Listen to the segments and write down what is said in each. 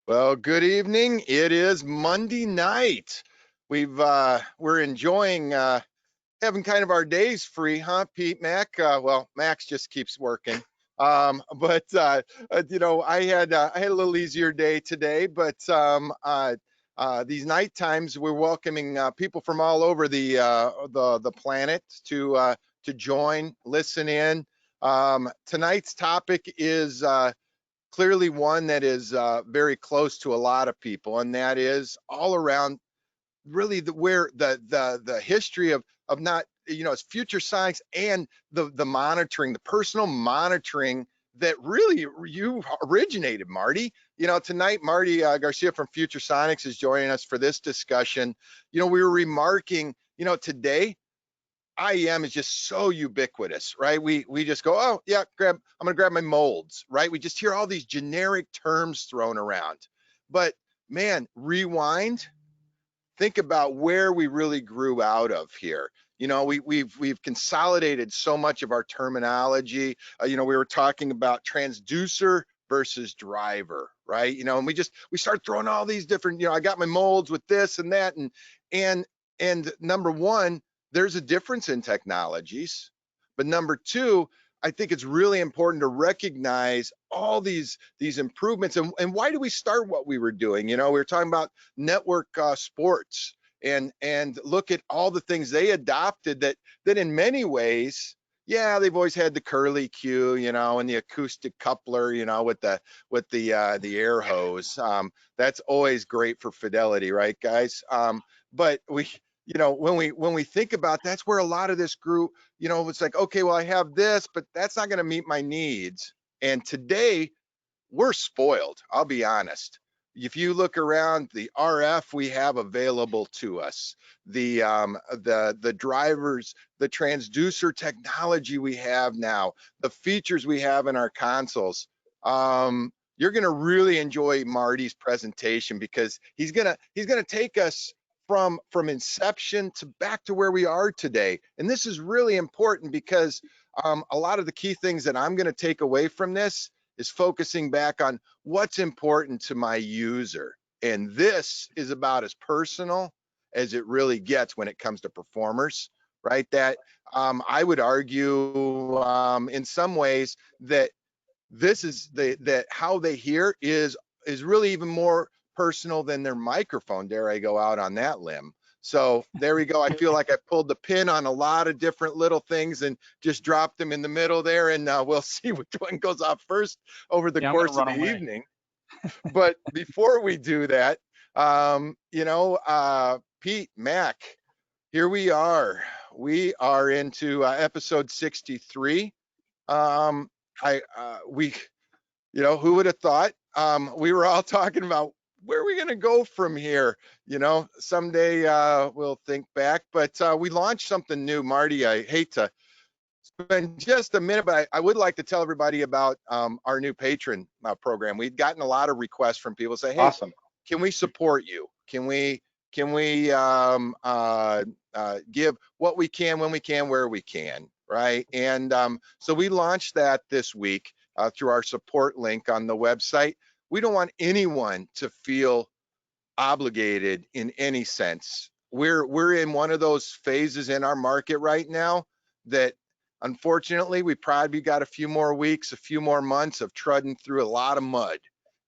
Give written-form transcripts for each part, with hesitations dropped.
Well, good evening. It is Monday night. We're enjoying having kind of our days free, huh, Pete, Mac? Well, Max just keeps working. I had a little easier day today, but these night times we're welcoming people from all over the planet to join, listen in. Tonight's topic is clearly one that is very close to a lot of people, and that is all around really the history of not it's future science and the monitoring, the personal monitoring that really you originated, Marty. Tonight Marty Garcia from Future Sonics is joining us for this discussion. We were remarking, today IEM is just so ubiquitous, right? We just go, oh yeah, I'm gonna grab my molds, right? We just hear all these generic terms thrown around. But man, rewind, think about where we really grew out of here. We've consolidated so much of our terminology. We were talking about transducer versus driver, right? And we start throwing all these different, I got my molds with this and that, and number one, there's a difference in technologies. But number two, I think it's really important to recognize all these improvements, and why do we start what we were doing? We were talking about network sports, and look at all the things they adopted that in many ways, yeah, they've always had the curly Q, and the acoustic coupler, with the air hose. That's always great for fidelity, right, guys? But when we think about, that's where a lot of this grew. It's like, okay, well, I have this, but that's not going to meet my needs. And today we're spoiled, I'll be honest. If you look around, the RF we have available to us, the drivers, the transducer technology we have now, the features we have in our consoles. You're gonna really enjoy Marty's presentation, because he's gonna take us from inception to back to where we are today. And this is really important because a lot of the key things that I'm going to take away from this is focusing back on what's important to my user. And this is about as personal as it really gets when it comes to performers, right? That I would argue in some ways that this is that how they hear is really even more personal than their microphone. Dare I go out on that limb? So there we go. I feel like I pulled the pin on a lot of different little things and just dropped them in the middle there, and we'll see which one goes off first over the course of the evening. But before we do that, Pete, Mac, here we are. We are into episode 63. Who would have thought? We were all talking about where are we going to go from here. Someday we'll think back, but we launched something new. Marty, I hate to spend just a minute, but I would like to tell everybody about our new patron program. We've gotten a lot of requests from people say, hey, awesome, can we support you? Can we give what we can, when we can, where we can, right? And so we launched that this week through our support link on the website. We don't want anyone to feel obligated in any sense. We're in one of those phases in our market right now that unfortunately we probably got a few more weeks, a few more months of trudging through a lot of mud,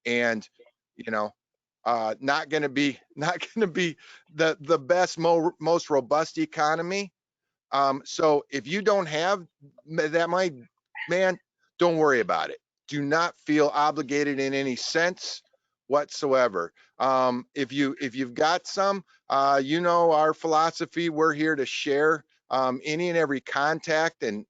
and not going to be the best, most robust economy. So if you don't have that, man, don't worry about it. Do not feel obligated in any sense whatsoever. If you've got some, our philosophy, we're here to share any and every contact and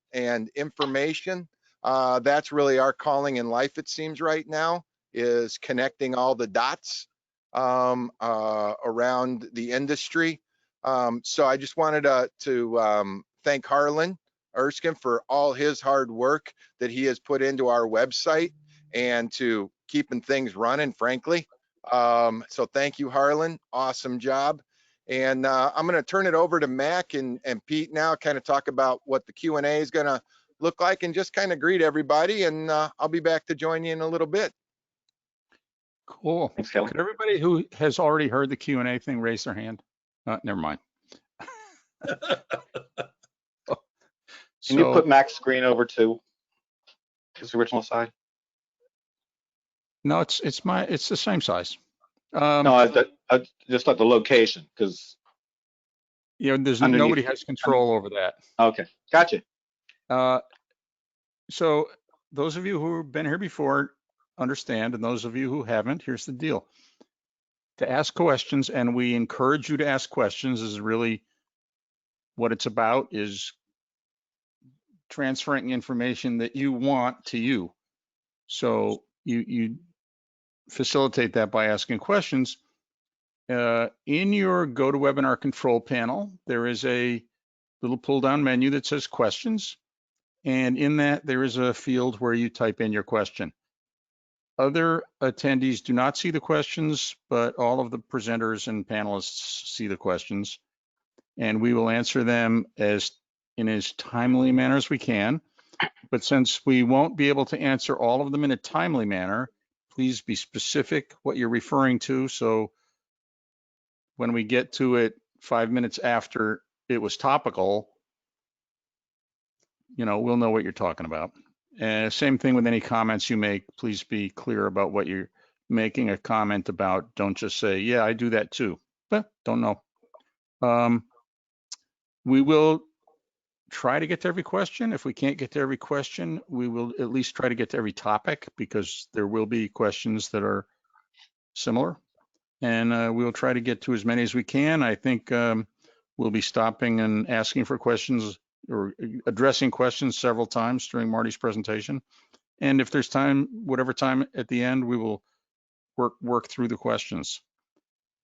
information. That's really our calling in life, it seems right now, is connecting all the dots around the industry. So I just wanted to thank Harlan Erskine for all his hard work that he has put into our website and to keeping things running, frankly. So thank you, Harlan. Awesome job. And I'm going to turn it over to Mac and Pete now, kind of talk about what the Q&A is going to look like and just kind of greet everybody. And I'll be back to join you in a little bit. Cool. Thanks, Kelly. Could everybody who has already heard the Q&A thing raise their hand? Never mind. Can you So, put Mac's screen over to his original side? no, it's the same size. No, I just like the location, because You know, there's underneath. nobody has control over that. Okay, gotcha. So those of you who have been here before understand, and those of you who haven't, here's the deal. To ask questions, and we encourage you to ask questions, is really what it's about, is transferring information that you want to you. So you facilitate that by asking questions. In your GoToWebinar control panel, there is a little pull-down menu that says questions. And in that, there is a field where you type in your question. Other attendees do not see the questions, but all of the presenters and panelists see the questions. And we will answer them in as timely a manner as we can. But since we won't be able to answer all of them in a timely manner, please be specific what you're referring to. So when we get to it 5 minutes after it was topical, you know, we'll know what you're talking about. Same thing with any comments you make. Please be clear about what you're making a comment about. Don't just say, yeah, I do that too. But don't know. We will try to get to every question. If we can't get to every question, we will at least try to get to every topic, because there will be questions that are similar. And we'll try to get to as many as we can. I think we'll be stopping and asking for questions or addressing questions several times during Marty's presentation. And if there's time, whatever time at the end, we will work through the questions.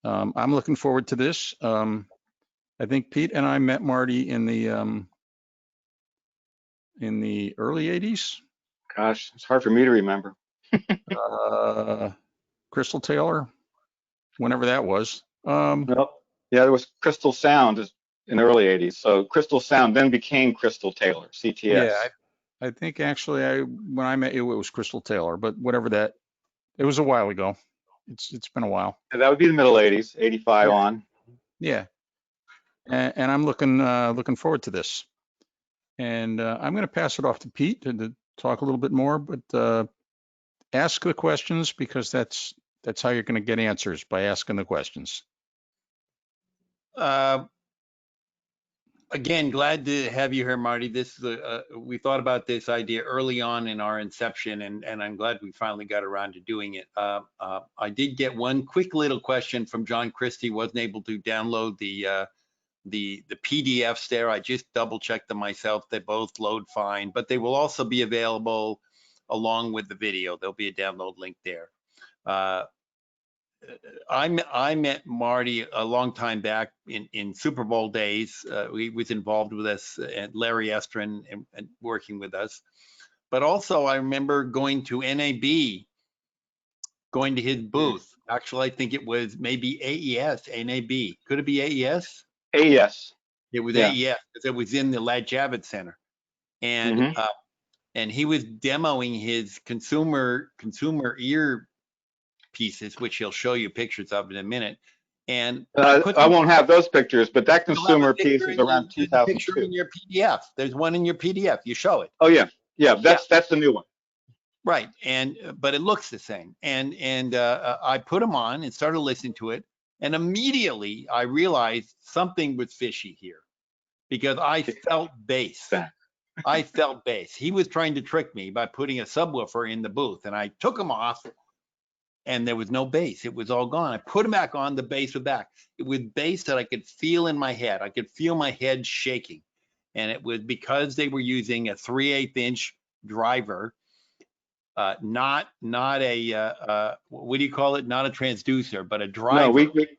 I'm looking forward to this. I think Pete and I met Marty in the early 80s. Gosh, it's hard for me to remember. Crystal Taylor, whenever that was. Nope. Yeah, there was Crystal Sound in the early 80s. So Crystal Sound then became Crystal Taylor, CTS. Yeah, I think actually when I met you, it was Crystal Taylor, but whatever that, it was a while ago. It's been a while. That would be the middle 80s, 85 yeah. on. Yeah. And I'm looking forward to this. And I'm going to pass it off to Pete to talk a little bit more, but ask the questions, because that's how you're going to get answers, by asking the questions. Again, glad to have you here, Marty. This is we thought about this idea early on in our inception, and I'm glad we finally got around to doing it. I did get one quick little question from John Christie. Wasn't able to download the PDFs there. I just double checked them myself. They both load fine, but they will also be available along with the video. There'll be a download link there. I met Marty a long time back in Super Bowl days. He was involved with us, and Larry Estrin, and working with us. But also I remember going to NAB, going to his booth. Actually, I think it was maybe AES, NAB. Could it be AES? AES. It was AES, because it was in the Lad Javits Center. And and he was demoing his consumer ear pieces, which he'll show you pictures of in a minute. And I won't have those pictures, but that consumer piece is around 2002. Picture in your PDF. There's one in your PDF. You show it. Oh yeah, that's the new one. Right, but it looks the same. And I put them on and started listening to it, and immediately I realized something was fishy here, because I felt bass. I felt bass. He was trying to trick me by putting a subwoofer in the booth, and I took them off, and there was no bass. It was all gone. I put them back on, the bass was back. It was bass that I could feel in my head. I could feel my head shaking. And it was because they were using a 3/8 inch driver, not a, what do you call it? Not a transducer, but a driver.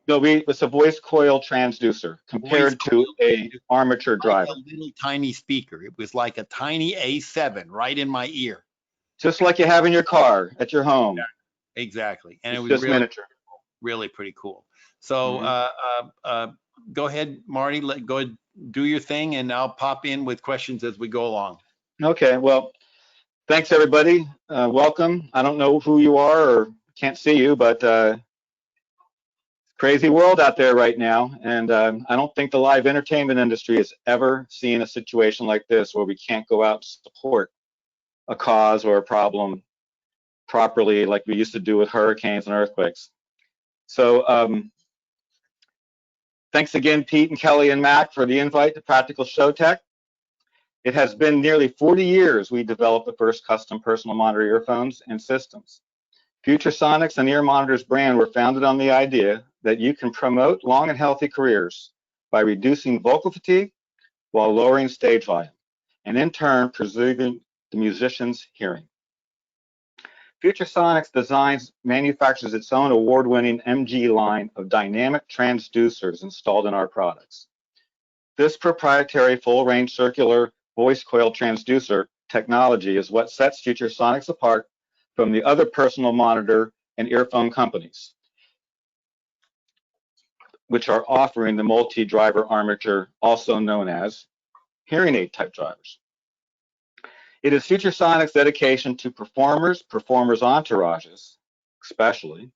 No, it's a voice coil transducer compared to a armature driver. Like a little tiny speaker. It was like a tiny A7 right in my ear. Just like you have in your car at your home. Yeah. Exactly, and it's it was really miniature. Really pretty cool. So go ahead, Marty. Go ahead, do your thing, and I'll pop in with questions as we go along. Okay. Well, thanks everybody. Welcome. I don't know who you are or can't see you, but crazy world out there right now. And I don't think the live entertainment industry has ever seen a situation like this where we can't go out and support a cause or a problem properly like we used to do with hurricanes and earthquakes. So thanks again, Pete and Kelly and Mac, for the invite to Practical Show Tech. It has been nearly 40 years we developed the first custom personal monitor earphones and systems. Future Sonics and Ear Monitors brand were founded on the idea that you can promote long and healthy careers by reducing vocal fatigue while lowering stage volume, and in turn preserving the musician's hearing. Future Sonics designs, manufactures its own award-winning MG line of dynamic transducers installed in our products. This proprietary full-range circular voice coil transducer technology is what sets Future Sonics apart from the other personal monitor and earphone companies, which are offering the multi-driver armature, also known as hearing aid type drivers. It is Future Sonics' dedication to performers, performers' entourages, especially,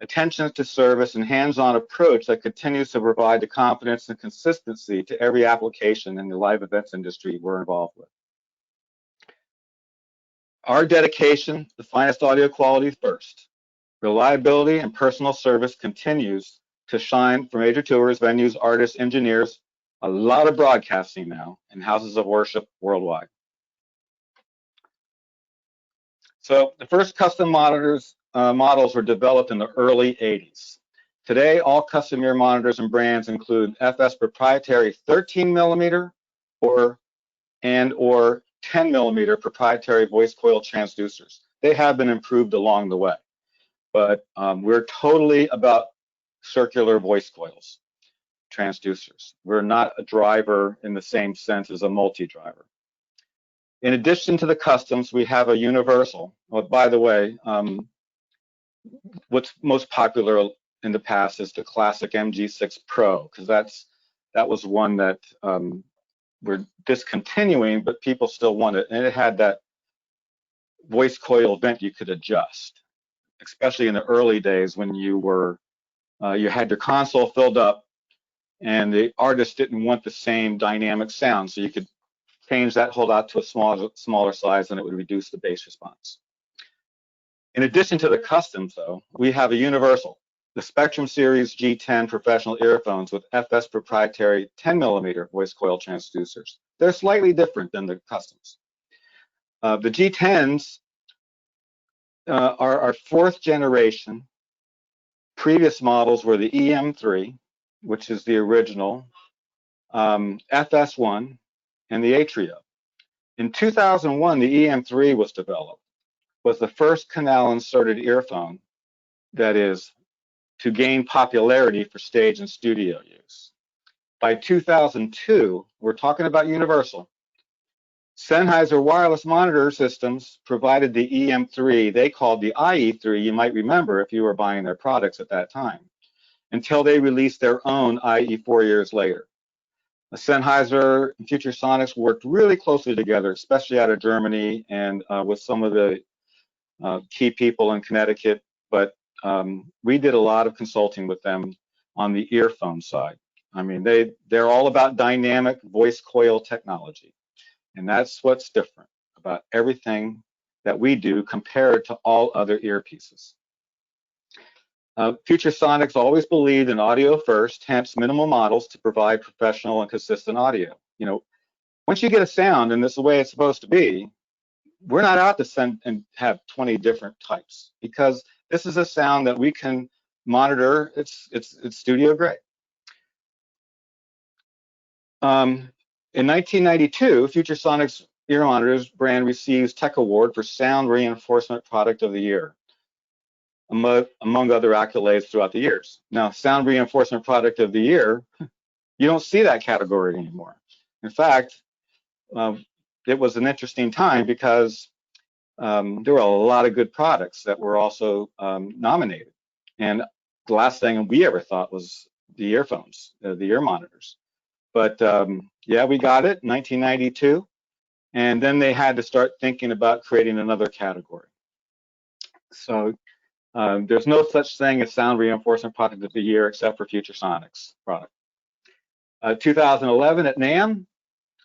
attention to service and hands-on approach that continues to provide the confidence and consistency to every application in the live events industry we're involved with. Our dedication, the finest audio quality first. Reliability and personal service continues to shine for major tours, venues, artists, engineers, a lot of broadcasting now, and houses of worship worldwide. So the first custom models were developed in the early 80s. Today, all custom ear monitors and brands include FS proprietary 13mm or 10mm proprietary voice coil transducers. They have been improved along the way, but we're totally about circular voice coils transducers. We're not a driver in the same sense as a multi-driver. In addition to the customs, we have a universal. Well, by the way, what's most popular in the past is the classic MG6 Pro, because that was one that we're discontinuing, but people still want it. And it had that voice coil vent you could adjust, especially in the early days when you were, you had your console filled up and the artist didn't want the same dynamic sound. So you could change that hold out to a smaller size and it would reduce the bass response. In addition to the customs though, we have a universal, the Spectrum Series G10 professional earphones with FS proprietary 10mm voice coil transducers. They're slightly different than the customs. The G10s are our fourth generation. Previous models were the EM3, which is the original, FS1, and the Atrio. In 2001, the EM3 was developed, was the first canal inserted earphone that is to gain popularity for stage and studio use. By 2002, we're talking about universal. Sennheiser wireless monitor systems provided the EM3, they called the IE3, you might remember if you were buying their products at that time, until they released their own IE 4 years later. Sennheiser and Future Sonics worked really closely together, especially out of Germany and with some of the key people in Connecticut, but we did a lot of consulting with them on the earphone side. I mean, they're all about dynamic voice coil technology, and that's what's different about everything that we do compared to all other earpieces. Future Sonics always believed in audio first, hence minimal models to provide professional and consistent audio. You know, once you get a sound and this is the way it's supposed to be, we're not out to send and have 20 different types because this is a sound that we can monitor. It's studio grade. In 1992, Future Sonics ear monitors brand receives Tech Award for Sound Reinforcement Product of the Year, among other accolades throughout the years. Now, Sound Reinforcement Product of the Year, you don't see that category anymore. In fact, it was an interesting time because there were a lot of good products that were also nominated. And the last thing we ever thought was the earphones, the ear monitors. But yeah, we got it in 1992. And then they had to start thinking about creating another category. So There's no such thing as sound reinforcement product of the year except for Future Sonics product. 2011 at NAMM,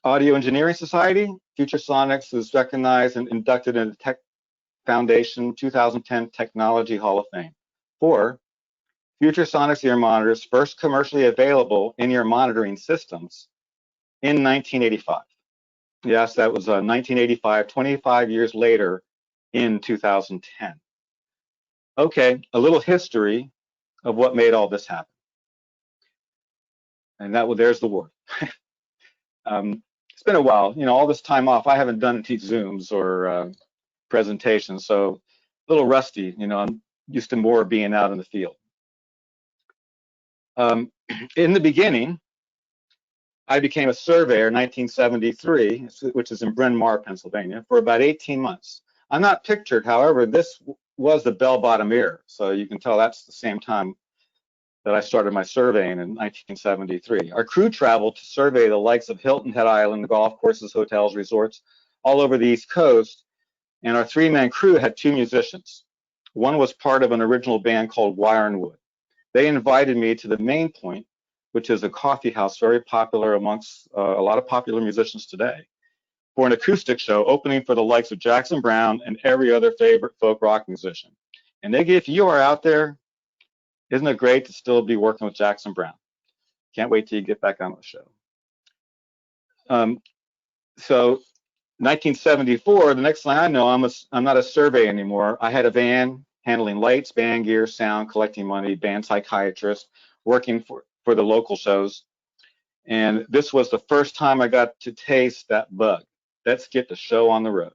Audio Engineering Society, Future Sonics is recognized and inducted in the Tech Foundation 2010 Technology Hall of Fame for Future Sonics ear monitors first commercially available in-ear monitoring systems in 1985. Yes, that was 1985, 25 years later in 2010. Okay, a little history of what made all this happen. And there's the word. It's been a while, all this time off, I haven't done teach Zooms or presentations, so a little rusty, I'm used to more being out in the field. In the beginning, I became a surveyor in 1973, which is in Bryn Mawr, Pennsylvania, for about 18 months. I'm not pictured, however, this was the bell-bottom ear, so you can tell that's the same time that I started my surveying in 1973. Our crew traveled to survey the likes of Hilton Head Island, golf courses, hotels, resorts, all over the East Coast, and our three-man crew had two musicians. One was part of an original band called Wire and Wood. They invited me to the Main Point, which is a coffee house very popular amongst a lot of popular musicians today, for an acoustic show opening for the likes of Jackson Browne and every other favorite folk rock musician. And if you are out there, isn't it great to still be working with Jackson Browne? Can't wait till you get back on the show. So 1974, the next thing I know, I'm not a surveyor anymore. I had a van handling lights, band gear, sound, collecting money, band psychiatrist, working for the local shows. And this was the first time I got to taste that bug. Let's get the show on the road.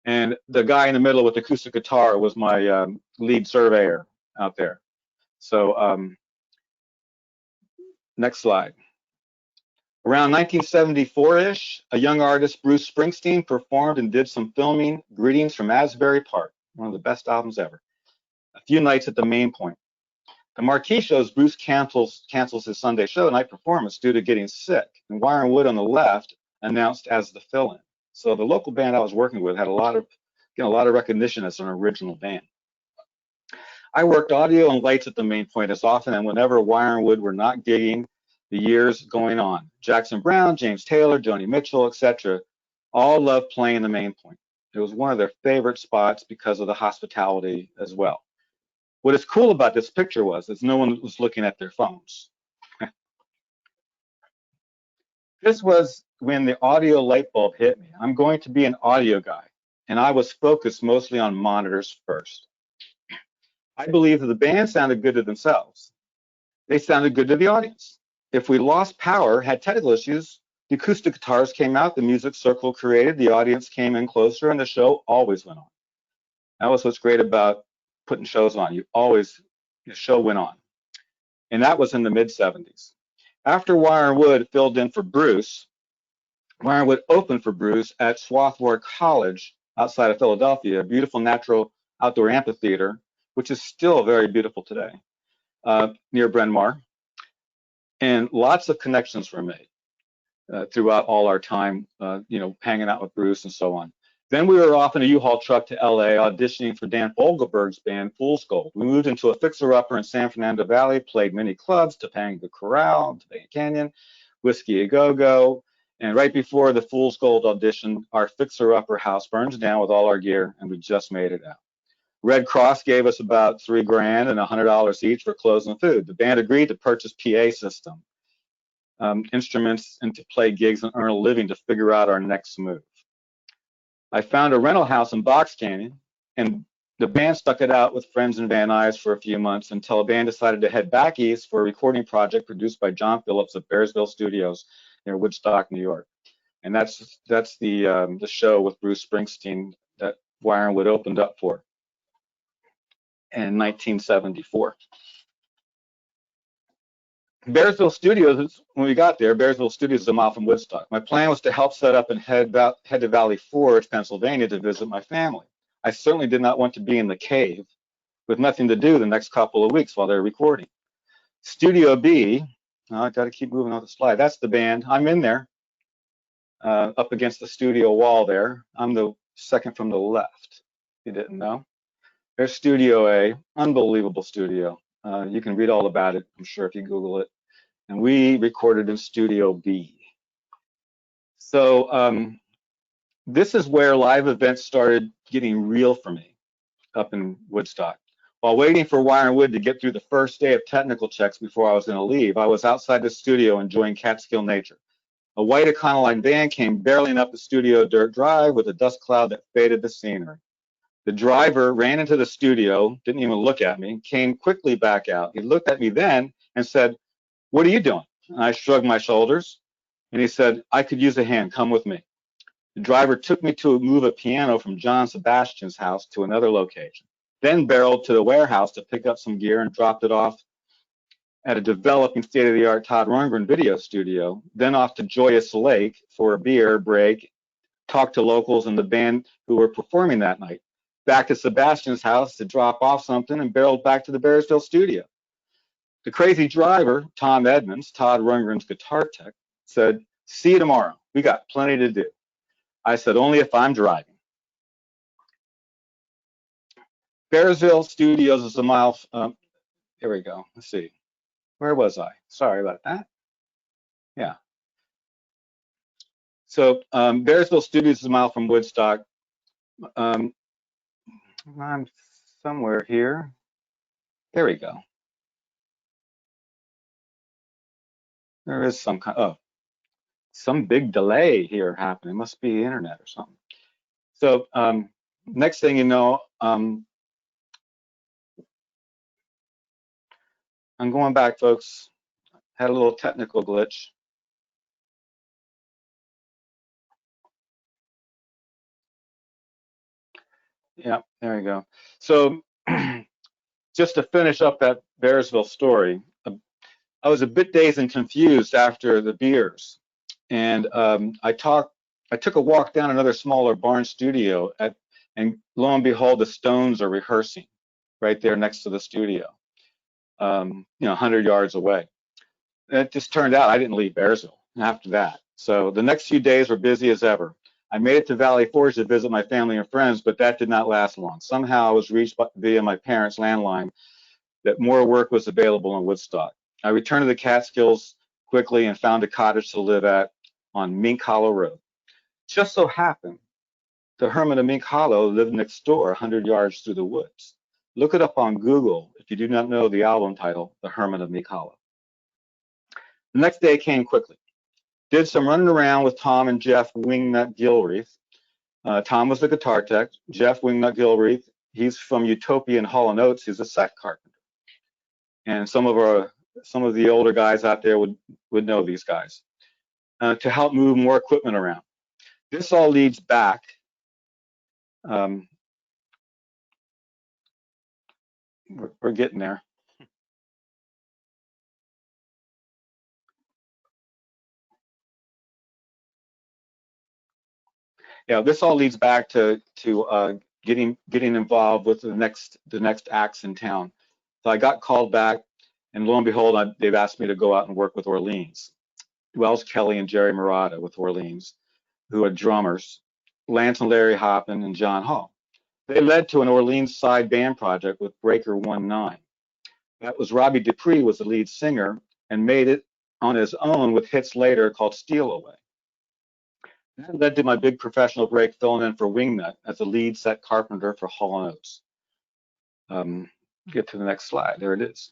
And the guy in the middle with the acoustic guitar was my lead surveyor out there. So next slide. Around 1974-ish, a young artist, Bruce Springsteen, performed and did some filming, Greetings from Asbury Park, one of the best albums ever. A few nights at the Main Point. The marquee shows Bruce cancels his Sunday show night performance due to getting sick, and Wire and Wood on the left announced as the fill-in. So the local band I was working with had a lot of recognition as an original band. I worked audio and lights at the Main Point as often and whenever Wire and Wood were not gigging, the years going on. Jackson Browne, James Taylor, Joni Mitchell, etc. all loved playing the Main Point. It was one of their favorite spots because of the hospitality as well. What is cool about this picture is no one was looking at their phones. This was when the audio light bulb hit me. I'm going to be an audio guy, and I was focused mostly on monitors first. I believe that the band sounded good to themselves. They sounded good to the audience. If we lost power, had technical issues, the acoustic guitars came out, the music circle created, the audience came in closer, and the show always went on. That was what's great about putting shows on. The show went on. And that was in the mid-70s. After Wire and Wood filled in for Bruce, Wire and Wood opened for Bruce at Swarthmore College outside of Philadelphia, a beautiful natural outdoor amphitheater, which is still very beautiful today, near Bryn Mawr. And lots of connections were made throughout all our time, hanging out with Bruce and so on. Then we were off in a U-Haul truck to LA auditioning for Dan Fogelberg's band Fool's Gold. We moved into a fixer-upper in San Fernando Valley, played many clubs, Topanga Corral, Topanga Canyon, Whiskey A Go-Go, and right before the Fool's Gold audition, our fixer-upper house burns down with all our gear, and we just made it out. Red Cross gave us about $3 grand and $100 each for clothes and food. The band agreed to purchase PA system, instruments, and to play gigs and earn a living to figure out our next move. I found a rental house in Box Canyon, and the band stuck it out with friends in Van Nuys for a few months until a band decided to head back east for a recording project produced by John Phillips of Bearsville Studios near Woodstock, New York. And that's the show with Bruce Springsteen that Wire and Wood opened up for in 1974. Bearsville Studios, when we got there, Bearsville Studios is a mile from Woodstock. My plan was to help set up and head to Valley Forge, Pennsylvania to visit my family. I certainly did not want to be in the cave with nothing to do the next couple of weeks while they're recording. Studio B, I got to keep moving on the slide. That's the band. I'm in there, up against the studio wall there. I'm the second from the left, if you didn't know. There's Studio A, unbelievable studio. You can read all about it, I'm sure, if you Google it. And we recorded in Studio B. So this is where live events started getting real for me up in Woodstock. While waiting for Wire and Wood to get through the first day of technical checks before I was going to leave, I was outside the studio enjoying Catskill nature. A white Econoline van came barreling up the studio dirt drive with a dust cloud that faded the scenery. The driver ran into the studio, didn't even look at me, came quickly back out. He looked at me then and said, "What are you doing?" And I shrugged my shoulders, and he said, "I could use a hand, come with me." The driver took me to move a piano from John Sebastian's house to another location, then barreled to the warehouse to pick up some gear and dropped it off at a developing state-of-the-art Todd Rundgren video studio, then off to Joyous Lake for a beer break, talked to locals and the band who were performing that night, back to Sebastian's house to drop off something, and barreled back to the Bearsville studio. The crazy driver, Tom Edmonds, Todd Rundgren's guitar tech, said, "See you tomorrow. We got plenty to do." I said, "Only if I'm driving." Bearsville Studios is a mile. Here we go. Let's see. Where was I? Sorry about that. Yeah. So Bearsville Studios is a mile from Woodstock. I'm somewhere here. There we go. There is some kind. Oh, some big delay here happening. It must be the internet or something. So next thing you know, I'm going back, folks. Had a little technical glitch. Yeah, there you go. So just to finish up that Bearsville story, I was a bit dazed and confused after the beers, and I took a walk down another smaller barn studio, and lo and behold, the Stones are rehearsing right there next to the studio, 100 yards away. It just turned out I didn't leave Bearsville after that. So the next few days were busy as ever. I made it to Valley Forge to visit my family and friends, but that did not last long. Somehow I was reached via my parents' landline that more work was available in Woodstock. I returned to the Catskills quickly and found a cottage to live at on Mink Hollow Road. Just so happened, the Hermit of Mink Hollow lived next door, 100 yards through the woods. Look it up on Google if you do not know the album title, The Hermit of Mink Hollow. The next day came quickly. Did some running around with Tom and Jeff Wingnut Gilreath. Tom was the guitar tech. Jeff Wingnut Gilreath, he's from Utopia and Hall & Oates. He's a set carpenter. And some of the older guys out there would know these guys. To help move more equipment around. This all leads back. We're getting there. Yeah, this all leads back to getting involved with the next acts in town. So I got called back, and lo and behold, they've asked me to go out and work with Orleans. Wells Kelly and Jerry Murata with Orleans, who are drummers, Lance and Larry Hoppin and John Hall. They led to an Orleans side band project with Breaker 19. That was Robbie Dupree was the lead singer and made it on his own with hits later called Steal Away. That led to my big professional break filling in for Wingnut as the lead set carpenter for Hall & Oates. Get to the next slide. There it is.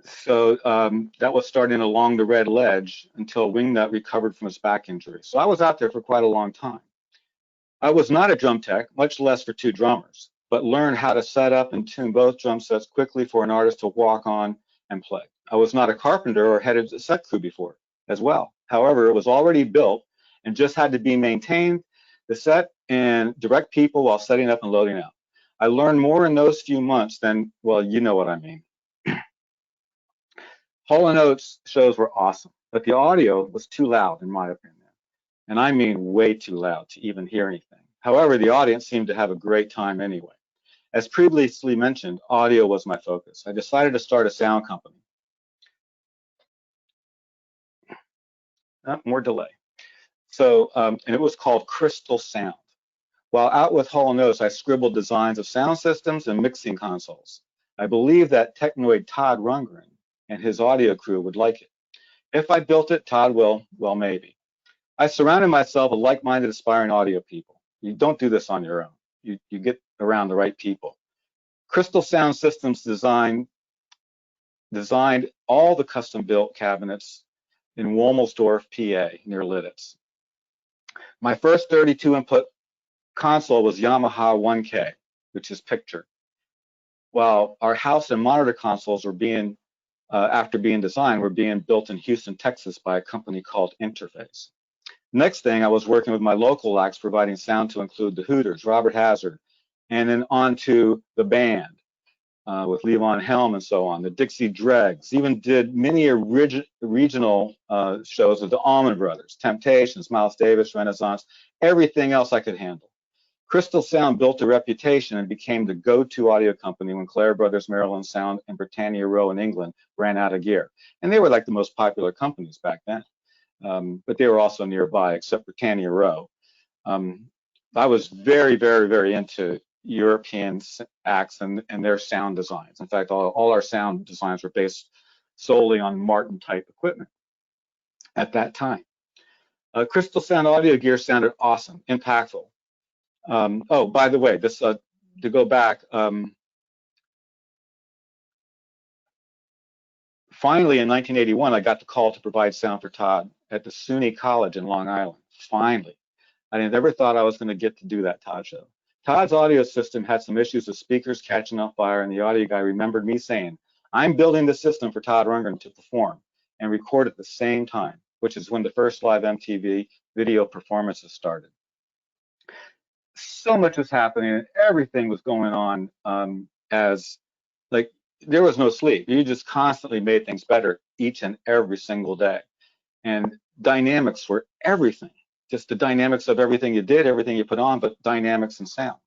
So that was starting along the Red Ledge until Wingnut recovered from his back injury. So I was out there for quite a long time. I was not a drum tech, much less for two drummers, but learned how to set up and tune both drum sets quickly for an artist to walk on and play. I was not a carpenter or headed a set crew before as well. However, it was already built and just had to be maintained, the set, and direct people while setting up and loading out. I learned more in those few months than, well, you know what I mean. Hall & Oates shows were awesome, but the audio was too loud in my opinion. And I mean way too loud to even hear anything. However, the audience seemed to have a great time anyway. As previously mentioned, audio was my focus. I decided to start a sound company. More delay. And it was called Crystal Sound. While out with Hall & Oates, I scribbled designs of sound systems and mixing consoles. I believed that technoid Todd Rundgren and his audio crew would like it. If I built it, Todd will, well, maybe. I surrounded myself with like-minded, aspiring audio people. You don't do this on your own. You get around the right people. Crystal Sound Systems designed all the custom-built cabinets in Womelsdorf, PA, near Lidditz. My first 32-input console was Yamaha 1K, which is picture. While our house and monitor consoles were being, after being designed, were being built in Houston, Texas by a company called Interface. Next thing, I was working with my local acts, providing sound to include the Hooters, Robert Hazard, and then on to the band with Levon Helm and so on, the Dixie Dregs, even did many regional shows with the Allman Brothers, Temptations, Miles Davis, Renaissance, everything else I could handle. Crystal Sound built a reputation and became the go-to audio company when Clare Brothers, Maryland Sound, and Britannia Row in England ran out of gear. And they were like the most popular companies back then. But they were also nearby, except Britannia Row. I was very, very, very into European acts and their sound designs. In fact, all our sound designs were based solely on Martin type equipment at that time. Crystal Sound audio gear sounded awesome, impactful. Oh, by the way, this to go back, finally in 1981, I got the call to provide sound for Todd at the SUNY College in Long Island. Finally. I never thought I was going to get to do that Todd show. Todd's audio system had some issues with speakers catching on fire, and the audio guy remembered me saying, I'm building the system for Todd Rundgren to perform and record at the same time, which is when the first live MTV video performances started. So much was happening, and everything was going on as, like, there was no sleep. You just constantly made things better each and every single day. And dynamics were everything. Just the dynamics of everything you did, everything you put on, but dynamics and sound.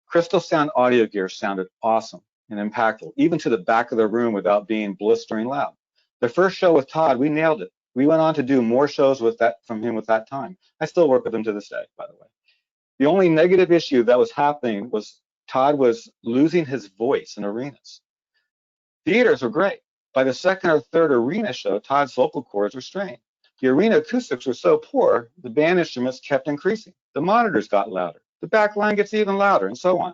Crystal Sound audio gear sounded awesome and impactful, even to the back of the room without being blistering loud. The first show with Todd, we nailed it. We went on to do more shows with that from him with that time. I still work with him to this day, by the way. The only negative issue that was happening was Todd was losing his voice in arenas. Theaters were great. By the second or third arena show, Todd's vocal cords were strained. The arena acoustics were so poor, the band instruments kept increasing. The monitors got louder. The back line gets even louder, and so on.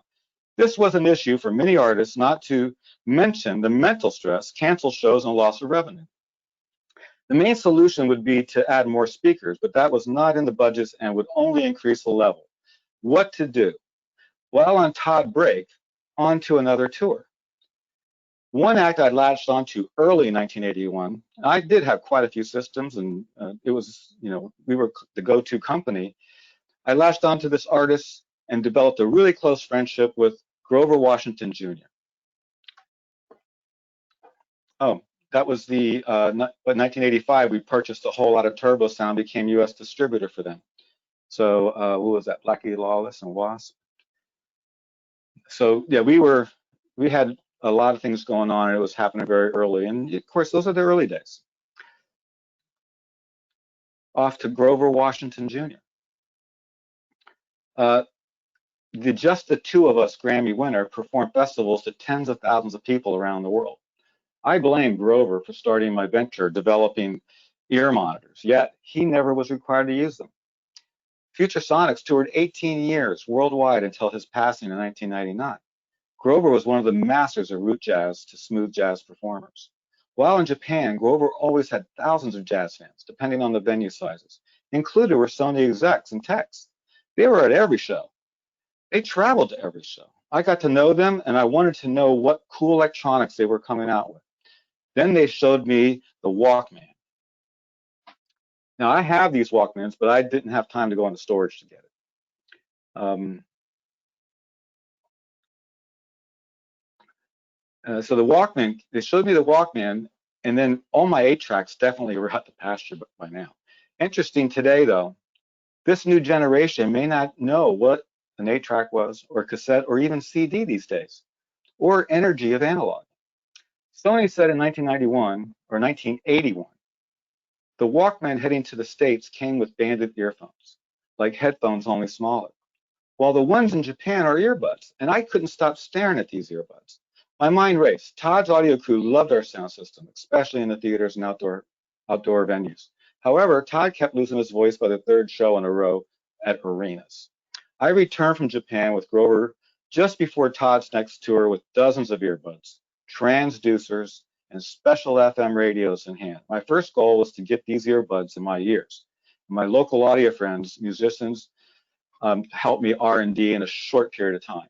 This was an issue for many artists, not to mention the mental stress, canceled shows, and loss of revenue. The main solution would be to add more speakers, but that was not in the budgets and would only increase the level. What to do? While on Todd break, on to another tour. One act I latched onto early in 1981. I did have quite a few systems, and it was, we were the go-to company. I latched onto this artist and developed a really close friendship with Grover Washington Jr. Oh, that was the, but 1985, we purchased a whole lot of Turbo Sound, became U.S. distributor for them. So what was that, Blackie Lawless and Wasp? So yeah, we had a lot of things going on, and it was happening very early. And of course, those are the early days. Off to Grover Washington Jr. Just the two of us Grammy winner performed festivals to tens of thousands of people around the world. I blame Grover for starting my venture developing ear monitors, yet he never was required to use them. Future Sonics toured 18 years worldwide until his passing in 1999. Grover was one of the masters of root jazz to smooth jazz performers. While in Japan, Grover always had thousands of jazz fans, depending on the venue sizes. Included were Sony execs and techs. They were at every show. They traveled to every show. I got to know them, and I wanted to know what cool electronics they were coming out with. Then they showed me the Walkman. Now, I have these Walkmans, but I didn't have time to go into storage to get it. So the Walkman, they showed me the Walkman, and then all my 8-tracks definitely were out the pasture by now. Interesting today, though, this new generation may not know what an 8-track was, or cassette, or even CD these days, or energy of analog. Sony said in 1991 or 1981, The Walkman heading to the States came with banded earphones, like headphones, only smaller, while the ones in Japan are earbuds, and I couldn't stop staring at these earbuds. My mind raced. Todd's audio crew loved our sound system, especially in the theaters and outdoor venues. However, Todd kept losing his voice by the third show in a row at arenas. I returned from Japan with Grover just before Todd's next tour with dozens of earbuds, transducers, and special FM radios in hand. My first goal was to get these earbuds in my ears. My local audio friends, musicians, helped me R&D in a short period of time.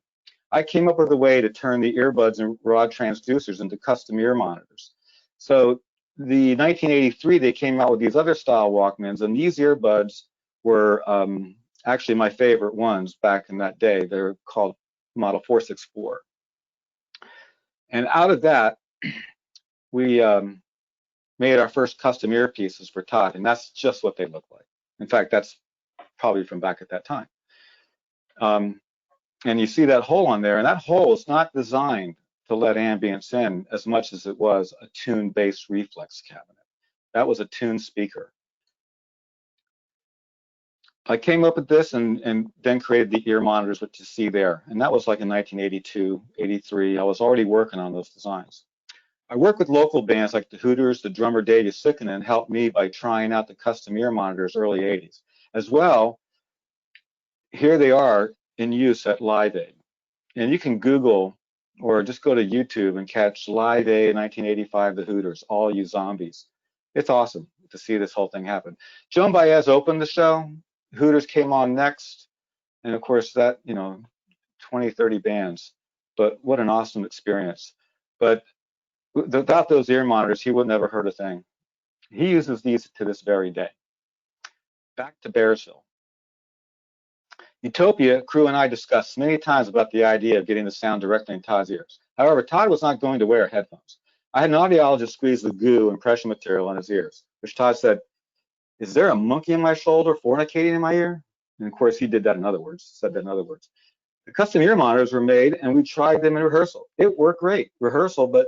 I came up with a way to turn the earbuds and rod transducers into custom ear monitors. So the 1983, they came out with these other style Walkmans, and these earbuds were actually my favorite ones back in that day. They're called Model 464. And out of that, we made our first custom earpieces for Todd, and that's just what they look like. In fact, that's probably from back at that time. And you see that hole on there, and that hole is not designed to let ambience in as much as it was a tune-based reflex cabinet. That was a tune speaker. I came up with this and then created the ear monitors, which you see there. And that was like in 1982, 83. I was already working on those designs. I worked with local bands like the Hooters, the drummer Dave Usikkinen helped me by trying out the custom ear monitors early 80s. As well, here they are in use at Live Aid. And you can Google or just go to YouTube and catch Live Aid 1985, the Hooters, all you zombies. It's awesome to see this whole thing happen. Joan Baez opened the show. Hooters came on next. And of course that, 20, 30 bands. But what an awesome experience. But without those ear monitors, he would never heard a thing. He uses these to this very day. Back to Bearsville. Utopia, crew and I discussed many times about the idea of getting the sound directly in Todd's ears. However, Todd was not going to wear headphones. I had an audiologist squeeze the goo impression material in his ears, which Todd said, "Is there a monkey in my shoulder fornicating in my ear?" And of course, he did that in other words, said that in other words. The custom ear monitors were made and we tried them in rehearsal. It worked great, rehearsal, but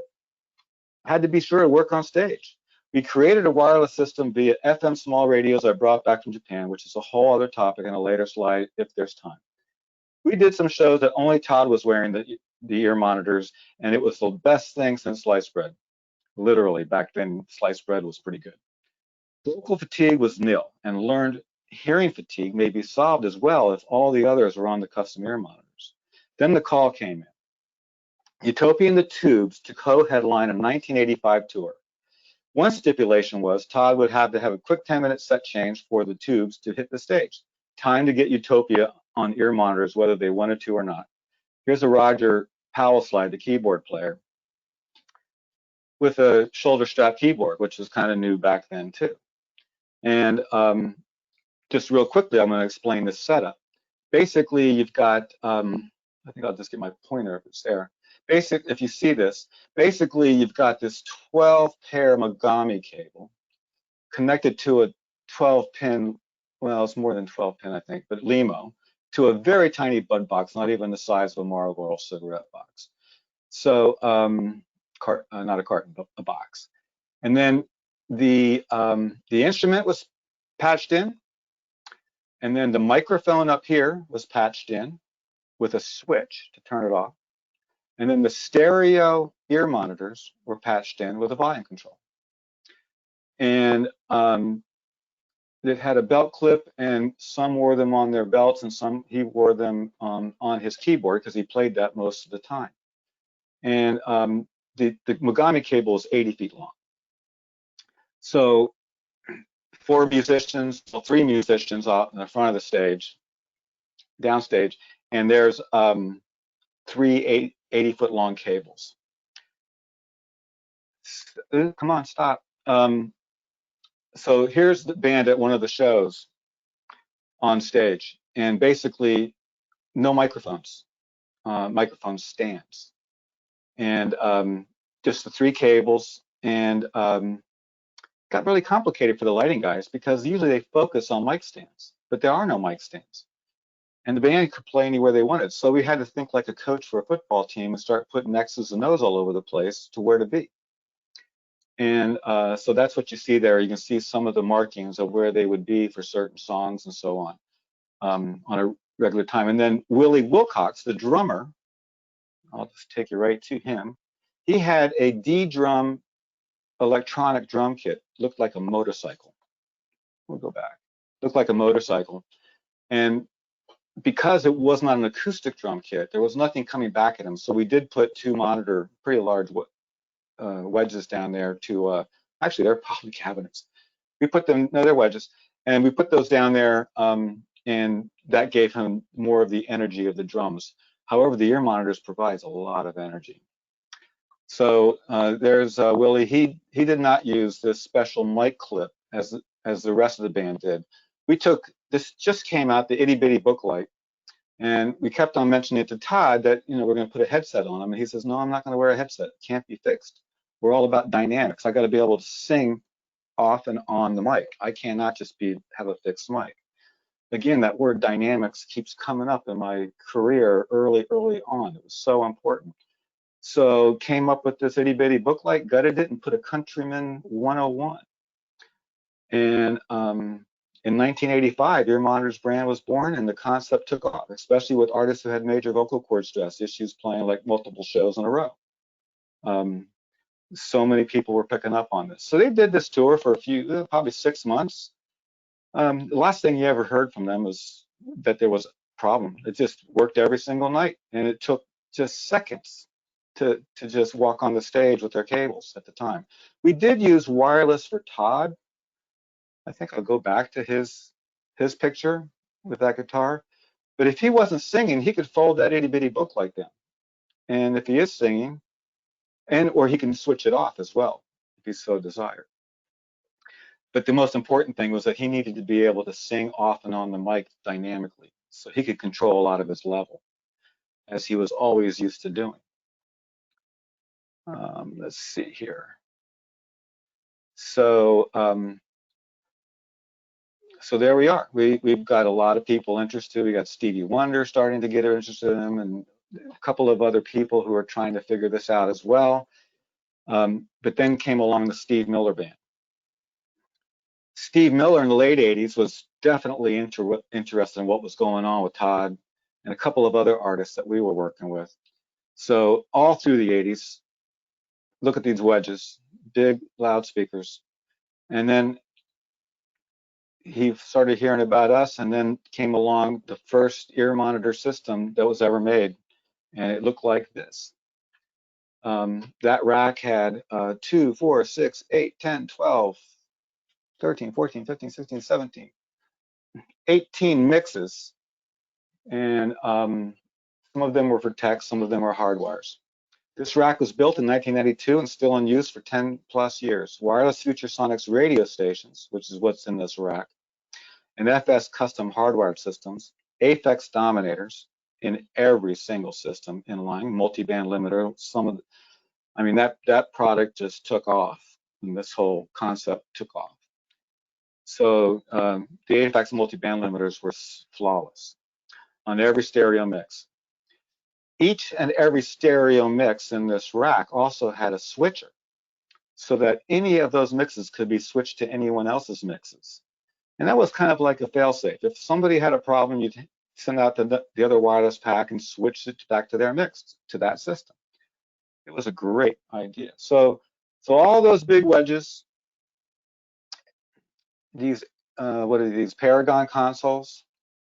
had to be sure to work on stage. We created a wireless system via FM small radios I brought back from Japan, which is a whole other topic in a later slide if there's time. We did some shows that only Todd was wearing the ear monitors, and it was the best thing since sliced bread. Literally, back then, sliced bread was pretty good. Vocal fatigue was nil, and learned hearing fatigue may be solved as well if all the others were on the custom ear monitors. Then the call came in. Utopia and the Tubes to co-headline a 1985 tour. One stipulation was Todd would have to have a quick 10-minute set change for the Tubes to hit the stage. Time to get Utopia on ear monitors, whether they wanted to or not. Here's a Roger Powell slide, the keyboard player, with a shoulder strap keyboard, which was kind of new back then too. And just real quickly, I'm going to explain this setup. Basically, you've got, I think I'll just get my pointer if it's there. If you see this, basically you've got this 12-pair Mogami cable connected to a 12-pin, well, it's more than 12-pin, I think, but LEMO, to a very tiny bud box, not even the size of a Marlboro cigarette box. So, not a carton, but a box. And then the instrument was patched in, and then the microphone up here was patched in with a switch to turn it off. And then the stereo ear monitors were patched in with a volume control. And it had a belt clip, and some wore them on their belts, and some he wore them on his keyboard because he played that most of the time. And the Mogami cable is 80 feet long. So 3 musicians out in the front of the stage, downstage, and there's 3 80-foot long cables. Come on, stop. So here's the band at one of the shows on stage, and basically no microphones, microphone stands, and just the 3 cables, and got really complicated for the lighting guys because usually they focus on mic stands, but there are no mic stands. And the band could play anywhere they wanted. So we had to think like a coach for a football team and start putting X's and O's all over the place to where to be. And so that's what you see there. You can see some of the markings of where they would be for certain songs and so on a regular time. And then Willie Wilcox, the drummer, I'll just take you right to him. He had a D-drum electronic drum kit, looked like a motorcycle. We'll go back. Looked like a motorcycle. And because it was not an acoustic drum kit, there was nothing coming back at him. So we did put two monitor, pretty large wedges down there to, actually they're probably cabinets. We put them, no, they're wedges, and we put those down there, and that gave him more of the energy of the drums. However, the ear monitors provides a lot of energy. So there's Willie. He did not use this special mic clip as the rest of the band did. We took, this just came out, the itty bitty book light, and we kept on mentioning it to Todd that, you know, we're going to put a headset on him, and he says, no, I'm not going to wear a headset. It can't be fixed. We're all about dynamics. I got to be able to sing off and on the mic. I cannot just have a fixed mic. Again, that word dynamics keeps coming up in my career early on. It was so important. So came up with this itty bitty book light, gutted it, and put a Countryman 101. And in 1985, Ear Monitor's brand was born, and the concept took off, especially with artists who had major vocal cord stress issues playing like multiple shows in a row. So many people were picking up on this. So they did this tour for a few, probably 6 months. The last thing you ever heard from them was that there was a problem. It just worked every single night, and it took just seconds to just walk on the stage with their cables at the time. We did use wireless for Todd. I think I'll go back to his picture with that guitar. But if he wasn't singing, he could fold that itty bitty book like that. And if he is singing, or he can switch it off as well, if he so desired. But the most important thing was that he needed to be able to sing off and on the mic dynamically, so he could control a lot of his level, as he was always used to doing. Let's see here. So, so there we are. We've got a lot of people interested. We got Stevie Wonder starting to get interested in them, and a couple of other people who are trying to figure this out as well. But then came along the Steve Miller Band. Steve Miller in the late 80s was definitely interested in what was going on with Todd and a couple of other artists that we were working with. So all through the 80s, look at these wedges, big loudspeakers. And then he started hearing about us, and then came along the first ear monitor system that was ever made. And it looked like this. That rack had 2, 4, 6, 8, 10, 12, 13, 14, 15, 16, 17, 18 mixes. And some of them were for text, some of them were hardwires. This rack was built in 1992 and still in use for 10 plus years. Wireless Future Sonics radio stations, which is what's in this rack, and FS custom hardwired systems, Aphex dominators in every single system in line, multi-band limiter. I mean, that product just took off, and this whole concept took off. So the Aphex multi-band limiters were flawless on every stereo mix. Each and every stereo mix in this rack also had a switcher, so that any of those mixes could be switched to anyone else's mixes. And that was kind of like a failsafe. If somebody had a problem, you'd send out the other wireless pack and switch it back to their mix, to that system. It was a great idea. So all those big wedges, these, what are these, Paragon consoles?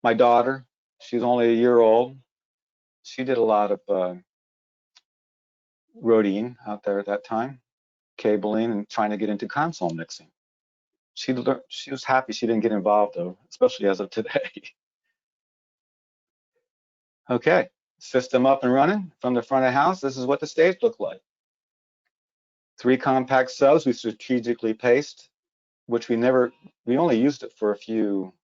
My daughter, she's only a year old. She did a lot of roadieing out there at that time, cabling and trying to get into console mixing. She was happy she didn't get involved though, especially as of today. Okay, system up and running from the front of the house. This is what the stage looked like. 3 compact subs we strategically paced, which we only used it for a few,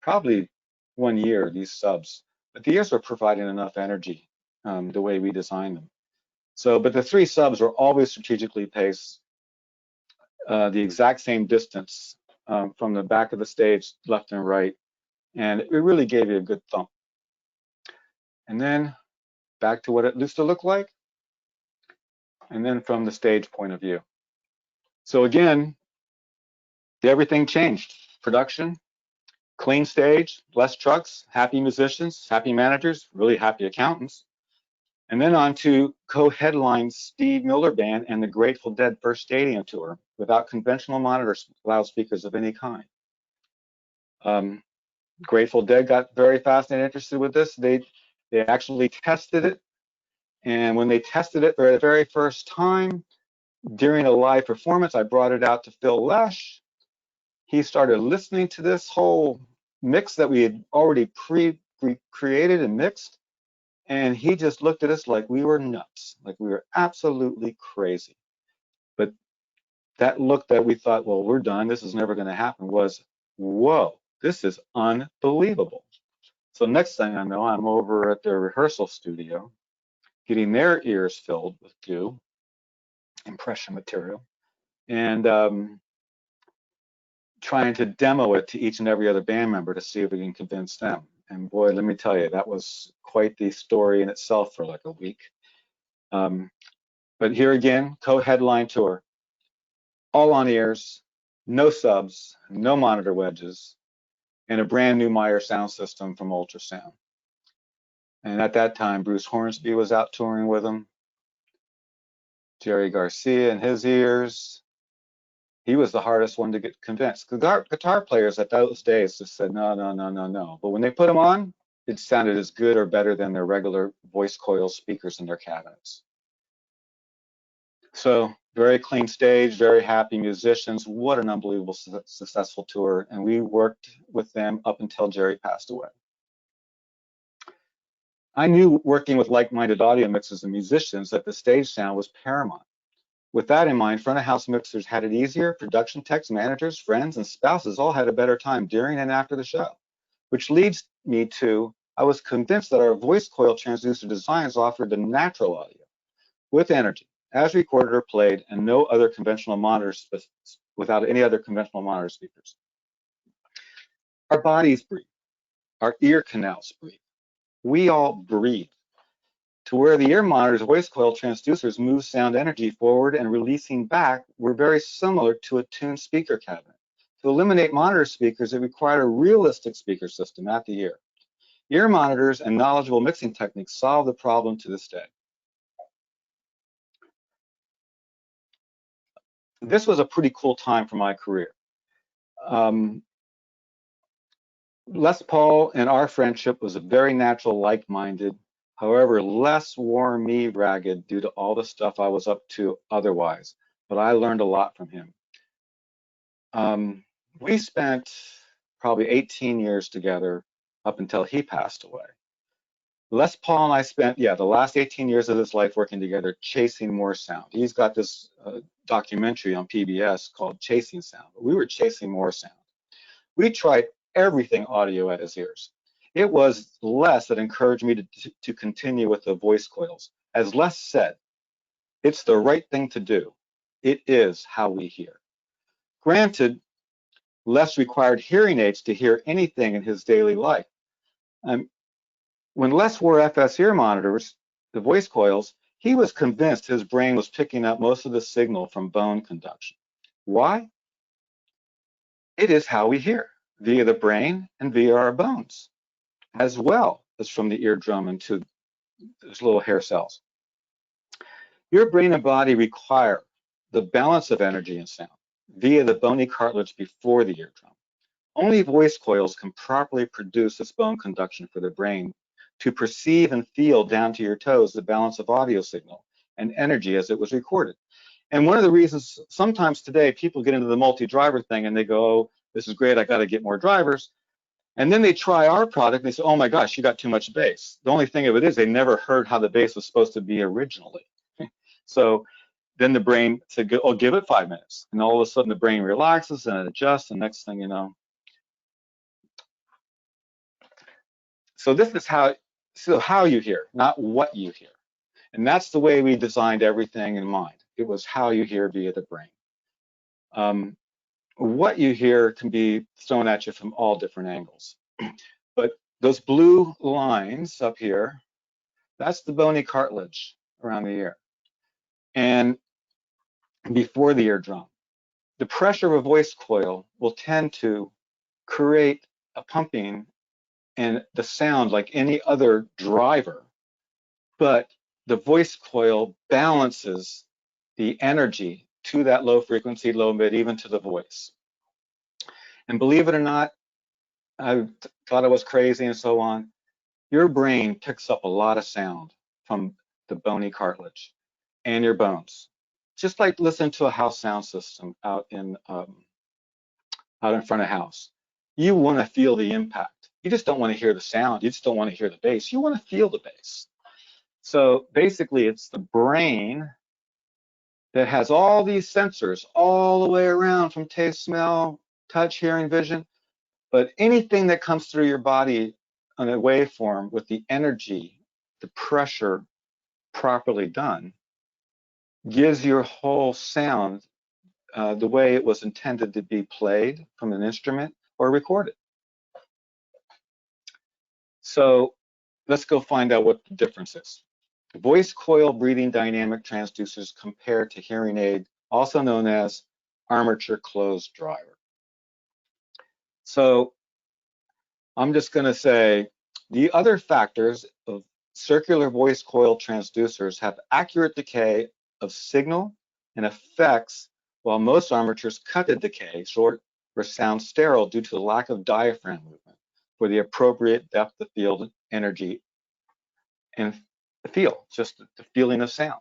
probably 1 year, these subs. But the ears were providing enough energy the way we designed them. So, but the 3 subs were always strategically paced, the exact same distance from the back of the stage, left and right. And it really gave you a good thump. And then back to what it used to look like. And then from the stage point of view. So again, everything changed. Production, clean stage, less trucks, happy musicians, happy managers, really happy accountants. And then on to co-headline Steve Miller Band and the Grateful Dead first stadium tour without conventional monitor loudspeakers of any kind. Grateful Dead got very fast and interested with this. They actually tested it. And when they tested it for the very first time during a live performance, I brought it out to Phil Lesh. He started listening to this whole mix that we had already pre-created and mixed. And he just looked at us like we were nuts, like we were absolutely crazy. But that look that we thought, well, we're done, this is never going to happen, was, whoa, this is unbelievable. So next thing I know, I'm over at their rehearsal studio, getting their ears filled with goo, impression material, and trying to demo it to each and every other band member to see if we can convince them. And boy, let me tell you, that was quite the story in itself for like a week. But here again, co-headline tour, all on ears, no subs, no monitor wedges, and a brand new Meyer sound system from Ultrasound. And at that time, Bruce Hornsby was out touring with him. Jerry Garcia in his ears. He was the hardest one to get convinced. Guitar players at those days just said, no, no, no, no, no. But when they put them on, it sounded as good or better than their regular voice coil speakers in their cabinets. So very clean stage, very happy musicians. What an unbelievable successful tour. And we worked with them up until Jerry passed away. I knew working with like-minded audio mixers and musicians that the stage sound was paramount. With that in mind, front of house mixers had it easier. Production techs, managers, friends, and spouses all had a better time during and after the show, which leads me to, I was convinced that our voice coil transducer designs offered the natural audio with energy, as recorded or played, and no other conventional monitors, without any other conventional monitor speakers. Our bodies breathe. Our ear canals breathe. We all breathe. To where the ear monitor's voice coil transducers move sound energy forward and releasing back were very similar to a tuned speaker cabinet. To eliminate monitor speakers, it required a realistic speaker system at the ear. Ear monitors and knowledgeable mixing techniques solve the problem to this day. This was a pretty cool time for my career. Les Paul and our friendship was a very natural, like-minded. However, Les wore me ragged due to all the stuff I was up to otherwise, but I learned a lot from him. We spent probably 18 years together up until he passed away. Les Paul and I spent, the last 18 years of his life working together, chasing more sound. He's got this documentary on PBS called Chasing Sound. We were chasing more sound. We tried everything audio at his ears. It was Les that encouraged me to continue with the voice coils. As Les said, it's the right thing to do. It is how we hear. Granted, Les required hearing aids to hear anything in his daily life. When Les wore FS ear monitors, the voice coils, he was convinced his brain was picking up most of the signal from bone conduction. Why? It is how we hear, via the brain and via our bones, as well as from the eardrum into those little hair cells. Your brain and body require the balance of energy and sound via the bony cartilage before the eardrum. Only voice coils can properly produce this bone conduction for the brain to perceive and feel down to your toes the balance of audio signal and energy as it was recorded. And one of the reasons sometimes today people get into the multi-driver thing and they go, oh, this is great, I got to get more drivers. And then they try our product and they say, oh my gosh, you got too much bass. The only thing of it is they never heard how the bass was supposed to be originally. So then the brain said, oh, give it 5 minutes. And all of a sudden the brain relaxes and it adjusts, and next thing you know. So this is how you hear, not what you hear. And that's the way we designed everything in mind. It was how you hear via the brain. What you hear can be thrown at you from all different angles. But those blue lines up here, that's the bony cartilage around the ear and before the eardrum. the pressure of a voice coil will tend to create a pumping and the sound like any other driver, but the voice coil balances the energy to that low frequency, low mid, even to the voice. And believe it or not, I thought I was crazy and so on. Your brain picks up a lot of sound from the bony cartilage and your bones. Just like listen to a house sound system out in front of house. You want to feel the impact. You just don't want to hear the sound. You just don't want to hear the bass. You want to feel the bass. So basically, it's the brain that has all these sensors all the way around from taste, smell, touch, hearing, vision. But anything that comes through your body on a waveform with the energy, the pressure properly done, gives your whole sound the way it was intended to be played from an instrument or recorded. So let's go find out what the difference is. Voice coil breathing dynamic transducers compared to hearing aid, also known as armature closed driver. So I'm just going to say the other factors of circular voice coil transducers have accurate decay of signal and effects, while most armatures cut the decay short or sound sterile due to the lack of diaphragm movement for the appropriate depth of field, energy, and the feel, just the feeling of sound.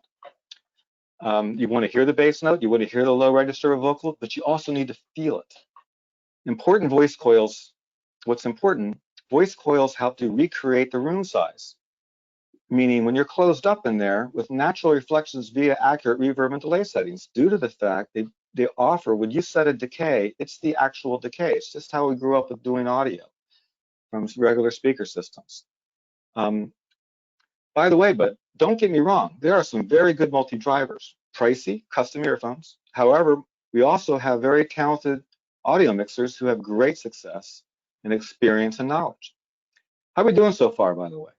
You want to hear the bass note, you want to hear the low register of vocal, but you also need to feel it. Important voice coils, what's important, voice coils help to recreate the room size, meaning when you're closed up in there with natural reflections via accurate reverb and delay settings, due to the fact they offer, when you set a decay, it's the actual decay. It's just how we grew up with doing audio from regular speaker systems. By the way, but don't get me wrong, there are some very good multi-drivers, pricey, custom earphones. However, we also have very talented audio mixers who have great success and experience and knowledge. How are we doing so far, by the way?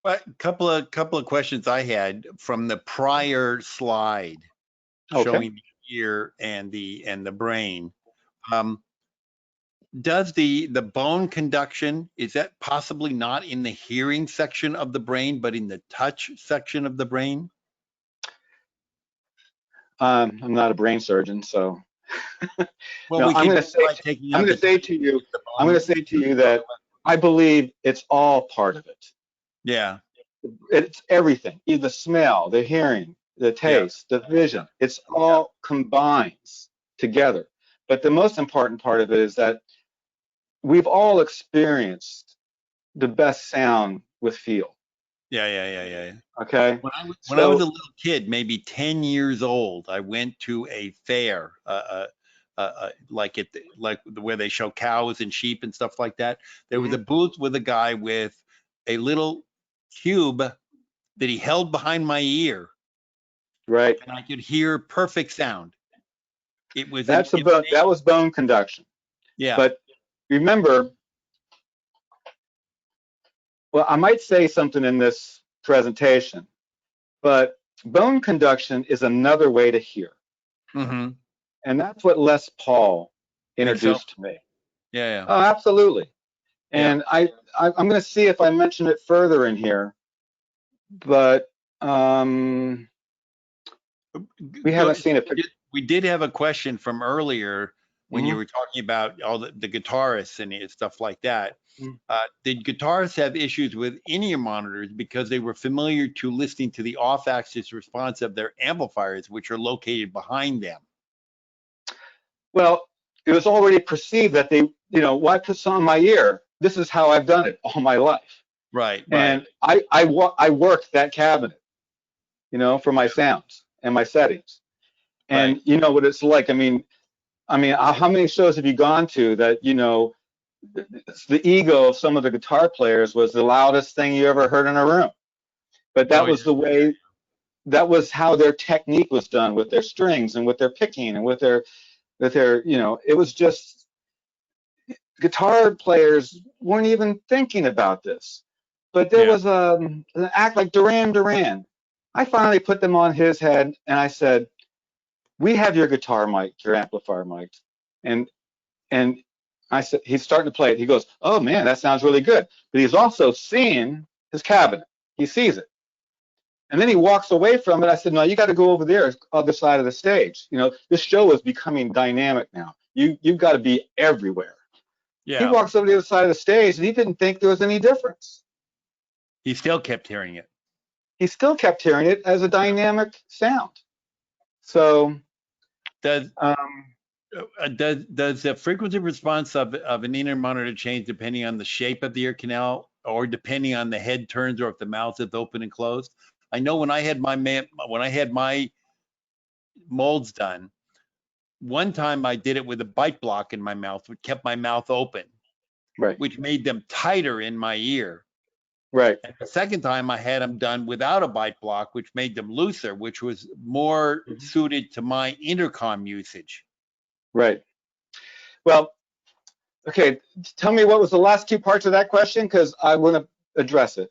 A couple of questions I had from the prior slide showing the ear and the brain. Does the bone conduction, is that possibly not in the hearing section of the brain, but in the touch section of the brain? I'm not a brain surgeon, so. Well, no, we I'm going to say to you that I believe it's all part of it. Yeah. It's everything, the smell, the hearing, the taste, the vision. It's all combines together. But the most important part of it is that we've all experienced the best sound with feel. Yeah. Okay. When I was a little kid, maybe 10 years old, I went to a fair, like where they show cows and sheep and stuff like that. There was a booth with a guy with a little cube that he held behind my ear. Right. And I could hear perfect sound. It was that was bone conduction. Yeah. But remember, well, I might say something in this presentation, but bone conduction is another way to hear. Mm-hmm. And that's what Les Paul introduced to me. Yeah. Oh, absolutely. And I'm going to see if I mention it further in here, but we haven't seen it. We did have a question from earlier when you were talking about all the guitarists and stuff like that. Did guitarists have issues with in-ear monitors because they were familiar to listening to the off-axis response of their amplifiers, which are located behind them? Well, it was already perceived that they, why put something in my ear? This is how I've done it all my life. Right. And I worked that cabinet, for my sounds and my settings. And you know what it's like. I mean, how many shows have you gone to that, the ego of some of the guitar players was the loudest thing you ever heard in a room? But that was the way, that was how their technique was done with their strings and with their picking and with their, it was just, guitar players weren't even thinking about this. But there was an act like Duran Duran. I finally put them on his head and I said, we have your guitar mic, your amplifier mic. And I said, he's starting to play it. He goes, oh man, that sounds really good. But he's also seeing his cabinet. He sees it. And then he walks away from it. I said, no, you got to go over there, other side of the stage. You know, this show is becoming dynamic now. You've got to be everywhere. Yeah. He walks over to the other side of the stage, and he didn't think there was any difference. He still kept hearing it. He still kept hearing it as a dynamic sound. So, Does the frequency response of an inner monitor change depending on the shape of the ear canal, or depending on the head turns, or if the mouth is open and closed? I know when I had my molds done, one time I did it with a bite block in my mouth, which kept my mouth open, right, which made them tighter in my ear. right. And the second time I had them done without a bite block, which made them looser, which was more suited to my intercom usage. Right. Well, okay. Tell me what was the last two parts of that question, because I want to address it.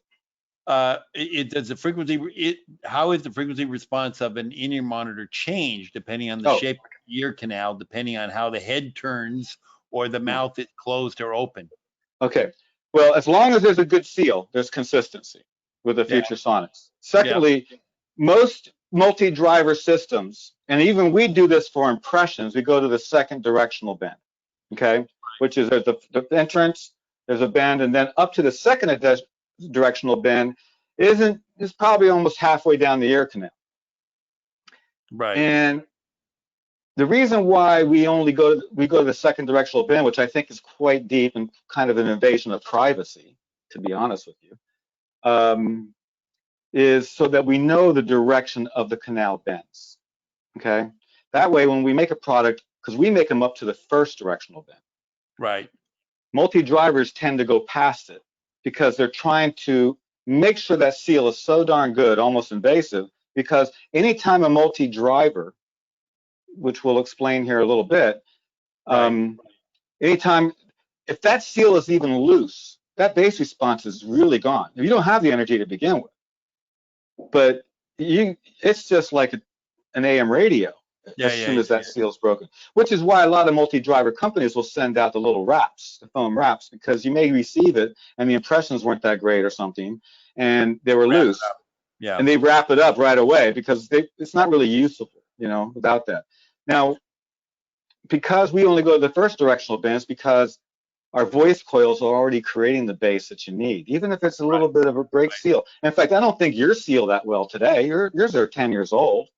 How is the frequency response of an in-ear monitor change depending on the shape of the ear canal, depending on how the head turns or the mouth is closed or open? Okay. Well, as long as there's a good seal, there's consistency with the future sonics. Secondly, most multi-driver systems, and even we do this for impressions, we go to the second directional bend, okay? Which is there's the entrance, there's a bend, and then up to the second directional bend is probably almost halfway down the ear canal. Right. And the reason why we go to the second directional bend, which I think is quite deep and kind of an invasion of privacy, to be honest with you, is so that we know the direction of the canal bends. Okay, that way when we make a product, because we make them up to the first directional bend. Right. Multi-drivers tend to go past it because they're trying to make sure that seal is so darn good, almost invasive, because anytime a multi-driver, which we'll explain here a little bit, anytime, if that seal is even loose, that bass response is really gone. You don't have the energy to begin with, but it's just like an AM radio as soon as that seal's broken, which is why a lot of multi-driver companies will send out the little wraps, the foam wraps, because you may receive it and the impressions weren't that great or something, and they were loose. And they wrap it up right away because it's not really usable, you know, without that. Now, because we only go to the first directional bends, because our voice coils are already creating the bass that you need, even if it's a little bit of a break seal. In fact, I don't think yours seal that well today. Yours are 10 years old.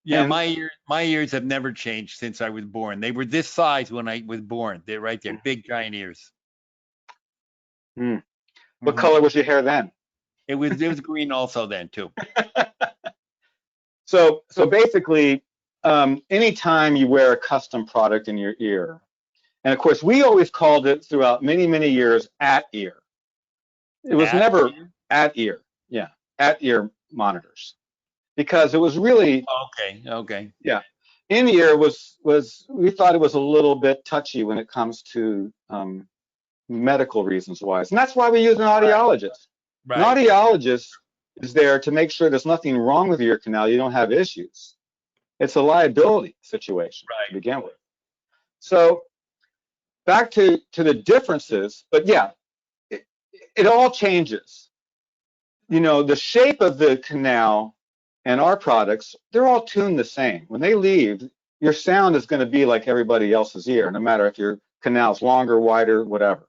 Yeah, and my ears have never changed since I was born. They were this size when I was born. They're right there, big giant ears. What color was your hair then? It was green also then too. So basically, anytime you wear a custom product in your ear, and of course we always called it throughout many years at ear. It was never at ear. Yeah, at ear monitors, because it was really okay. Yeah, in ear was we thought it was a little bit touchy when it comes to medical reasons wise, and that's why we use an audiologist. An audiologist is there to make sure there's nothing wrong with your ear canal, you don't have issues. It's a liability situation to begin with. So back to the differences, but yeah, it all changes. You know, the shape of the canal and our products, they're all tuned the same. When they leave, your sound is going to be like everybody else's ear, no matter if your canal's longer, wider, whatever.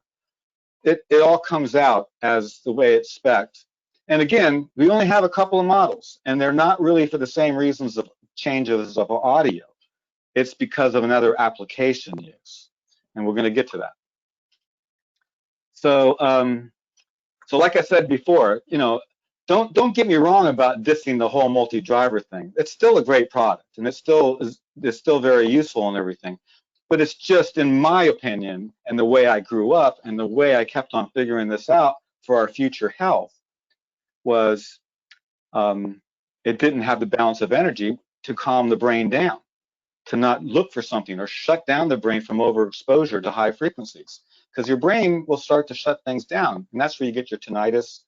It all comes out as the way it's spec'd. And again, we only have a couple of models, and they're not really for the same reasons of changes of audio. It's because of another application use, and we're going to get to that. So, so like I said before, you know, don't get me wrong about dissing the whole multi-driver thing. It's still a great product, and it's still very useful and everything. But it's just, in my opinion, and the way I grew up, and the way I kept on figuring this out for our future health, was it didn't have the balance of energy to calm the brain down, to not look for something or shut down the brain from overexposure to high frequencies, because your brain will start to shut things down, and that's where you get your tinnitus,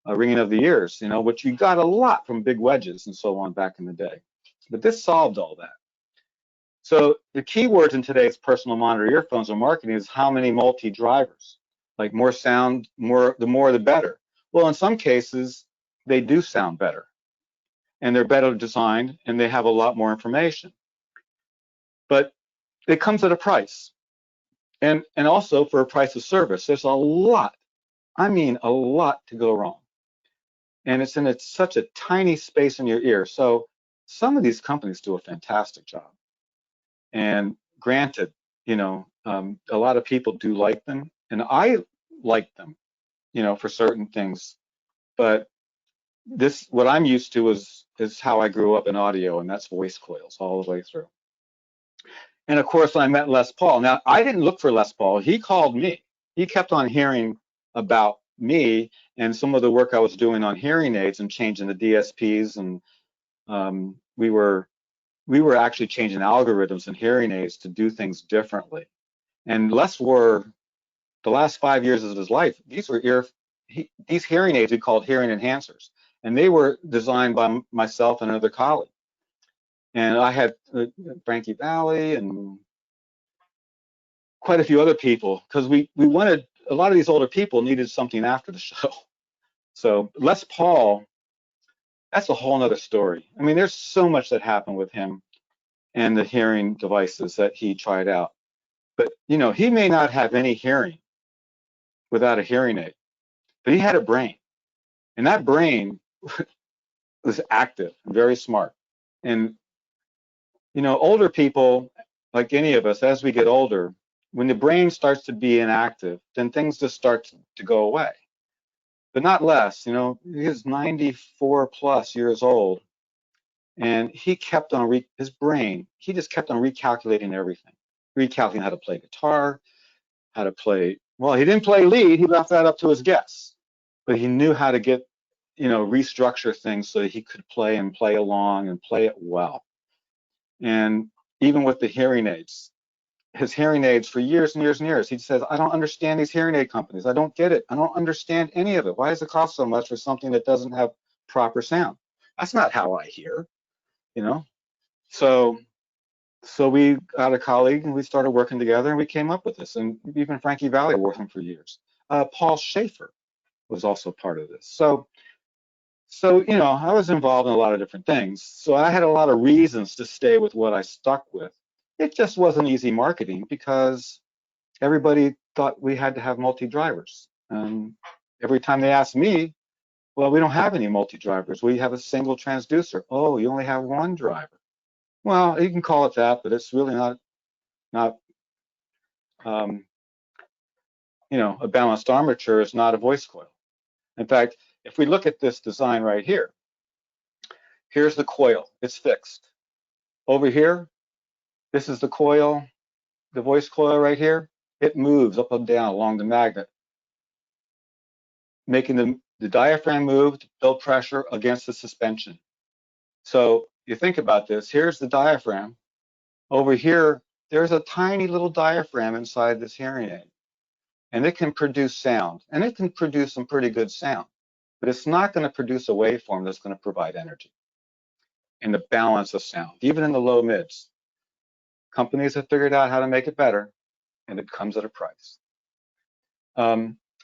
ringing of the ears, which you got a lot from big wedges and so on back in the day. But this solved all that. So the keywords in today's personal monitor earphones or marketing is how many multi-drivers, like more sound, the more the better. Well, in some cases, they do sound better, and they're better designed, and they have a lot more information. But it comes at a price, and also for a price of service. There's a lot, I mean a lot, to go wrong. And it's in such a tiny space in your ear. So some of these companies do a fantastic job. And granted, a lot of people do like them, and I like them, for certain things. But what I'm used to is how I grew up in audio, and that's voice coils all the way through. And of course, I met Les Paul. Now, I didn't look for Les Paul. He called me. He kept on hearing about me and some of the work I was doing on hearing aids and changing the DSPs, and we were actually changing algorithms in hearing aids to do things differently. And Les wore, the last 5 years of his life, these hearing aids we called hearing enhancers, and they were designed by myself and another colleague. And I had Frankie Valli and quite a few other people, because we wanted, a lot of these older people needed something after the show. So Les Paul, that's a whole nother story. I mean, there's so much that happened with him and the hearing devices that he tried out. But, he may not have any hearing without a hearing aid, but he had a brain. And that brain was active and very smart. And, older people, like any of us, as we get older, when the brain starts to be inactive, then things just start to go away. But not less. He's 94 plus years old, and he kept on his brain. He just kept on recalculating everything, recalculating how to play guitar, how to play. Well, he didn't play lead. He left that up to his guests, but he knew how to get, restructure things so that he could play and play along and play it well. And even with the hearing aids, his hearing aids for years and years and years, he says, I don't understand these hearing aid companies. I don't get it. I don't understand any of it. Why does it cost so much for something that doesn't have proper sound? That's not how I hear, So we got a colleague and we started working together and we came up with this. And even Frankie Valli worked with him for years. Paul Schaefer was also part of this. So I was involved in a lot of different things. So I had a lot of reasons to stay with what I stuck with. It just wasn't easy marketing because everybody thought we had to have multi-drivers. Every time they asked me, well, we don't have any multi-drivers. We have a single transducer. Oh, you only have one driver. Well, you can call it that, but it's really not a balanced armature is not a voice coil. In fact, if we look at this design right here, here's the coil. It's fixed. Over here, this is the coil, the voice coil right here. It moves up and down along the magnet, making the diaphragm move to build pressure against the suspension. So you think about this. Here's the diaphragm. Over here, there's a tiny little diaphragm inside this hearing aid, and it can produce sound, and it can produce some pretty good sound, but it's not going to produce a waveform that's going to provide energy and the balance of sound, even in the low mids. Companies have figured out how to make it better, and it comes at a price.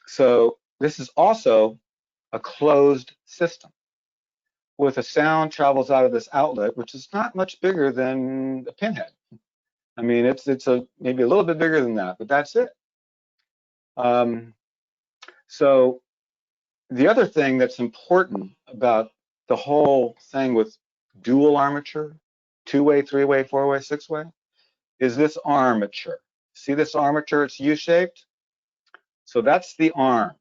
So this is also a closed system, with the sound travels out of this outlet, which is not much bigger than a pinhead. I mean, it's maybe a little bit bigger than that, but that's it. So the other thing that's important about the whole thing with dual armature, two-way, three-way, four-way, six-way, is this armature. See this armature? It's U-shaped. So that's the arm.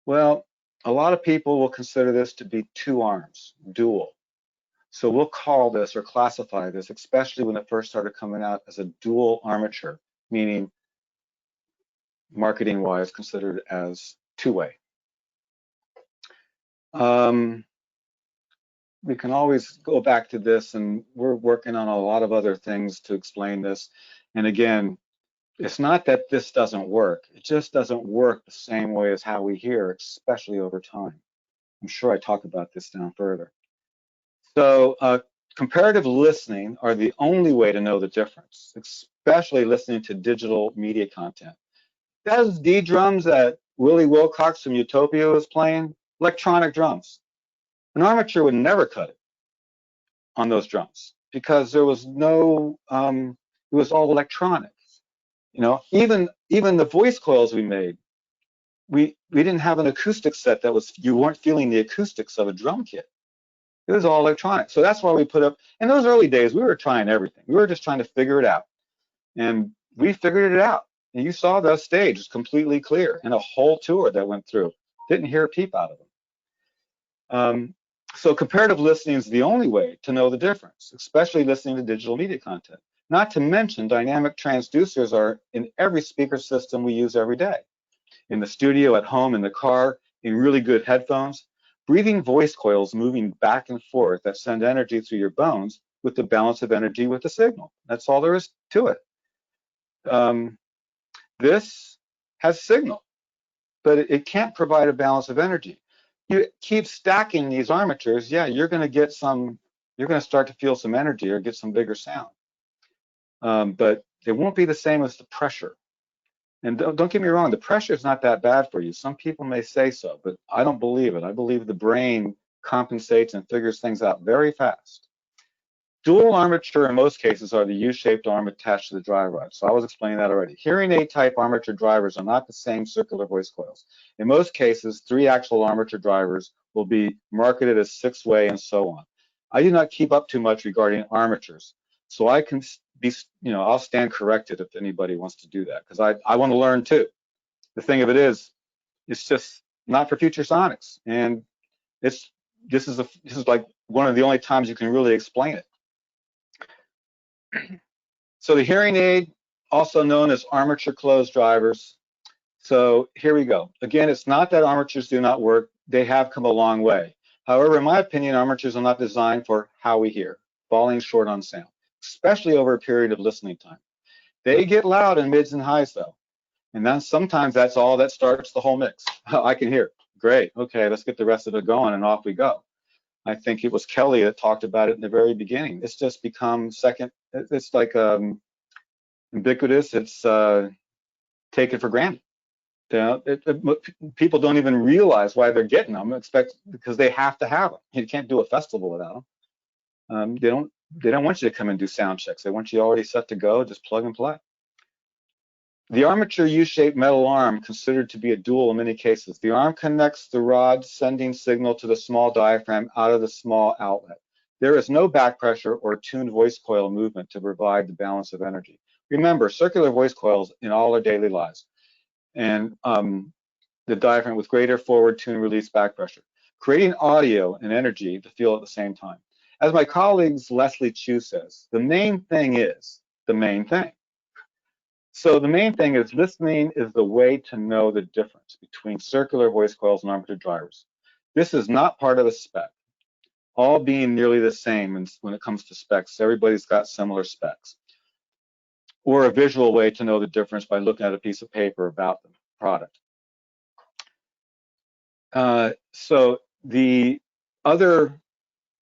Well, a lot of people will consider this to be two arms, dual. So we'll call this or classify this, especially when it first started coming out, as a dual armature, meaning marketing-wise considered as two-way. We can always go back to this, and we're working on a lot of other things to explain this. And again, It's not that this doesn't work. It just doesn't work the same way as how we hear, especially over time. I'm sure I talk about this down further. So comparative listening are the only way to know the difference, especially listening to digital media content. Those D drums that Willie Wilcox from Utopia was playing, electronic drums. An armature would never cut it on those drums because there was no, it was all electronic. You know, even the voice coils we made, we didn't have an acoustic set that was, you weren't feeling the acoustics of a drum kit. It was all electronic. So that's why we put up, in those early days, we were trying everything. We were just trying to figure it out. And we figured it out. And you saw the stage was completely clear and a whole tour that went through. Didn't hear a peep out of them. So comparative listening is the only way to know the difference, especially listening to digital media content. Not to mention dynamic transducers are in every speaker system we use every day. In the studio, at home, in the car, in really good headphones. Breathing voice coils moving back and forth that send energy through your bones with the balance of energy with the signal. That's all there is to it. This has signal, but it can't provide a balance of energy. You keep stacking these armatures, yeah, you're going to get some, you're going to start to feel some energy or get some bigger sound. But it won't be the same as the pressure. And don't get me wrong, the pressure is not that bad for you. Some people may say so, but I don't believe it. I believe the brain compensates and figures things out very fast. Dual armature in most cases are the U-shaped arm attached to the drive rod. So I was explaining that already. Hearing aid type armature drivers are not the same circular voice coils. In most cases, 3 actual armature drivers will be marketed as 6-way and so on. I do not keep up too much regarding armatures. So I can be, you know, I'll stand corrected if anybody wants to do that, because I want to learn too. The thing of it is, it's just not for future sonics, and this is like one of the only times you can really explain it. So the hearing aid, also known as armature closed drivers. So here we go. Again, it's not that armatures do not work. They have come a long way. However, in my opinion, armatures are not designed for how we hear, falling short on sound, especially over a period of listening time. They get loud in mids and highs though. And then sometimes that's all that starts the whole mix. I can hear, great, okay, let's get the rest of it going, and off we go. I think it was Kelly that talked about it in the very beginning. It's just become second, it's like ubiquitous, it's taken for granted. You know, people don't even realize why they're getting them, because they have to have them. You can't do a festival without them. They don't want you to come and do sound checks. They want you already set to go, just plug and play. The armature U-shaped metal arm, considered to be a dual in many cases. The arm connects the rod sending signal to the small diaphragm out of the small outlet. There is no back pressure or tuned voice coil movement to provide the balance of energy. Remember, circular voice coils in all our daily lives, and the diaphragm with greater forward tune release back pressure, creating audio and energy to feel at the same time. As my colleague Leslie Chu says, the main thing is the main thing. So the main thing is listening is the way to know the difference between circular voice coils and armature drivers. This is not part of a spec, all being nearly the same. And when it comes to specs, everybody's got similar specs. Or a visual way to know the difference by looking at a piece of paper about the product. So the other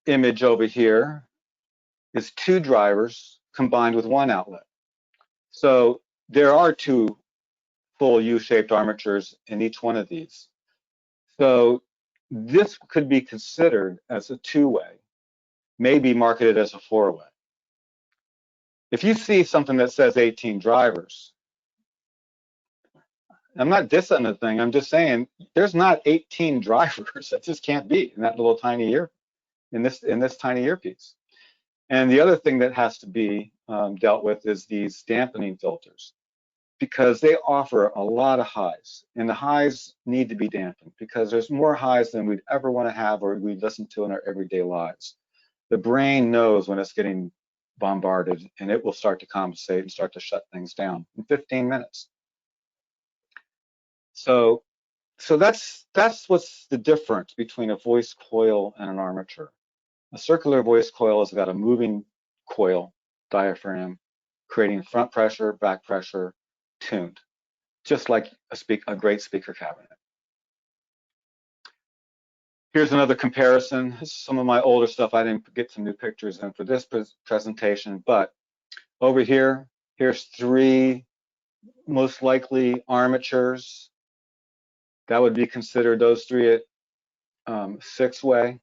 image over here is 2 drivers combined with 1 outlet. So there are 2 full U-shaped armatures in each one of these. So this could be considered as a 2-way, maybe marketed as a 4-way. If you see something that says 18 drivers, I'm not dissing the thing, I'm just saying there's not 18 drivers. That just can't be in that little tiny ear, in this tiny earpiece. And the other thing that has to be dealt with is these dampening filters, because they offer a lot of highs, and the highs need to be dampened because there's more highs than we'd ever want to have or we listen to in our everyday lives. The brain knows when it's getting bombarded, and it will start to compensate and start to shut things down in 15 minutes. So that's what's the difference between a voice coil and an armature. A circular voice coil has got a moving coil diaphragm, creating front pressure, back pressure, tuned, just like a great speaker cabinet. Here's another comparison. This is some of my older stuff. I didn't get some new pictures in for this presentation, but over here, here's 3 most likely armatures. That would be considered those 3 at 6-way.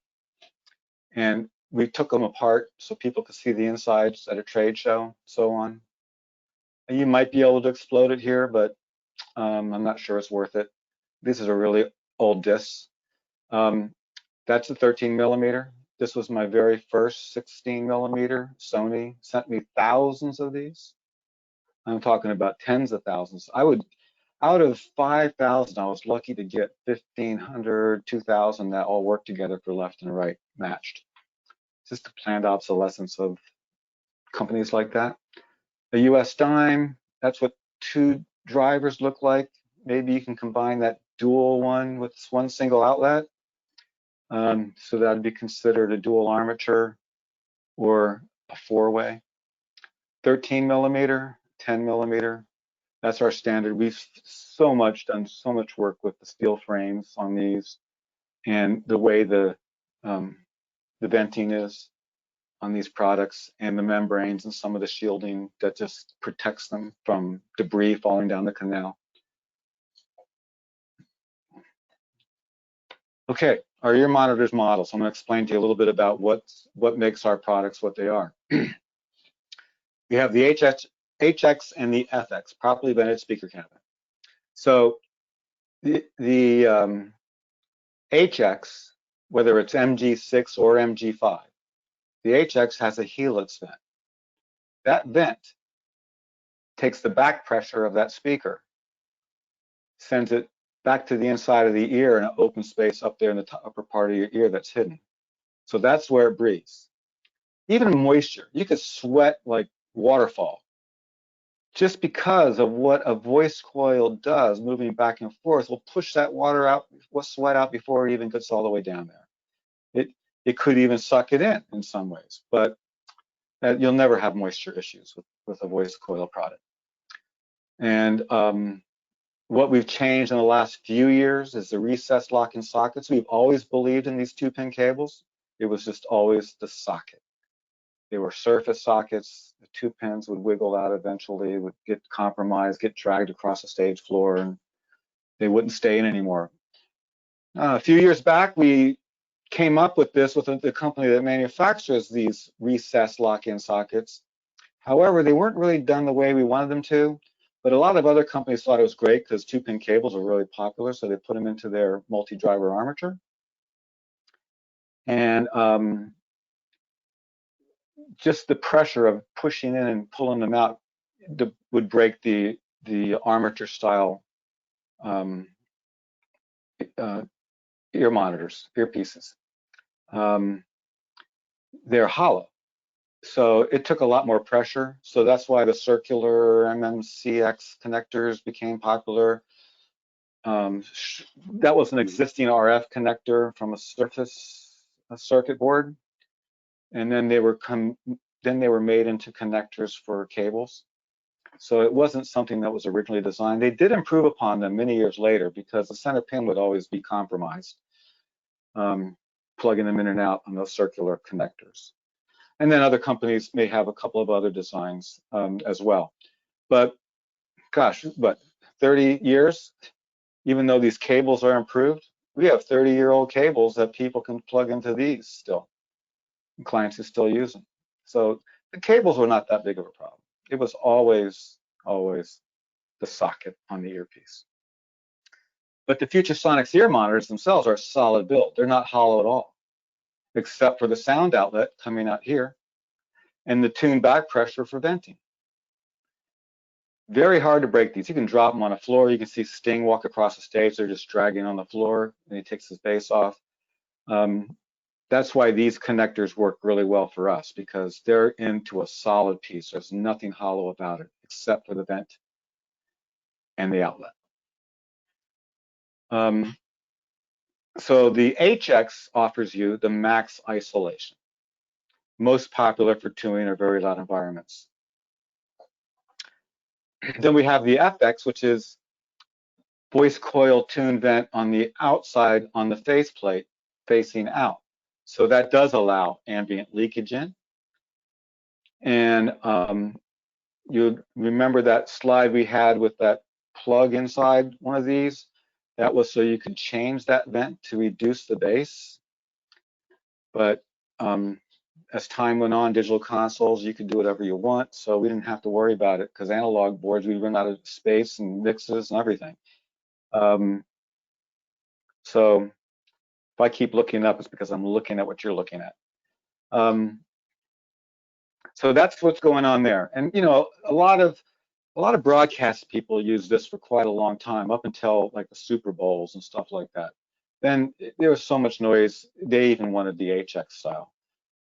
And we took them apart so people could see the insides at a trade show, so on. And you might be able to explode it here, but I'm not sure it's worth it. These are really old discs. That's a 13 millimeter. This was my very first 16 millimeter. Sony sent me thousands of these. I'm talking about tens of thousands. Out of 5,000, I was lucky to get 1,500, 2,000 that all worked together for left and right matched. Just the planned obsolescence of companies like that. A US dime, that's what 2 drivers look like. Maybe you can combine that dual one with one single outlet. So that'd be considered a dual armature or a 4-way. 13 millimeter, 10 millimeter, that's our standard. We've done so much work with the steel frames on these and the way the venting is on these products and the membranes and some of the shielding that just protects them from debris falling down the canal. Okay, our ear monitors models. I'm going to explain to you a little bit about what makes our products what they are. We have the HX and the FX, properly vented speaker cabinet. So the HX, whether it's MG6 or MG5, the HX has a helix vent. That vent takes the back pressure of that speaker, sends it back to the inside of the ear in an open space up there in the upper part of your ear that's hidden. So that's where it breathes. Even moisture, you could sweat like waterfall just because of what a voice coil does, moving back and forth, will push that water out, sweat out before it even gets all the way down there. It could even suck it in some ways, but you'll never have moisture issues with a voice coil product. And what we've changed in the last few years is the recessed lock-in sockets. We've always believed in these 2-pin cables. It was just always the socket. They were surface sockets. The 2 pins would wiggle out eventually, would get compromised, get dragged across the stage floor, and they wouldn't stay in anymore. A few years back, we came up with this with the company that manufactures these recessed lock-in sockets. However, they weren't really done the way we wanted them to, but a lot of other companies thought it was great because 2-pin cables are really popular, so they put them into their multi-driver armature. And just the pressure of pushing in and pulling them out would break the armature style ear monitors, earpieces. They're hollow, so it took a lot more pressure. So that's why the circular MMCX connectors became popular. That was an existing RF connector from a circuit board, and then they were made into connectors for cables. So it wasn't something that was originally designed. They did improve upon them many years later because the center pin would always be compromised, plugging them in and out on those circular connectors. And then other companies may have a couple of other designs as well. But gosh, 30 years, even though these cables are improved, we have 30-year-old cables that people can plug into these still. Clients who still use them. So the cables were not that big of a problem. It was always the socket on the earpiece. But the Futuresonics ear monitors themselves are a solid build. They're not hollow at all, except for the sound outlet coming out here and the tuned back pressure for venting. Very hard to break these. You can drop them on the floor. You can see Sting walk across the stage. They're just dragging on the floor and he takes his bass off. That's why these connectors work really well for us, because they're into a solid piece. There's nothing hollow about it except for the vent and the outlet. So the HX offers you the max isolation, most popular for tuning or very loud environments. Then we have the FX, which is voice coil tune vent on the outside on the faceplate facing out. So that does allow ambient leakage in. And you remember that slide we had with that plug inside one of these? That was so you could change that vent to reduce the bass. But as time went on, digital consoles, you could do whatever you want. So we didn't have to worry about it because analog boards, we run out of space and mixes and everything. So if I keep looking up, it's because I'm looking at what you're looking at. So that's what's going on there. And you know, a lot of broadcast people use this for quite a long time, up until like the Super Bowls and stuff like that. Then there was so much noise, they even wanted the HX style.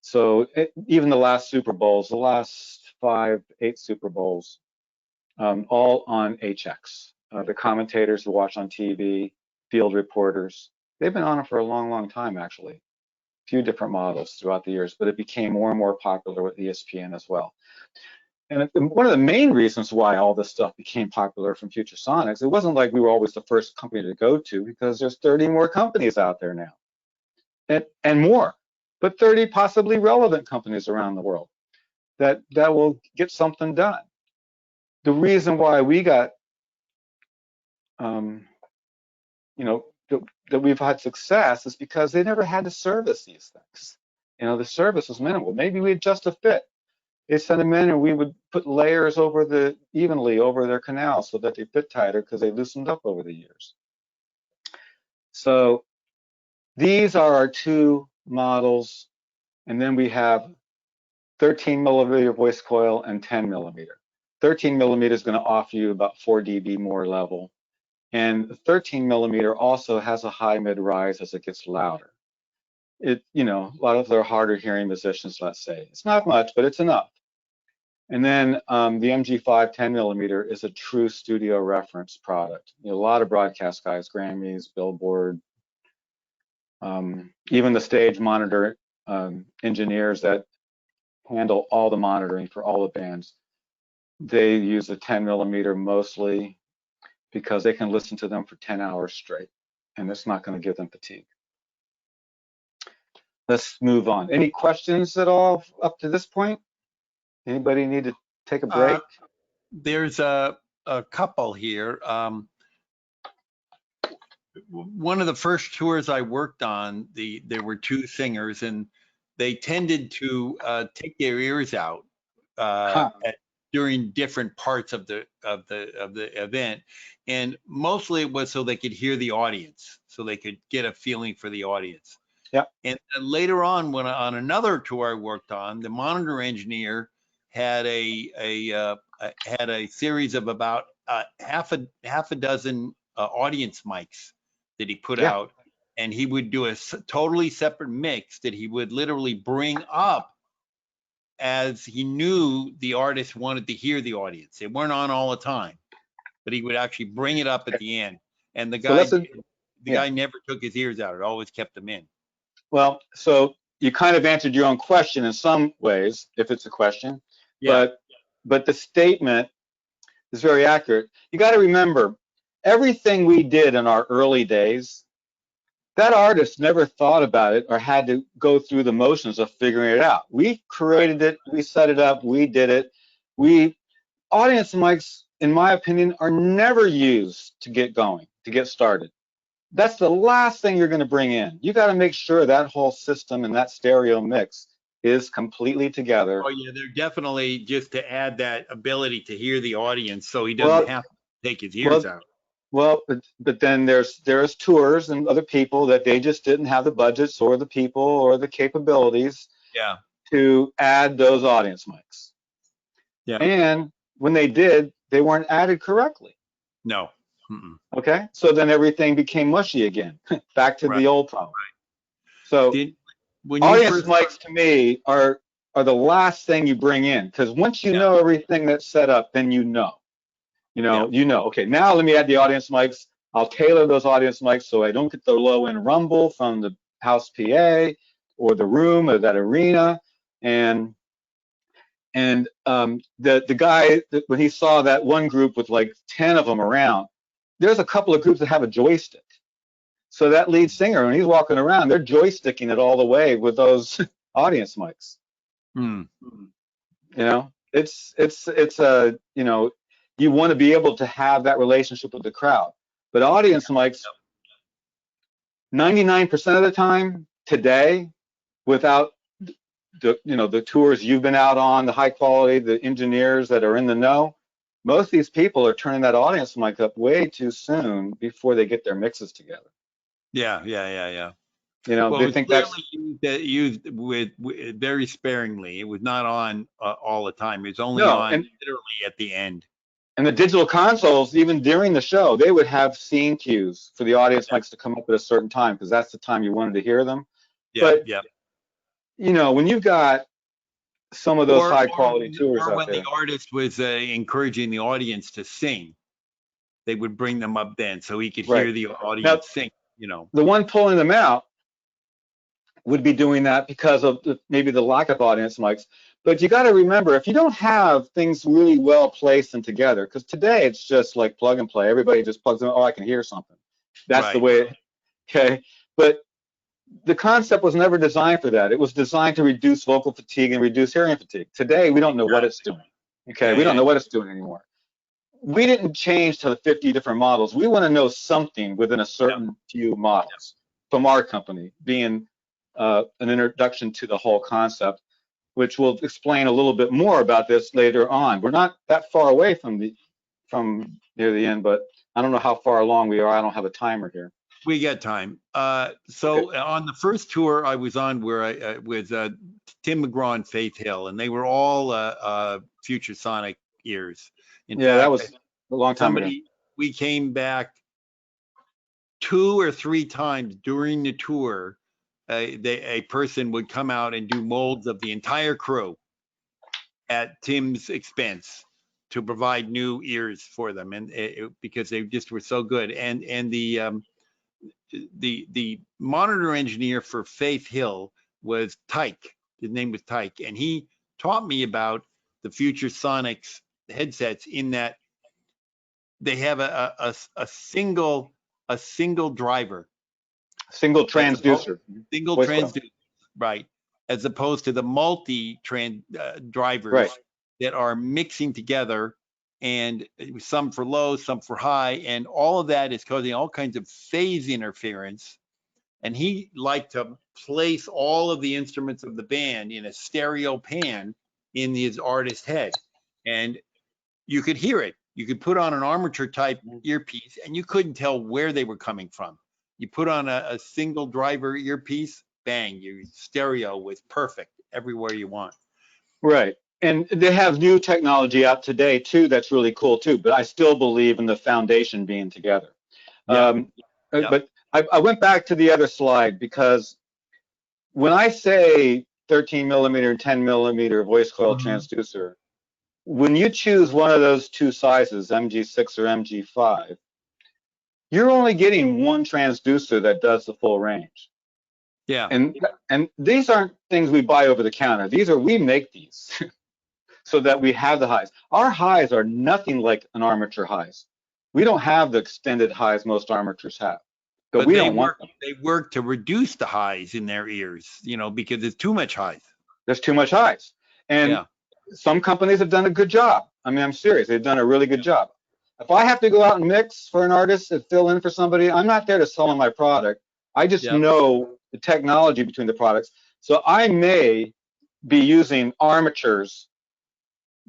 So even the last Super Bowls, the last 5, 8 Super Bowls, all on HX. The commentators who watch on TV, field reporters, they've been on it for a long, long time, actually. A few different models throughout the years, but it became more and more popular with ESPN as well. And one of the main reasons why all this stuff became popular from Future Sonics, it wasn't like we were always the first company to go to, because there's 30 more companies out there now, and more, but 30 possibly relevant companies around the world that will get something done. The reason why we got, you know, that we've had success is because they never had to service these things. You know, the service was minimal. Maybe we adjust a fit. They send them in, and we would put layers evenly over their canals so that they fit tighter because they loosened up over the years. So these are our 2 models, and then we have 13 millimeter voice coil and 10 millimeter. 13 millimeter is going to offer you about 4 dB more level, and the 13 millimeter also has a high mid rise as it gets louder. You know, a lot of their harder hearing musicians, let's say, it's not much, but it's enough. And then the MG5 10 millimeter is a true studio reference product. You know, a lot of broadcast guys, Grammys, Billboard, even the stage monitor engineers that handle all the monitoring for all the bands, they use the 10 millimeter mostly because they can listen to them for 10 hours straight, and it's not going to give them fatigue. Let's move on. Any questions at all up to this point? Anybody need to take a break? There's a couple here. One of the first tours I worked on, there were 2 singers, and they tended to take their ears out during different parts of the event, and mostly it was so they could hear the audience, so they could get a feeling for the audience. Yeah. And later on, when on another tour I worked on, the monitor engineer had a series of about half a dozen audience mics that he put out, and he would do a totally separate mix that he would literally bring up as he knew the artist wanted to hear the audience. They weren't on all the time, but he would actually bring it up at the end. And the guy never took his ears out; it always kept them in. Well, so you kind of answered your own question in some ways, if it's a question. Yeah. But the statement is very accurate. You got to remember, everything we did in our early days, that artist never thought about it or had to go through the motions of figuring it out. We created it, we set it up, we did it. Audience mics, in my opinion, are never used to get going, to get started. That's the last thing you're going to bring in. You got to make sure that whole system and that stereo mix is completely together. Oh yeah, they're definitely just to add that ability to hear the audience, so he doesn't have to take his ears out. Well, but then there's tours and other people that they just didn't have the budgets or the people or the capabilities to add those audience mics. Yeah. And when they did, they weren't added correctly. No. Okay, so then everything became mushy again, back to the old problem. So audience mics to me are the last thing you bring in, because once you know everything that's set up, then you know. Okay, now let me add the audience mics. I'll tailor those audience mics so I don't get the low end rumble from the house PA or the room or that arena, and And the guy, when he saw that one group with like 10 of them around, there's a couple of groups that have a joystick. So that lead singer, when he's walking around, they're joysticking it all the way with those audience mics. Mm. You know, it's a, you know, you want to be able to have that relationship with the crowd. But audience mics, 99% of the time today, without the, you know, the tours you've been out on, the high quality, the engineers that are in the know, most of these people are turning that audience mic up way too soon before they get their mixes together. Yeah. You know, Well, they it was think that's used with very sparingly. It was not on all the time. It was only no, on and literally at the end. the digital consoles, even during the show, they would have scene cues for the audience mics to come up at a certain time because that's the time you wanted to hear them. But you know, when you've got some of those high quality tours or out when there, the artist was encouraging the audience to sing, they would bring them up then so he could hear the audience sing. You know, the one pulling them out would be doing that because of maybe the lack of audience mics. But you got to remember, if you don't have things really well placed and together, because today it's just like plug and play. Everybody just plugs in. Oh, I can hear something. That's the way. Okay, but the concept was never designed for that. It was designed to reduce vocal fatigue and reduce hearing fatigue. Today, we don't know what it's doing. Okay, we don't know what it's doing anymore. We didn't change to the 50 different models. We want to know something within a certain few models from our company, being an introduction to the whole concept, which we'll explain a little bit more about this later on. We're not that far away from near the end, but I don't know how far along we are. I don't have a timer here. We got time. So on the first tour I was on, where I with Tim McGraw and Faith Hill, and they were all Future Sonic ears. In fact, that was a long time ago. We came back 2 or 3 times during the tour. A person would come out and do molds of the entire crew at Tim's expense to provide new ears for them, and because they just were so good. And the monitor engineer for Faith Hill was Tyke. His name was Tyke, and he taught me about the Future Sonics headsets, in that they have a single driver, single transducer, right, as opposed to the multi drivers that are mixing together, and some for low, some for high, and all of that is causing all kinds of phase interference. And he liked to place all of the instruments of the band in a stereo pan in his artist head, and you could hear it. You could put on an armature type earpiece and you couldn't tell where they were coming from. You put on a single driver earpiece, bang, your stereo was perfect everywhere you want. Right. And they have new technology out today too that's really cool too, but I still believe in the foundation being together. But I went back to the other slide, because when I say 13 millimeter and 10 millimeter voice coil transducer, when you choose one of those two sizes, MG6 or MG5, you're only getting one transducer that does the full range. Yeah. And these aren't things we buy over the counter. We make these so that we have the highs. Our highs are nothing like an armature highs. We don't have the extended highs most armatures have. But we don't want them. They work to reduce the highs in their ears, because there's too much highs. There's too much highs. And some companies have done a good job. I mean, I'm serious. They've done a really good job. If I have to go out and mix for an artist and fill in for somebody, I'm not there to sell them my product. I just know the technology between the products. So I may be using armatures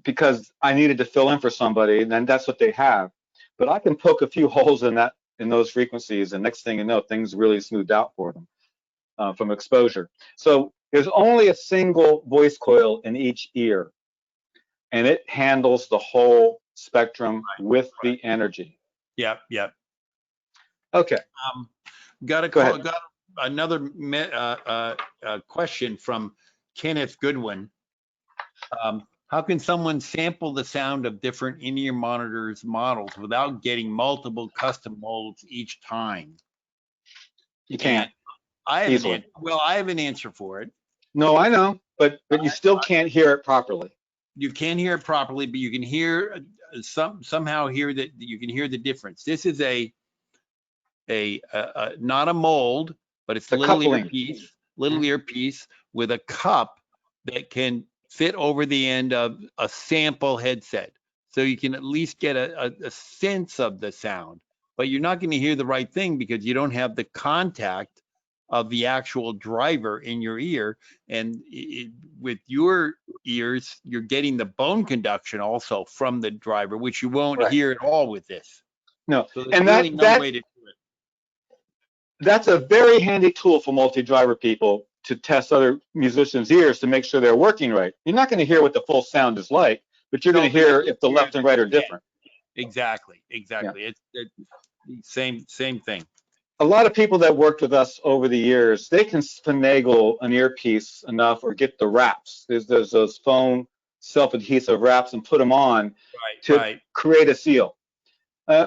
because I needed to fill in for somebody, and then that's what they have. But I can poke a few holes in those frequencies, and next thing you know, things really smoothed out for them from exposure. So there's only a single voice coil in each ear, and it handles the whole spectrum with the energy. Yep. Okay. Got another question from Kenneth Goodwin. How can someone sample the sound of different in-ear monitors models without getting multiple custom molds each time? You can't. I have an answer for it. No, I know, but you still can't hear it properly. you can't hear it properly, but you can hear somehow hear that you can hear the difference. This is not a mold, but it's a The little coupling. earpiece with a cup that can fit over the end of a sample headset. So you can at least get a sense of the sound, but you're not going to hear the right thing because you don't have the contact of the actual driver in your ear. And with your ears, you're getting the bone conduction also from the driver, which you won't Right. hear at all with this. No, So there's and really no way to do it. that's a very handy tool for multi-driver people to test other musicians' ears to make sure they're working right. You're not going to hear what the full sound is like, but you're going to hear if the left and right are different. Exactly. Yeah. It's same thing. A lot of people that worked with us over the years, they can finagle an earpiece enough or get the wraps. There's those foam self-adhesive wraps and put them on to create a seal.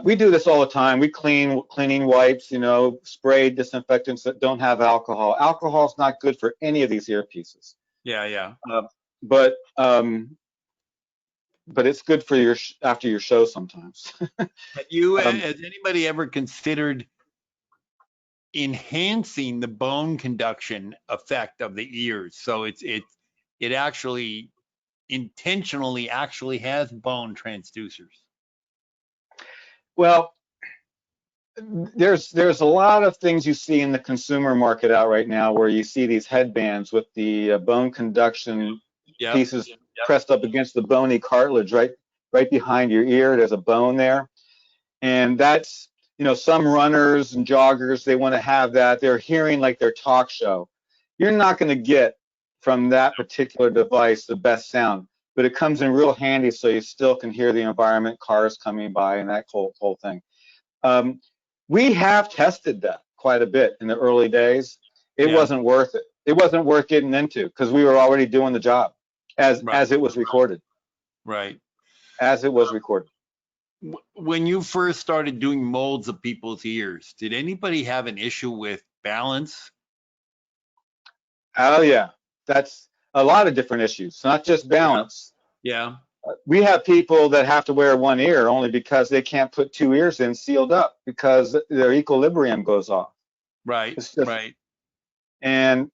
We do this all the time. We cleaning wipes, spray disinfectants that don't have alcohol. Alcohol is not good for any of these earpieces. Yeah. But it's good for after your show sometimes. Has anybody ever considered enhancing the bone conduction effect of the ears? So it actually intentionally actually has bone transducers. Well, there's a lot of things you see in the consumer market out right now where you see these headbands with the bone conduction pieces pressed up against the bony cartilage right behind your ear. There's a bone there, and that's some runners and joggers, they want to have that. They're hearing like their talk show. You're not going to get from that particular device the best sound, but it comes in real handy so you still can hear the environment, cars coming by, and that whole thing. We have tested that quite a bit in the early days. It wasn't worth it. It wasn't worth getting into because we were already doing the job as it was recorded. Right. As it was recorded. When you first started doing molds of people's ears, did anybody have an issue with balance? Oh yeah, that's a lot of different issues, not just balance. Yeah. We have people that have to wear one ear only because they can't put two ears in sealed up because their equilibrium goes off. Right. Right. And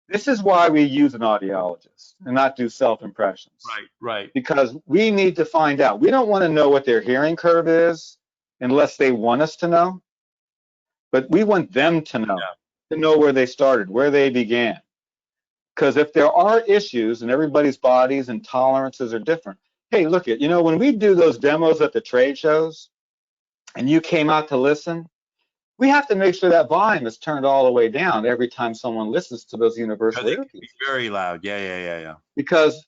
this is why we use an audiologist and not do self-impressions. Right. Because we need to find out. We don't want to know what their hearing curve is unless they want us to know. But we want them to know where they started, where they began. Because if there are issues and everybody's bodies and tolerances are different. Hey, look when we do those demos at the trade shows and you came out to listen, we have to make sure that volume is turned all the way down every time someone listens to those universal earpieces. It can be very loud. Yeah. Because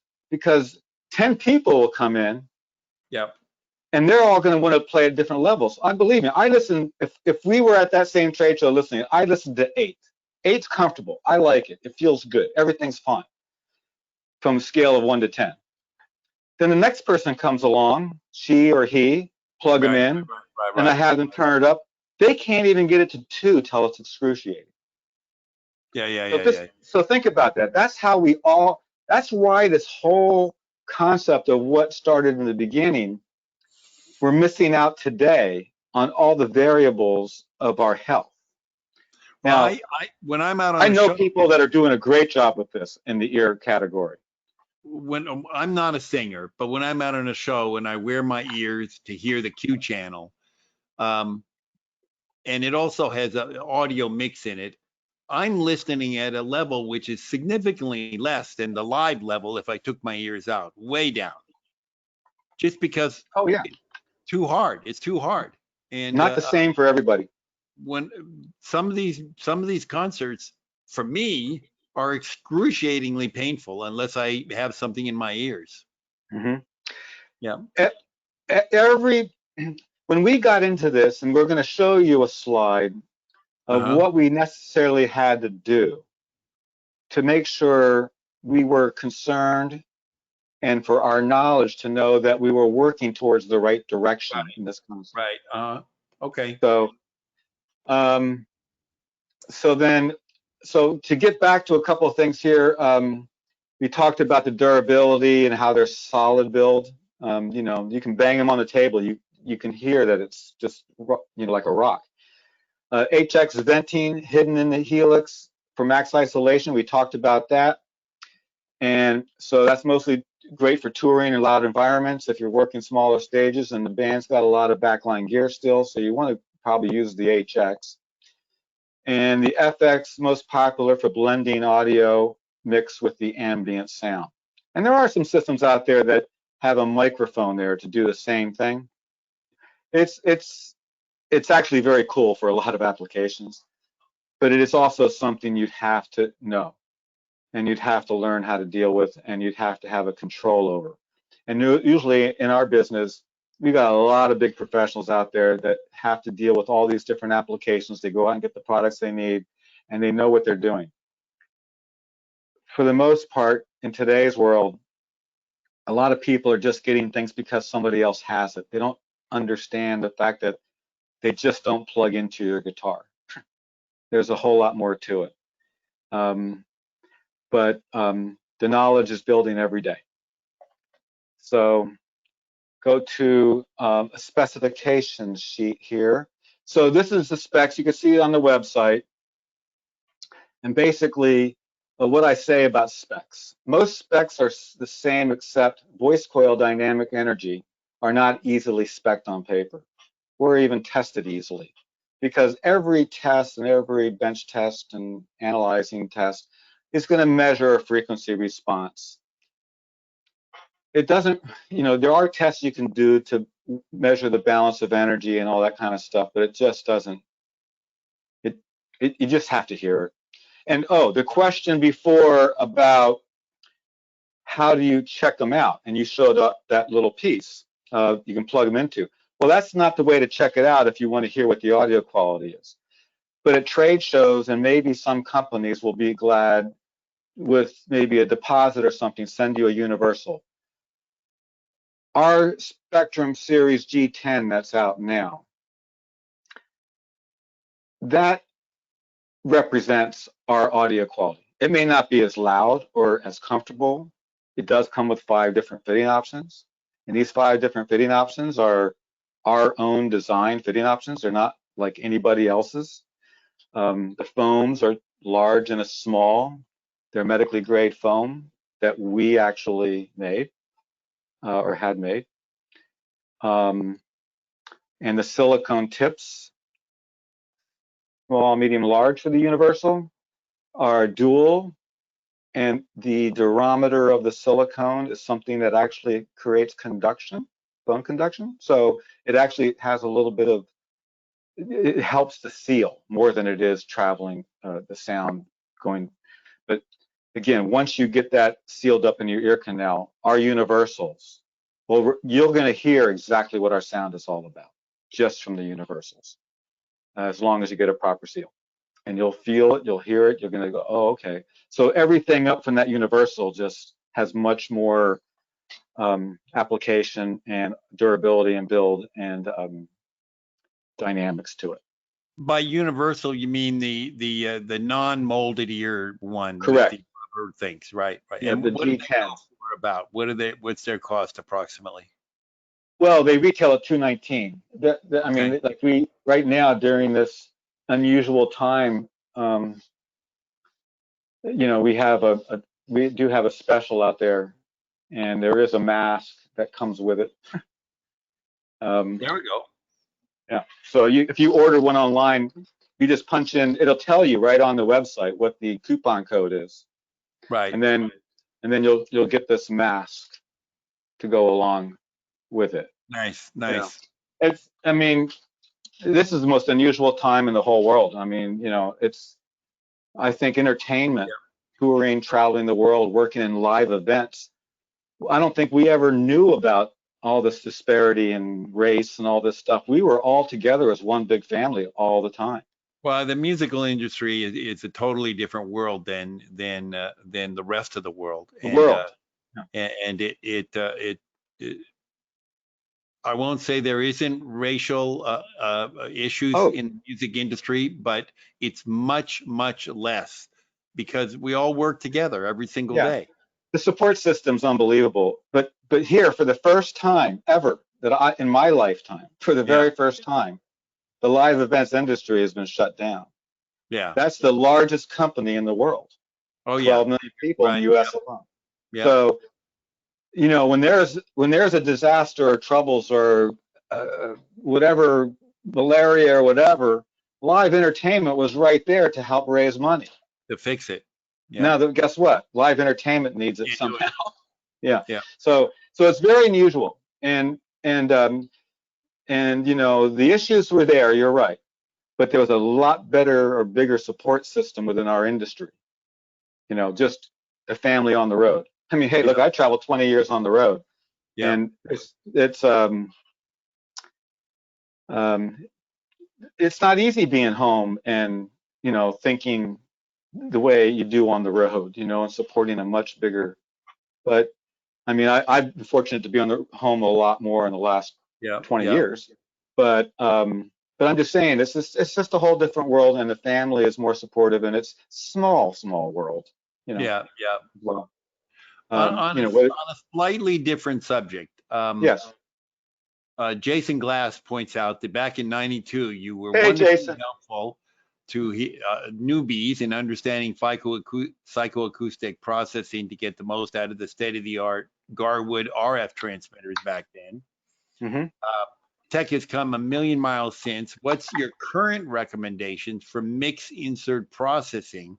10 people will come in. Yep. And they're all going to want to play at different levels. Believe me, I listen, if we were at that same trade show listening, I listened to 8. 8's comfortable. I like it. It feels good. Everything's fine from a scale of 1 to 10. Then the next person comes along, she or he, plug them in, and I have them turn it up. They can't even get it to 2 till it's excruciating. Yeah. So think about that. That's why this whole concept of what started in the beginning, we're missing out today on all the variables of our health. Now, when I'm out on I know show, people that are doing a great job with this in the ear category. When I'm not a singer, but when I'm out on a show and I wear my ears to hear the Q channel, and it also has an audio mix in it, I'm listening at a level which is significantly less than the live level if I took my ears out, way down. Just because it's too hard. It's too hard. And not the same for everybody. When some of these concerts, for me, are excruciatingly painful unless I have something in my ears. Mm-hmm. Yeah. When we got into this, and we're going to show you a slide of what we necessarily had to do to make sure we were concerned and for our knowledge to know that we were working towards the right direction in this concept. Right. Okay. So then So to get back to a couple of things here, we talked about the durability and how they're solid build. You know, you can bang them on the table. You can hear that it's just, you know, like a rock. HX venting hidden in the helix for max isolation. We talked about that. And so that's mostly great for touring in loud environments if you're working smaller stages, and the band's got a lot of backline gear still, so you want to probably use the HX. And the FX, most popular for blending audio mixed with the ambient sound. And there are some systems out there that have a microphone there to do the same thing. It's actually very cool for a lot of applications, but it is also something you'd have to know, and you'd have to learn how to deal with, and you'd have to have a control over. And usually in our business, we got a lot of big professionals out there that have to deal with all these different applications. They go out and get the products they need, and they know what they're doing. For the most part, in today's world, a lot of people are just getting things because somebody else has it. They don't understand the fact that they just don't plug into your guitar. There's a whole lot more to it. But the knowledge is building every day. So go to a specification sheet here. So this is the specs. You can see it on the website. And basically, what I say about specs. Most specs are the same, except voice coil dynamic energy are not easily spec'd on paper, or even tested easily, because every test and every bench test and analyzing test is going to measure a frequency response. It doesn't, you know, there are tests you can do to measure the balance of energy and all that kind of stuff, but it just doesn't, you just have to hear it. And oh, the question before about how do you check them out, and you showed up that little piece you can plug them into. Well, that's not the way to check it out if you want to hear what the audio quality is. But at trade shows, and maybe some companies will be glad with maybe a deposit or something, send you a universal. Our Spectrum Series G10 that's out now, that represents our audio quality. It may not be as loud or as comfortable. It does come with 5 different fitting options. And these 5 different fitting options are our own design fitting options. They're not like anybody else's. The foams are large and a small. They're medically grade foam that we actually made or had made. And the silicone tips, small, medium, large for the universal, are dual. And the durometer of the silicone is something that actually creates conduction, bone conduction. So it actually has a little bit of, it helps to seal more than it is traveling the sound going. But again, once you get that sealed up in your ear canal, our universals, well, you're going to hear exactly what our sound is all about just from the universals, as long as you get a proper seal. And you'll feel it, you'll hear it, you're going to go, oh, okay. So everything up from that universal just has much more application and durability and build and dynamics to it. By universal, you mean the non-molded ear one? Correct. With the rubber things, right? Right. Yeah, and the what do they G10. go for about? What's their cost approximately? Well, they retail at $219. I mean, Okay. like we right now during this unusual time, you know, we do have a special out there, and there is a mask that comes with it. There we go. Yeah. So if you order one online, you just punch in. It'll tell you right on the website what the coupon code is. Right. And then you'll get this mask to go along with it. Nice. Nice. Yeah. I mean, this is the most unusual time in the whole world. I mean, you know, I think entertainment, touring, traveling the world, working in live events. I don't think we ever knew about all this disparity and race and all this stuff. We were all together as one big family all the time. Well, the musical industry is a totally different world than the rest of the world. And I won't say there isn't racial issues in the music industry, but it's much less because we all work together every single Yeah. day. The support system's unbelievable. But here, for the first time ever in my lifetime, for the very first time, the live events industry has been shut down. Yeah. That's the largest company in the world. Oh, 12 million people in the U.S. alone. Yeah. So, you know, when there's a disaster or troubles or whatever, malaria or whatever, live entertainment was right there to help raise money. To fix it. Yeah. Now, guess what? Live entertainment needs it Can't do somehow. it. Yeah. Yeah. So it's very unusual. And you know, the issues were there, you're right. But there was a lot better or bigger support system within our industry. You know, just a family on the road. I mean, hey, look, I traveled 20 years on the road. Yeah. And it's not easy being home and, you know, thinking the way you do on the road, you know, and supporting a much bigger, but I mean, I've been fortunate to be on the home a lot more in the last 20 years, but I'm just saying, it's just a whole different world, and the family is more supportive, and it's small world, you know. Yeah. Yeah. Well, On you know, a slightly different subject. Yes. Jason Glass points out that back in '92, you were Hey, wonderfully Jason. helpful to newbies in understanding psychoacoustic processing to get the most out of the state-of-the-art Garwood RF transmitters back then. Mm-hmm. Tech has come a million miles since. What's your current recommendations for mix insert processing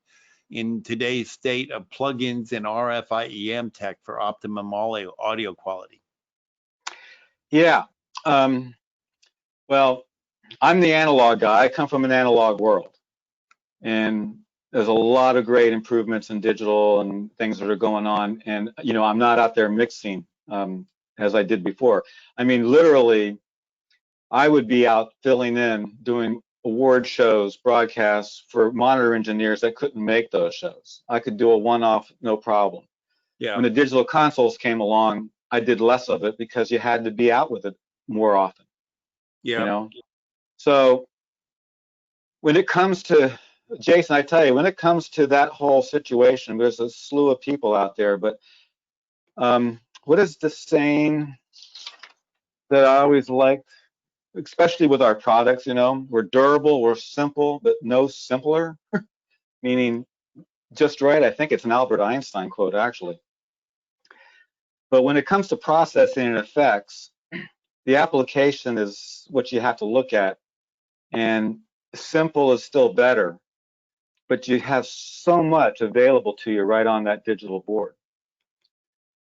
in today's state of plugins and RF IEM tech for optimum audio quality? Yeah. Well, I'm the analog guy. I come from an analog world, and there's a lot of great improvements in digital and things that are going on. And, you know, I'm not out there mixing as I did before. I mean, literally, I would be out filling in, doing award shows, broadcasts for monitor engineers that couldn't make those shows. I could do a one-off, no problem. Yeah. When the digital consoles came along, I did less of it because you had to be out with it more often. Yeah. You know? So when it comes to, Jason, I tell you, when it comes to that whole situation, there's a slew of people out there, but what is the saying that I always liked, especially with our products, you know, we're durable, we're simple, but no simpler, meaning just right. I think it's an Albert Einstein quote, actually. But when it comes to processing and effects, the application is what you have to look at, and simple is still better, but you have so much available to you right on that digital board.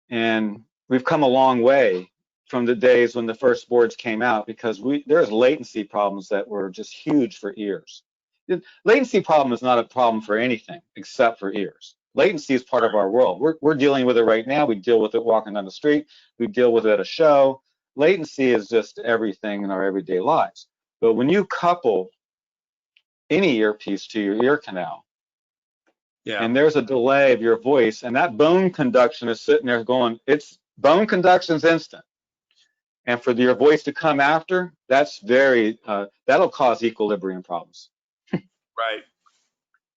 And we've come a long way from the days when the first boards came out, because there's latency problems that were just huge for ears. The latency problem is not a problem for anything except for ears. Latency is part of our world. We're dealing with it right now. We deal with it walking down the street. We deal with it at a show. Latency is just everything in our everyday lives. But when you couple any earpiece to your ear canal, and there's a delay of your voice, and that bone conduction is sitting there going, bone conduction's instant. And for your voice to come after, that's that'll cause equilibrium problems. Right.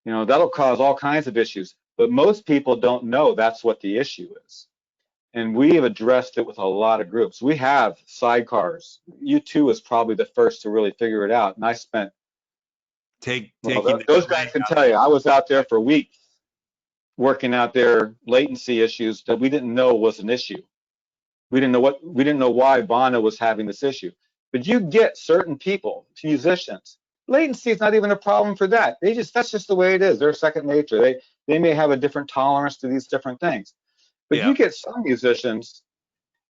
You know, that'll cause all kinds of issues. But most people don't know that's what the issue is. And we have addressed it with a lot of groups. We have sidecars. U2 was probably the first to really figure it out. And I spent, those guys can tell you, I was out there for weeks working out their latency issues that we didn't know was an issue. We didn't know why Bono was having this issue. But you get certain people, musicians, latency is not even a problem for that. That's just the way it is. They're second nature. They may have a different tolerance to these different things. But you get some musicians,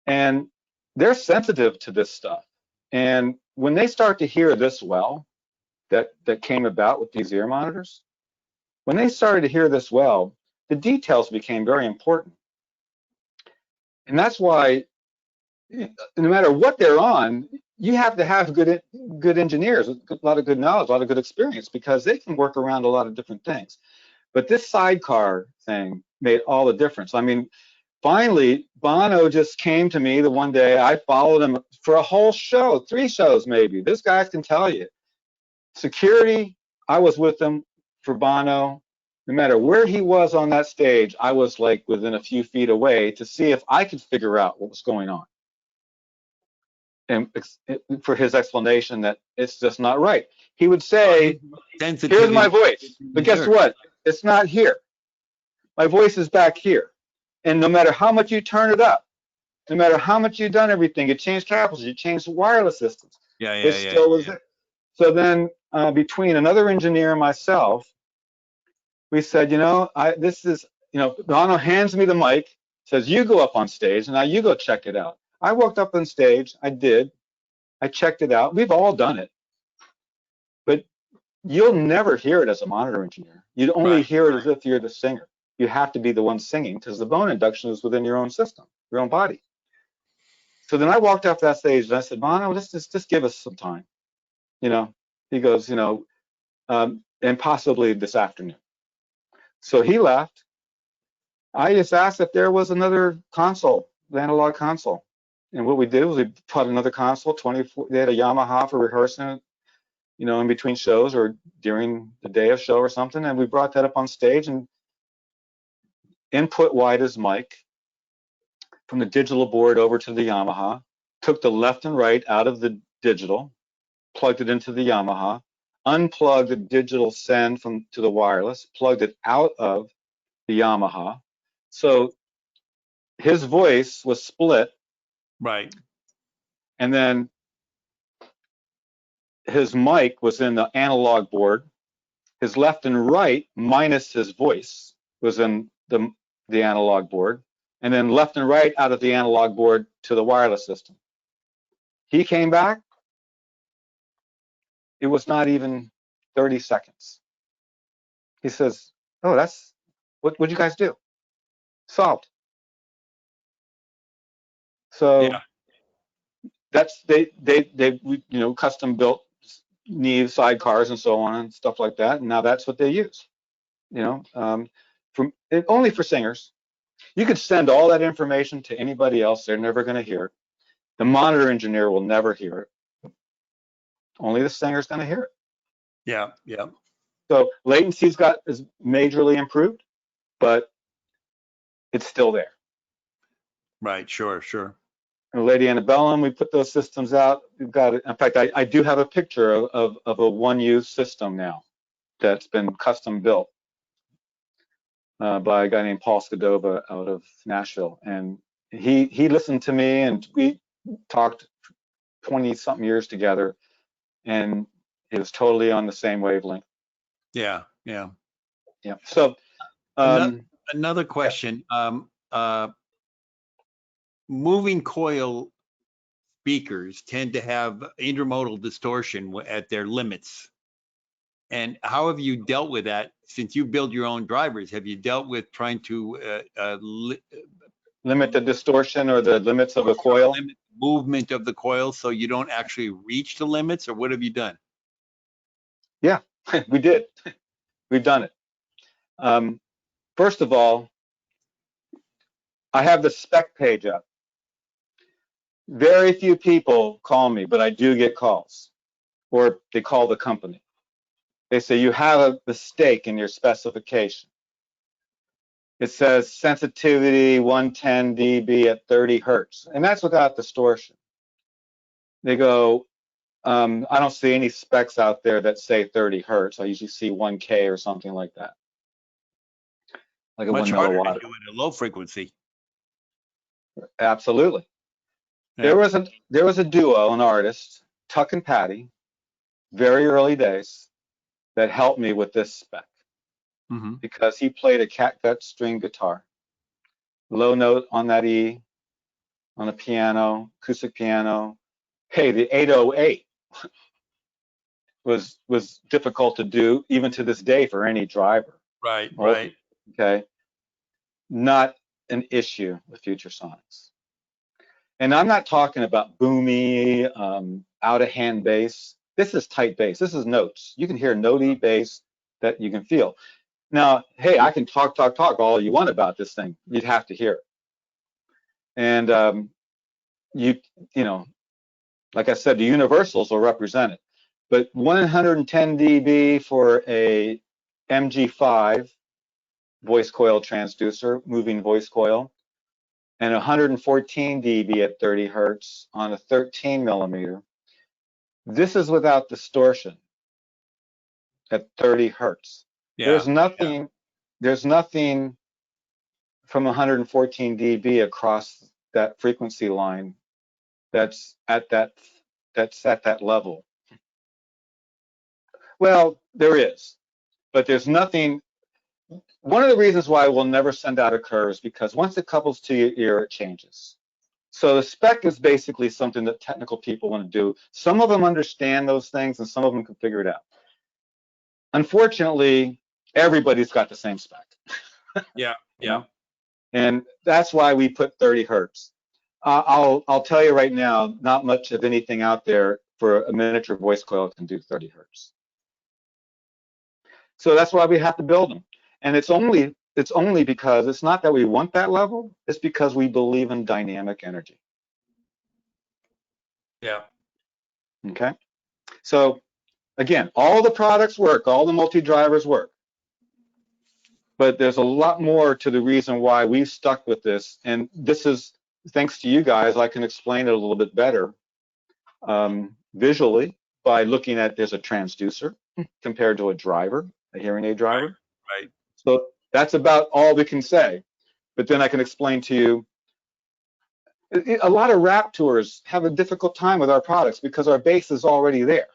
and they're sensitive to this stuff. And when they start to hear this well, that came about with these ear monitors, when they started to hear this well, the details became very important. And that's why, no matter what they're on, you have to have good engineers, a lot of good knowledge, a lot of good experience, because they can work around a lot of different things. But this sidecar thing made all the difference. I mean, finally, Bono just came to me the one day. I followed him for a whole show, 3 shows maybe. This guy can tell you. Security, I was with him for Bono. no matter where he was on that stage, I was like within a few feet away to see if I could figure out what was going on. And for his explanation that it's just not right. He would say, here's my voice, but guess what? It's not here. My voice is back here. And no matter how much you turn it up, no matter how much you've done everything, you change cables, you change wireless systems, it still is there. So then between another engineer and myself, we said, Bono hands me the mic, says, you go up on stage, and now you go check it out. I walked up on stage, I checked it out. We've all done it. But you'll never hear it as a monitor engineer. You'd only hear it as if you're the singer. You have to be the one singing because the bone induction is within your own system, your own body. So then I walked off that stage and I said, Bono, just give us some time. He goes, and possibly this afternoon. So he left. I just asked if there was another console, the analog console. And what we did was we put another console, 24, they had a Yamaha for rehearsing, in between shows or during the day of show or something. And we brought that up on stage and input wide his mic from the digital board over to the Yamaha, took the left and right out of the digital, plugged it into the Yamaha, unplugged the digital send to the wireless, plugged it out of the Yamaha. So his voice was split. Right. And then his mic was in the analog board. His left and right minus his voice was in the analog board. And then left and right out of the analog board to the wireless system. He came back. It was not even 30 seconds. He says, oh, that's, what'd you guys do? Solved. So that's, they custom built Neve sidecars and so on and stuff like that. And now that's what they use, only for singers. You could send all that information to anybody else. They're never going to hear it. The monitor engineer will never hear it. Only the singer's going to hear it. Yeah, yeah. So latency's is majorly improved, but it's still there. Right, sure. And Lady Antebellum, we put those systems out. We've got it. In fact, I do have a picture of a one-use system now that's been custom built by a guy named Paul Skidova out of Nashville. And he listened to me, and we talked 20-something years together, and it was totally on the same wavelength. Yeah. So another question. Moving coil speakers tend to have intermodal distortion at their limits. And how have you dealt with that since you build your own drivers? Have you dealt with trying to limit the distortion or the limits of a coil? Limit movement of the coil so you don't actually reach the limits, or what have you done? Yeah, we did. We've done it. First of all, I have the spec page up. Very few people call me, but I do get calls, or they call the company. They say, you have a mistake in your specification. It says sensitivity 110 dB at 30 hertz, and that's without distortion. They go, I don't see any specs out there that say 30 hertz. I usually see 1K or something like that. Like a Much 1 harder milliwatt. to do at a low frequency. Absolutely. Yeah. There was a duo, an artist, Tuck and Patty, very early days, that helped me with this spec. Mm-hmm. Because he played a catgut string guitar, low note on that E, on a piano, acoustic piano. Hey, the 808 was difficult to do even to this day for any driver. Right. Okay, not an issue with Future Sonics. And I'm not talking about boomy, out of hand bass. This is tight bass. This is notes. You can hear notey bass that you can feel. Now, hey, I can talk all you want about this thing. You'd have to hear it. And like I said, the universals will represent it. But 110 dB for a MG5 voice coil transducer, moving voice coil, and 114 dB at 30 hertz on a 13 millimeter. This is without distortion at 30 hertz. Yeah. There's nothing from 114 dB across that frequency line that's at that level. Well, there is, but there's nothing. One of the reasons why we'll never send out a curve is because once it couples to your ear, it changes. So the spec is basically something that technical people want to do. Some of them understand those things, and some of them can figure it out. Unfortunately, everybody's got the same spec. Yeah. You know? And that's why we put 30 hertz. I'll tell you right now, not much of anything out there for a miniature voice coil can do 30 hertz. So that's why we have to build them. And it's only because it's not that we want that level, it's because we believe in dynamic energy. Yeah. Okay. So again, all the products work, all the multi-drivers work. But there's a lot more to the reason why we stuck with this. And this is thanks to you guys, I can explain it a little bit better visually by looking at there's a transducer compared to a driver, a hearing aid driver. Right. So that's about all we can say. But then I can explain to you, a lot of rap tours have a difficult time with our products because our bass is already there.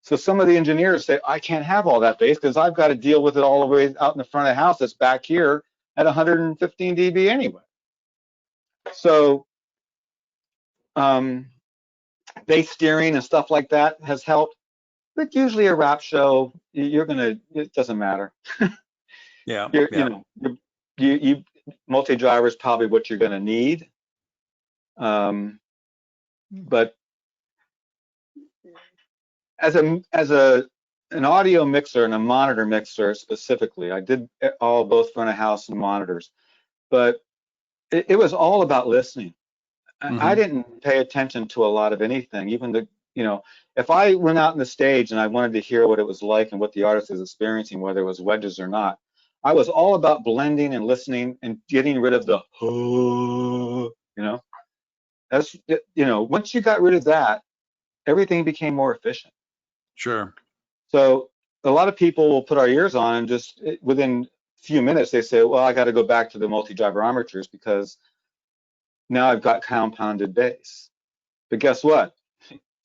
So some of the engineers say, I can't have all that bass because I've got to deal with it all the way out in the front of the house that's back here at 115 dB anyway. So bass steering and stuff like that has helped. But usually a rap show, it doesn't matter. Yeah. You know, multi-driver is probably what you're going to need. But as an audio mixer and a monitor mixer specifically, I did both front of house and monitors, but it was all about listening. I didn't pay attention to a lot of anything, even if I went out on the stage and I wanted to hear what it was like and what the artist is experiencing, whether it was wedges or not, I was all about blending and listening and getting rid of the once you got rid of that, everything became more efficient. Sure. So a lot of people will put our ears on and just within a few minutes they say, well, I got to go back to the multi-driver armatures because now I've got compounded bass. But guess what?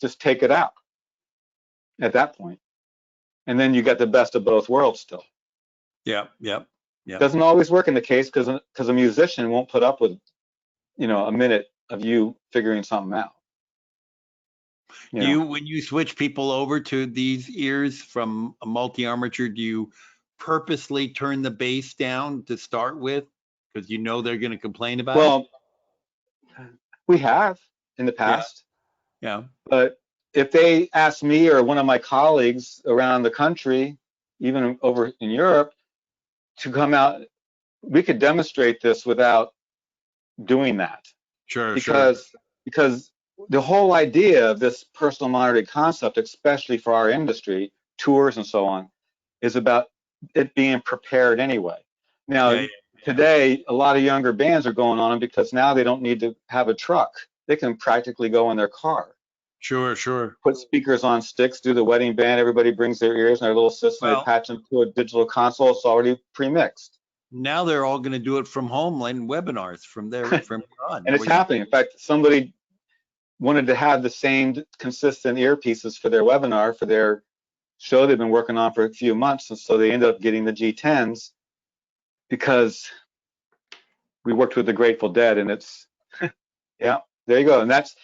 Just take it out at that point. And then you get the best of both worlds still. Yeah. Doesn't always work in the case because a musician won't put up with, a minute of you figuring something out. When you switch people over to these ears from a multi-armature, do you purposely turn the bass down to start with because you know they're going to complain about it? Well, we have in the past. Yeah. But if they ask me or one of my colleagues around the country, even over in Europe, to come out, we could demonstrate this without doing that. Sure. Because the whole idea of this personal monitoring concept, especially for our industry, tours and so on, is about it being prepared anyway. Now, today, a lot of younger bands are going on because now they don't need to have a truck. They can practically go in their car. Sure. Put speakers on sticks, do the wedding band. Everybody brings their ears and their little system. They patch them to a digital console. It's already pre-mixed. Now they're all going to do it from home, like webinars from on. And it's happening. In fact, somebody wanted to have the same consistent earpieces for their webinar, for their show they've been working on for a few months. And so they ended up getting the G10s because we worked with the Grateful Dead, and it's, yeah, there you go. And that's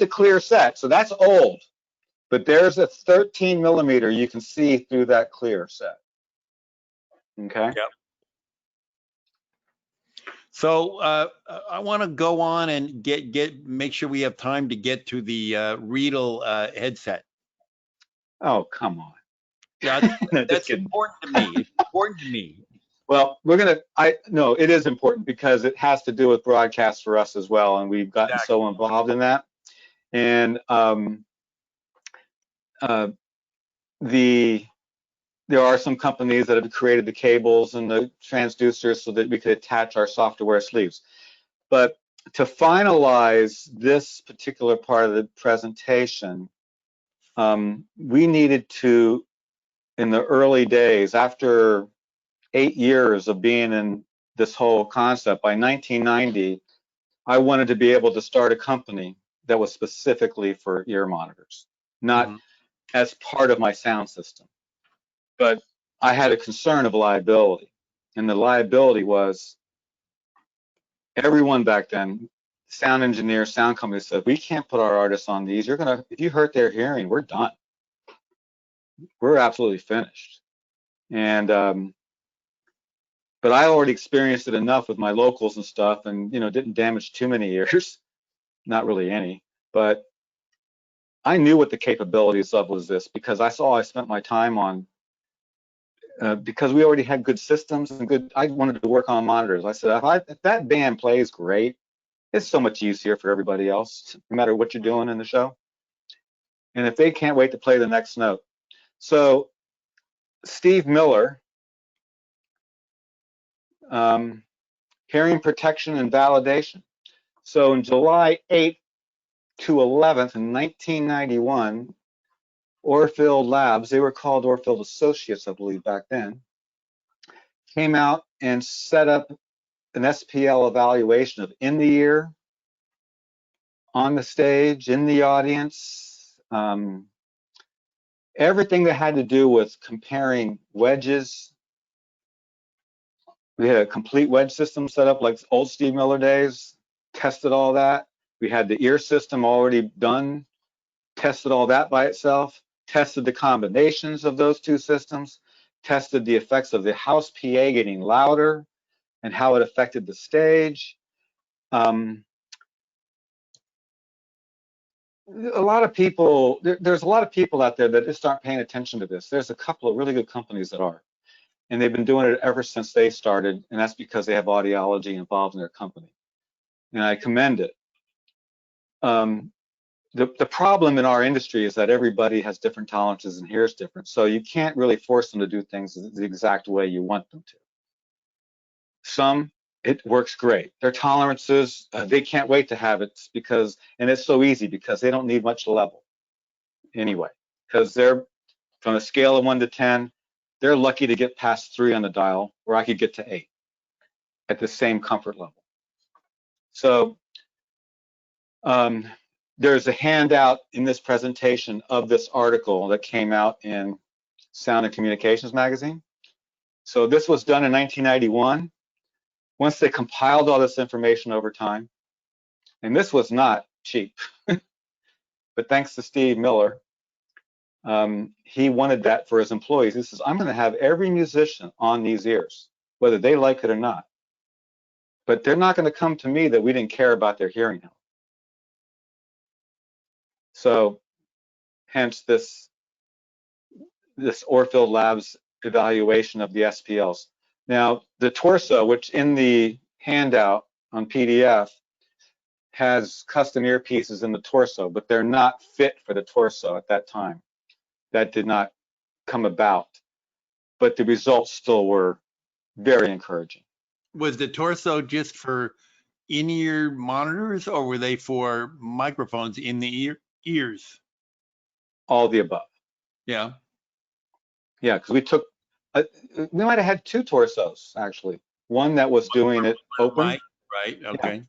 a clear set. So that's old, but there's a 13 millimeter you can see through that clear set. Okay. Yep. So I want to go on and make sure we have time to get to the Riedel headset. Oh, come on. Yeah, that's important to me. It's important to me. Well, no, it is important because it has to do with broadcast for us as well, and we've gotten so involved in that. And there are some companies that have created the cables and the transducers so that we could attach our software sleeves. But to finalize this particular part of the presentation, we needed to, in the early days, after 8 years of being in this whole concept, by 1990, I wanted to be able to start a company that was specifically for ear monitors, not as part of my sound system. But I had a concern of liability, and the liability was everyone back then, sound engineers, sound companies said, we can't put our artists on these. You're gonna, if you hurt their hearing, we're done. We're absolutely finished. And but I already experienced it enough with my locals and stuff, and you know, didn't damage too many ears, not really any. But I knew what the capabilities of was this, because I spent my time on. Because we already had good systems and good, I wanted to work on monitors. I said, if that band plays great, it's so much easier for everybody else, no matter what you're doing in the show. And if they can't wait to play the next note. So Steve Miller, hearing protection and validation. So in July 8th to 11th in 1991, Orfield Labs, they were called Orfield Associates, I believe, back then, came out and set up an SPL evaluation of in the ear, on the stage, in the audience, everything that had to do with comparing wedges. We had a complete wedge system set up like old Steve Miller days, tested all that. We had the ear system already done, tested all that by itself, tested the combinations of those two systems, tested the effects of the house PA getting louder and how it affected the stage. A lot of people, there's a lot of people out there that just aren't paying attention to this. There's a couple of really good companies that are, and they've been doing it ever since they started, and that's because they have audiology involved in their company, and I commend it. The problem in our industry is that everybody has different tolerances and hears different, so you can't really force them to do things the exact way you want them to. Some, it works great. Their tolerances, they can't wait to have it because, and it's so easy because they don't need much level anyway, because they're from a scale of 1 to 10, they're lucky to get past 3 on the dial, where I could get to 8 at the same comfort level. So there's a handout in this presentation of this article that came out in Sound and Communications magazine. So this was done in 1991. Once they compiled all this information over time, and this was not cheap, but thanks to Steve Miller, he wanted that for his employees. He says, I'm going to have every musician on these ears, whether they like it or not. But they're not going to come to me that we didn't care about their hearing health. So hence this Orfield Labs evaluation of the SPLs. Now, the torso, which in the handout on PDF has custom earpieces in the torso, but they're not fit for the torso at that time. That did not come about, but the results still were very encouraging. Was the torso just for in-ear monitors, or were they for microphones in the ears? All the above. Yeah. Yeah, because we took, we might have had 2 torsos actually. One that was doing it open. Mic, right. Okay. Yeah.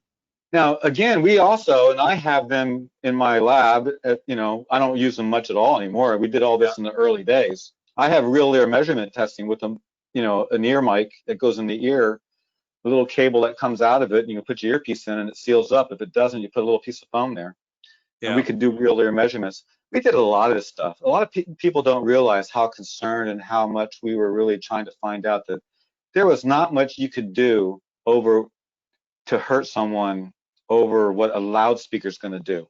Now, again, we also, and I have them in my lab, you know, I don't use them much at all anymore. We did all this in the early days. I have real ear measurement testing with them, you know, an ear mic that goes in the ear, a little cable that comes out of it, and you can put your earpiece in and it seals up. If it doesn't, you put a little piece of foam there. Yeah. And we could do real ear measurements. We did a lot of this stuff. A lot of people don't realize how concerned and how much we were really trying to find out that there was not much you could do over to hurt someone over what a loudspeaker is going to do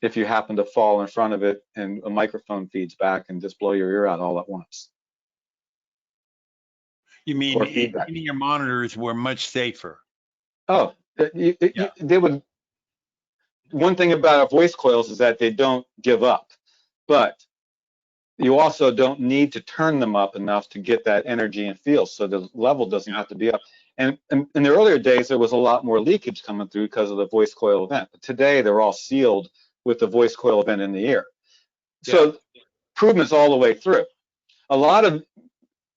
if you happen to fall in front of it and a microphone feeds back and just blow your ear out all at once. You mean in-ear monitors were much safer? Oh, they would. One thing about our voice coils is that they don't give up, but you also don't need to turn them up enough to get that energy and feel, so the level doesn't have to be up. And in the earlier days, there was a lot more leakage coming through because of the voice coil event. But today, they're all sealed with the voice coil event in the ear. So improvement's all the way through. A lot of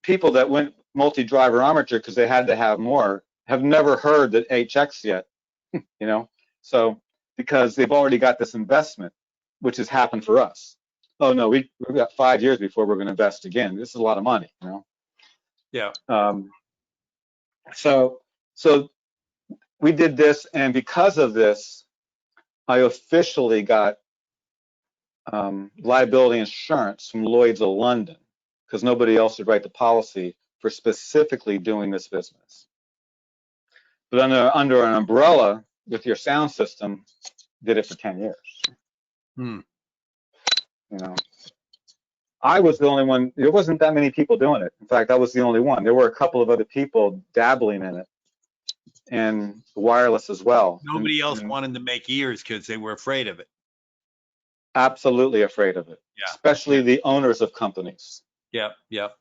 people that went multi-driver armature because they had to have more have never heard the HX yet, you know? So because they've already got this investment, which has happened for us. Oh no, we've got 5 years before we're going to invest again. This is a lot of money, you know? Yeah. So we did this, and because of this, I officially got liability insurance from Lloyd's of London, because nobody else would write the policy for specifically doing this business. But under an umbrella with your sound system, did it for 10 years. Hmm. You know, I was the only one. There wasn't that many people doing it. In fact, I was the only one. There were a couple of other people dabbling in it, and wireless as well. Nobody else wanted to make ears because they were afraid of it. Absolutely afraid of it, Yeah. especially the owners of companies, Yep. Yep.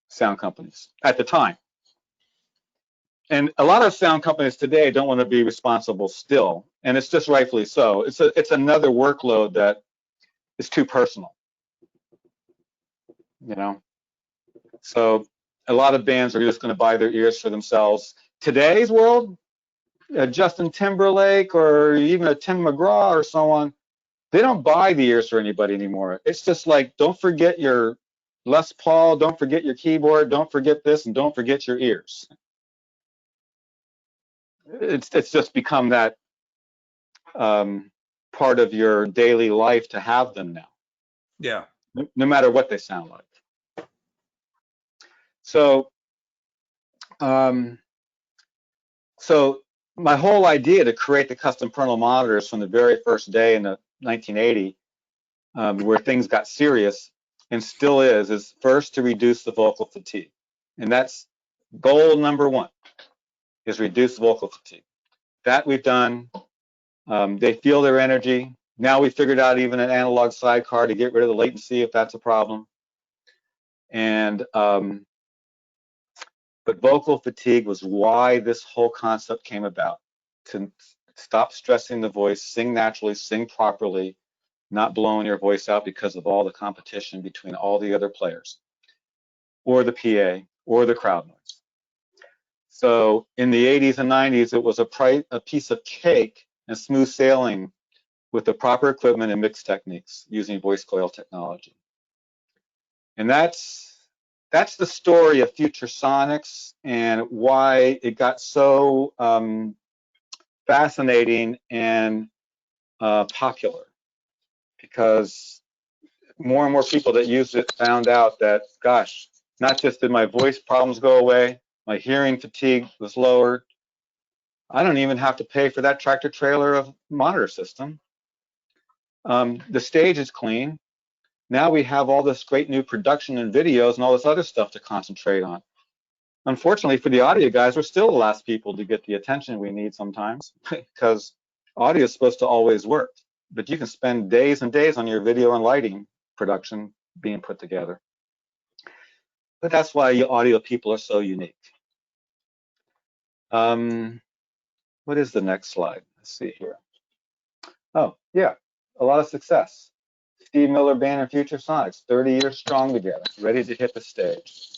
sound companies at the time. And a lot of sound companies today don't want to be responsible still, and it's just rightfully so. It's another workload that is too personal, you know. So a lot of bands are just going to buy their ears for themselves. Today's world, Justin Timberlake or even a Tim McGraw or so on, they don't buy the ears for anybody anymore. It's just like, don't forget your Les Paul, don't forget your keyboard, don't forget this, and don't forget your ears. It's just become that part of your daily life to have them now. Yeah. No matter what they sound like. So, so my whole idea to create the custom parental monitors from the very first day in the 1980, where things got serious, and still is first to reduce the vocal fatigue. And that's goal number one, is reduce vocal fatigue. That we've done. They feel their energy. Now we figured out even an analog sidecar to get rid of the latency if that's a problem. And but vocal fatigue was why this whole concept came about, to stop stressing the voice, sing naturally, sing properly, not blowing your voice out because of all the competition between all the other players, or the PA, or the crowd noise. So in the 80s and 90s, it was a piece of cake and smooth sailing with the proper equipment and mix techniques using voice coil technology. And that's the story of Future Sonics and why it got so fascinating and popular, because more and more people that used it found out that, gosh, not just did my voice problems go away, my hearing fatigue was lowered. I don't even have to pay for that tractor trailer of monitor system. The stage is clean. Now we have all this great new production and videos and all this other stuff to concentrate on. Unfortunately for the audio guys, we're still the last people to get the attention we need sometimes, because audio is supposed to always work. But you can spend days and days on your video and lighting production being put together. But that's why you audio people are so unique. What is the next slide? Let's see here. Oh, yeah, a lot of success. Steve Miller Band and Future Sonics, 30 years strong together, ready to hit the stage.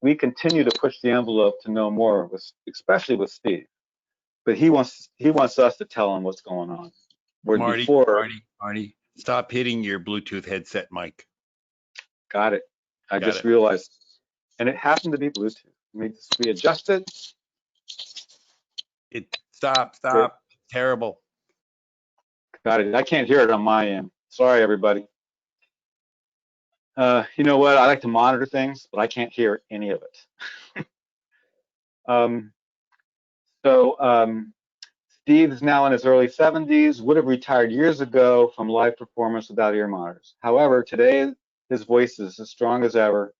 We continue to push the envelope to know more, especially with Steve. But he wants us to tell him what's going on. Marty, stop hitting your Bluetooth headset mic. Got it. I just realized, and it happened to be Bluetooth. Let me just readjust it. Stop. Terrible. Got it. I can't hear it on my end. Sorry, everybody. You know what? I like to monitor things, but I can't hear any of it. Steve is now in his early 70s, would have retired years ago from live performance without ear monitors. However, today his voice is as strong as ever.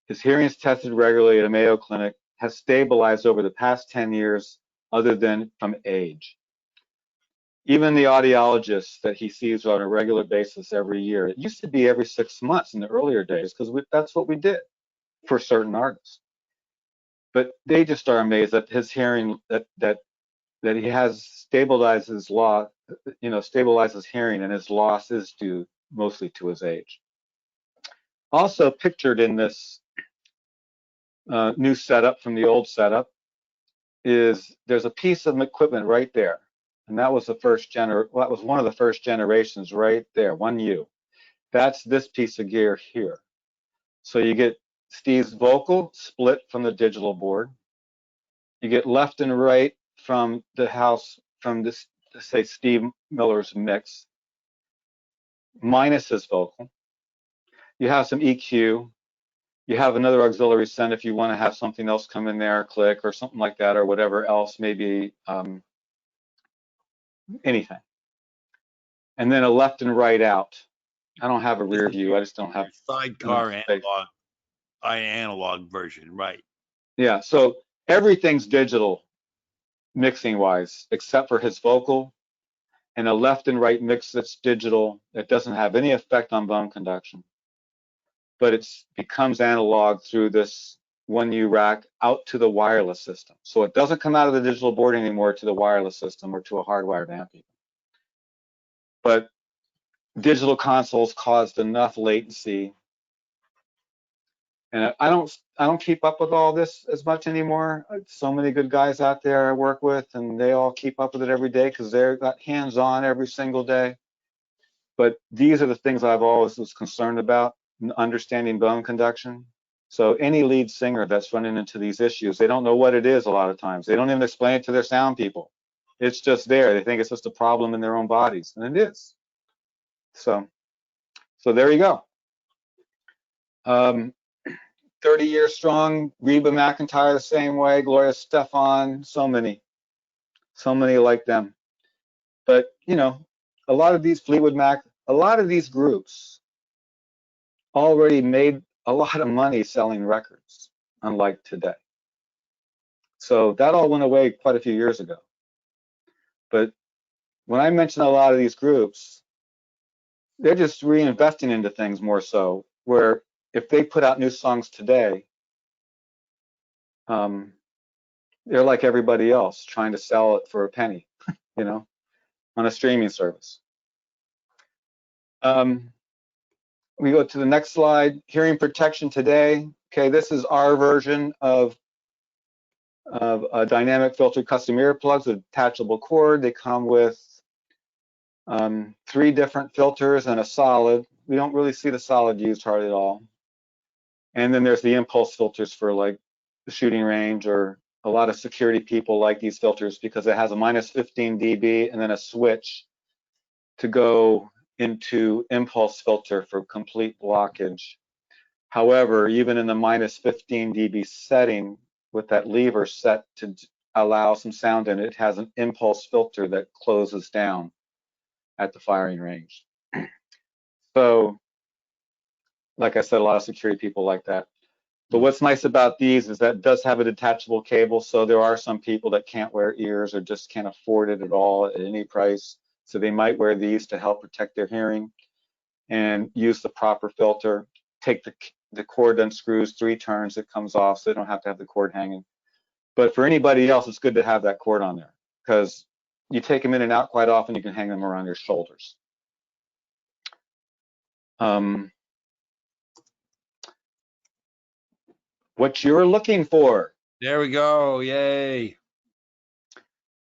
His hearing is tested regularly at a Mayo Clinic, has stabilized over the past 10 years, other than from age. even the audiologists that he sees on a regular basis every year, it used to be every 6 months in the earlier days, because that's what we did for certain artists. But they just are amazed that his hearing, that he has stabilized his stabilized his hearing, and his loss is due mostly to his age. Also pictured in this new setup from the old setup is there's a piece of equipment right there, and that was one of the first generations right there, 1U. That's this piece of gear here. So you get Steve's vocal split from the digital board. You get left and right from the house, from this, say, Steve Miller's mix, minus his vocal. You have some EQ. You have another auxiliary send if you want to have something else come in there, click or something like that, or whatever else, maybe anything. And then a left and right out. I don't have a rear view. I just don't have sidecar analog version, right? Yeah, so everything's digital mixing wise, except for his vocal, and a left and right mix that's digital. It doesn't have any effect on bone conduction, but it becomes analog through this 1U rack out to the wireless system. So it doesn't come out of the digital board anymore to the wireless system or to a hardwired amp. But digital consoles caused enough latency, and I don't keep up with all this as much anymore. So many good guys out there I work with, and they all keep up with it every day because they're got hands-on every single day. But these are the things I've always was concerned about, understanding bone conduction. So any lead singer that's running into these issues, they don't know what it is a lot of times. They don't even explain it to their sound people. It's just there. They think it's just a problem in their own bodies, and it is. So there you go. 30 years strong, Reba McEntire the same way, Gloria Stefan, so many like them. But, you know, a lot of these Fleetwood Mac, a lot of these groups already made a lot of money selling records, unlike today. So that all went away quite a few years ago. But when I mention a lot of these groups, they're just reinvesting into things more so, where if they put out new songs today, they're like everybody else, trying to sell it for a penny, you know, on a streaming service. We go to the next slide, hearing protection today. Okay, this is our version of a dynamic filter custom earplugs with detachable cord. They come with 3 different filters and a solid. We don't really see the solid used hardly at all. And then there's the impulse filters for like the shooting range, or a lot of security people like these filters because it has a -15 dB and then a switch to go into impulse filter for complete blockage. However, even in the -15 dB setting with that lever set to allow some sound in it, it has an impulse filter that closes down at the firing range. So, like I said, a lot of security people like that. But what's nice about these is that it does have a detachable cable, so there are some people that can't wear ears or just can't afford it at all at any price. So they might wear these to help protect their hearing and use the proper filter. Take the cord unscrews 3 turns, it comes off, so they don't have to have the cord hanging. But for anybody else, it's good to have that cord on there because you take them in and out quite often, you can hang them around your shoulders. What you're looking for. There we go, yay.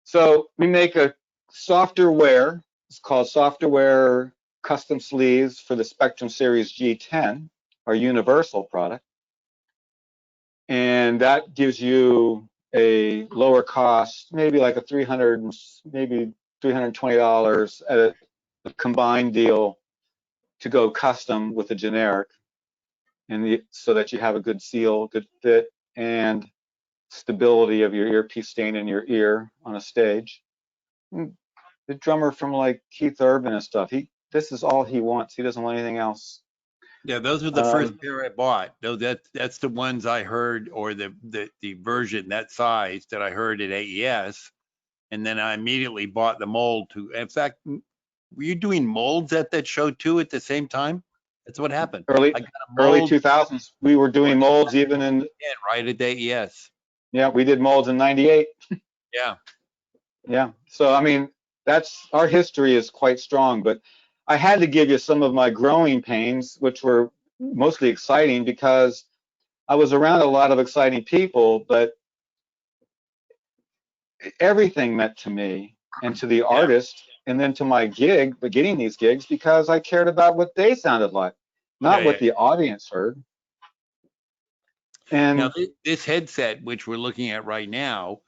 So we make a softer wear. It's called softer wear custom sleeves for the Spectrum Series G10, our universal product. And that gives you a lower cost, maybe like a $320 at a combined deal to go custom with a generic, and so that you have a good seal, good fit, and stability of your earpiece staying in your ear on a stage. The drummer from like Keith Urban and stuff, this is all he wants. He doesn't want anything else. Yeah, those were the first pair I bought. That's the ones I heard, or the version that size that I heard at AES. And then I immediately bought the mold to, in fact, were you doing molds at that show too at the same time? That's what happened. Early I got a early mold 2000s, we were doing molds even in, right at AES. yeah, we did molds in 98. Yeah. Yeah. So, I mean, that's, our history is quite strong, but I had to give you some of my growing pains, which were mostly exciting because I was around a lot of exciting people, but everything meant to me and to the artist and then to my gig, but getting these gigs because I cared about what they sounded like, not what the audience heard. And Now, this headset, which we're looking at right now,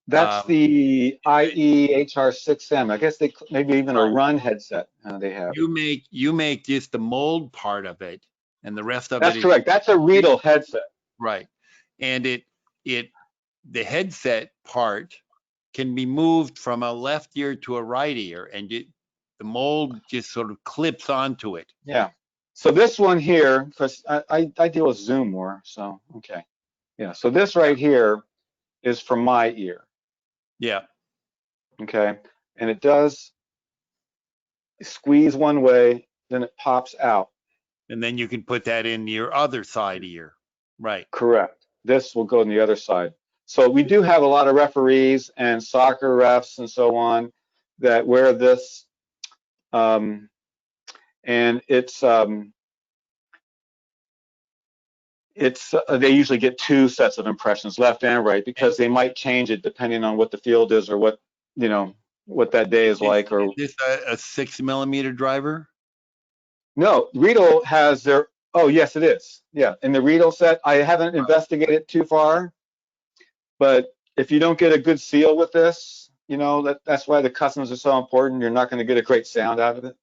that's the IE HR6M. I guess they maybe even a run headset they have. you make just the mold part of it, and the rest of That's it is correct. That's a Riedel headset. right. And the headset part can be moved from a left ear to a right ear, and the mold just sort of clips onto it. Yeah. So this one here, because I deal with Zoom more, so okay. Yeah. So this right here is from my ear. Yeah. Okay. And it does squeeze one way, then it pops out. And then you can put that in your other side ear. Right. Correct. This will go on the other side. So we do have a lot of referees and soccer refs and so on that wear this. And it's they usually get two sets of impressions, left and right, because they might change it depending on what the field is or what, you know, what that day is like. Or is this a 6mm driver? no, Riedel has their, oh yes it is. Yeah, in the Riedel set, I haven't investigated too far, but if you don't get a good seal with this, you know, that's why the customs are so important. You're not going to get a great sound out of it.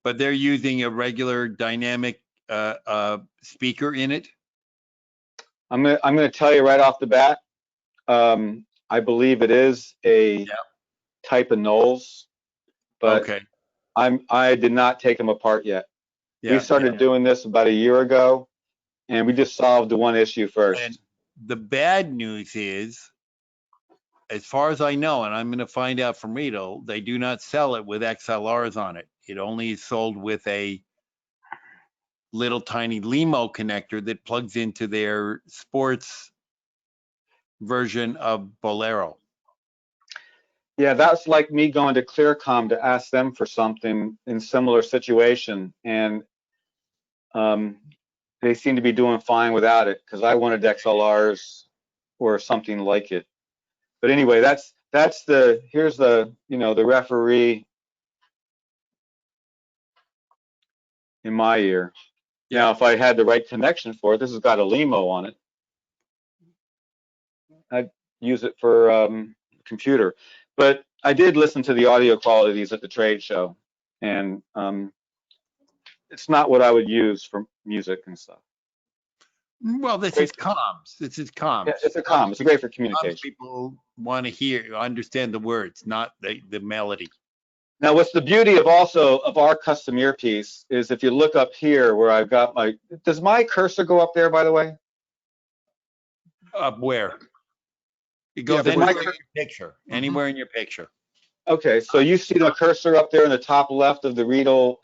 But they're using a regular dynamic speaker in it. I'm gonna tell you right off the bat. I believe it is a type of Knowles, but okay. I did not take them apart yet. Yeah, We started doing this about a year ago, and we just solved the one issue first. And the bad news is, as far as I know, and I'm going to find out from Riedel, they do not sell it with XLRs on it. It only is sold with a little tiny LEMO connector that plugs into their sports version of Bolero. Yeah, that's like me going to Clearcom to ask them for something in similar situation, and they seem to be doing fine without it because I wanted XLRs or something like it. But anyway, that's the, here's the, you know, the referee in my ear. Now, if I had the right connection for it, this has got a LEMO on it. I'd use it for computer. But I did listen to the audio qualities at the trade show, and it's not what I would use for music and stuff. Well, this is comms. This is comms. Yeah, it's a comm. It's great for communication. People want to understand the words, not the melody. Now, what's the beauty of also of our custom earpiece is if you look up here where I've got my, does my cursor go up there, by the way? Up where? It goes anywhere in your picture. Anywhere in your picture. Okay, so you see the cursor up there in the top left of the Riedel.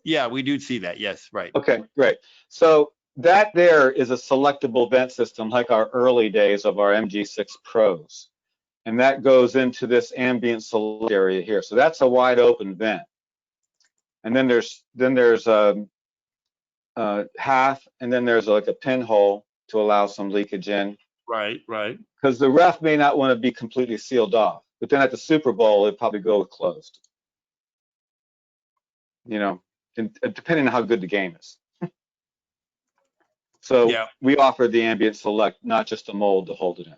Yeah, we do see that. Yes, right. Okay, great. So that there is a selectable vent system like our early days of our MG6 Pros. And that goes into this ambient select area here. So that's a wide open vent. And then there's half, and then there's like a pinhole to allow some leakage in. Right, right. Because the ref may not want to be completely sealed off. But then at the Super Bowl, it'd probably go closed. You know, depending on how good the game is. So we offered the ambient select, not just a mold to hold it in.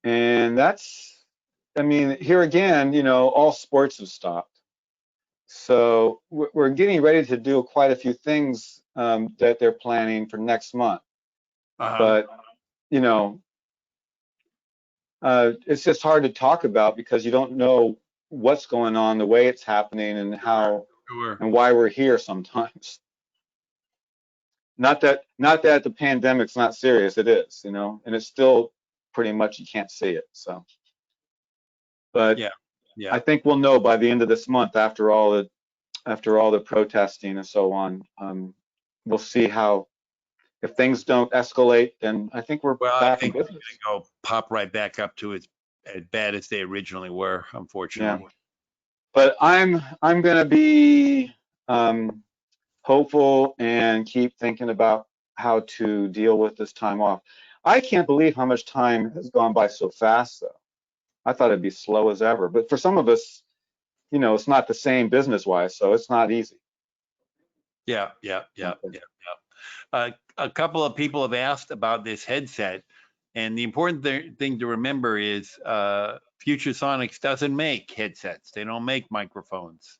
And that's, I mean, here again, you know, all sports have stopped. So we're getting ready to do quite a few things that they're planning for next month. But, you know, it's just hard to talk about because you don't know what's going on, the way it's happening, and how and why we're here sometimes. Not that the pandemic's not serious, it is, you know, and it's still pretty much you can't see it. So, but Yeah. I think we'll know by the end of this month after all the protesting and so on. We'll see how, if things don't escalate, then I think we're Well, I back in think it's business. going to go pop right back up to as bad as they originally were, unfortunately. But I'm going to be hopeful and keep thinking about how to deal with this time off. I can't believe how much time has gone by so fast, though. I thought it'd be slow as ever. But for some of us, you know, it's not the same business-wise, so it's not easy. Yeah. A couple of people have asked about this headset, and the important thing to remember is Future Sonics doesn't make headsets. They don't make microphones.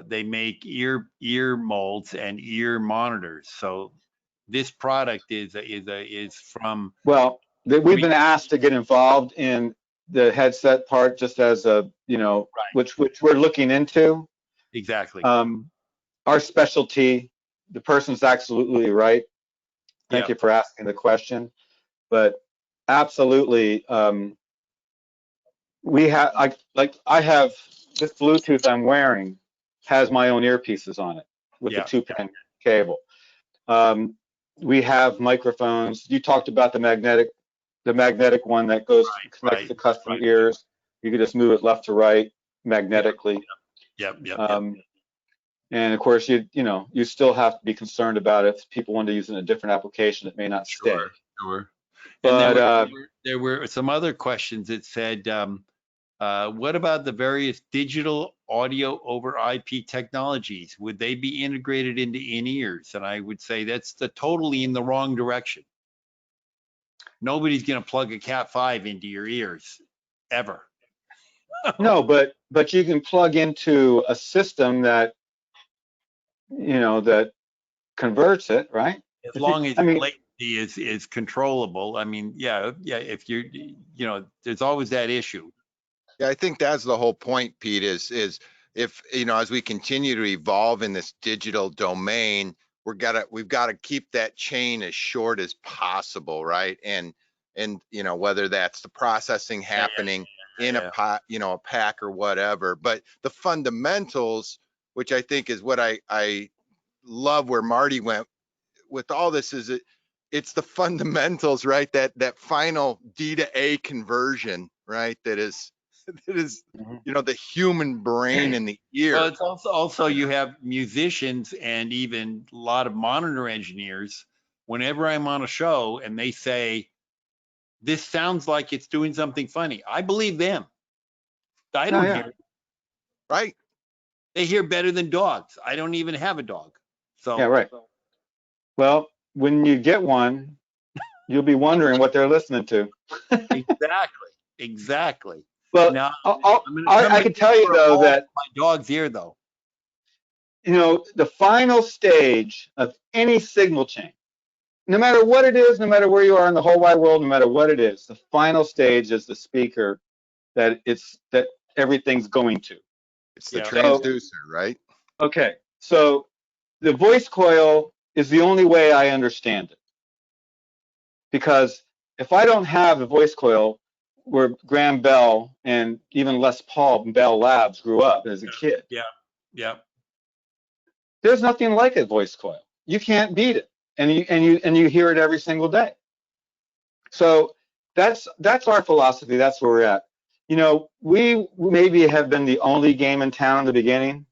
They make ear molds and ear monitors. So this product is from. Well, we've been asked to get involved in the headset part, just as a, you know, Right. which we're looking into. Exactly. Our specialty, the person's absolutely right. Thank you for asking the question. But absolutely, we have, I have this Bluetooth I'm wearing has my own earpieces on it with the 2-pin cable. We have microphones. You talked about the magnetic one that goes connects to custom ears. You can just move it left to right magnetically. Yep. And of course, you know, you still have to be concerned about if people want to use it in a different application, it may not stay. Sure. But and there were some other questions that said, what about the various digital audio over IP technologies? Would they be integrated into in-ears? And I would say that's totally in the wrong direction. Nobody's going to plug a Cat 5 into your ears, ever. No, but you can plug into a system that, you know, that converts it, right? As long as latency is controllable. I mean, yeah. If you're, you know, there's always that issue. Yeah, I think that's the whole point, Pete, is if, you know, as we continue to evolve in this digital domain, we've got to keep that chain as short as possible, right? And you know, whether that's the processing happening in a pot, you know, a pack or whatever. But the fundamentals, which I think is what I love where Marty went with all this, is it's the fundamentals, right? That final D to A conversion, right? That is, you know, the human brain in the ear. Well, it's also you have musicians and even a lot of monitor engineers. Whenever I'm on a show and they say, this sounds like it's doing something funny, I believe them. I don't hear it. Right. They hear better than dogs. I don't even have a dog. So yeah, right. Well, when you get one, you'll be wondering what they're listening to. Exactly. Well, now I can tell you though that my dog's ear though. You know, the final stage of any signal chain, no matter what it is, no matter where you are in the whole wide world, no matter what it is, the final stage is the speaker that everything's going to. It's the transducer, right? Okay, so the voice coil is the only way I understand it. Because if I don't have a voice coil where Graham Bell and even Les Paul and Bell Labs grew up as a kid. Yeah. There's nothing like a voice coil. You can't beat it. And you hear it every single day. So that's our philosophy. That's where we're at. You know, we maybe have been the only game in town in the beginning.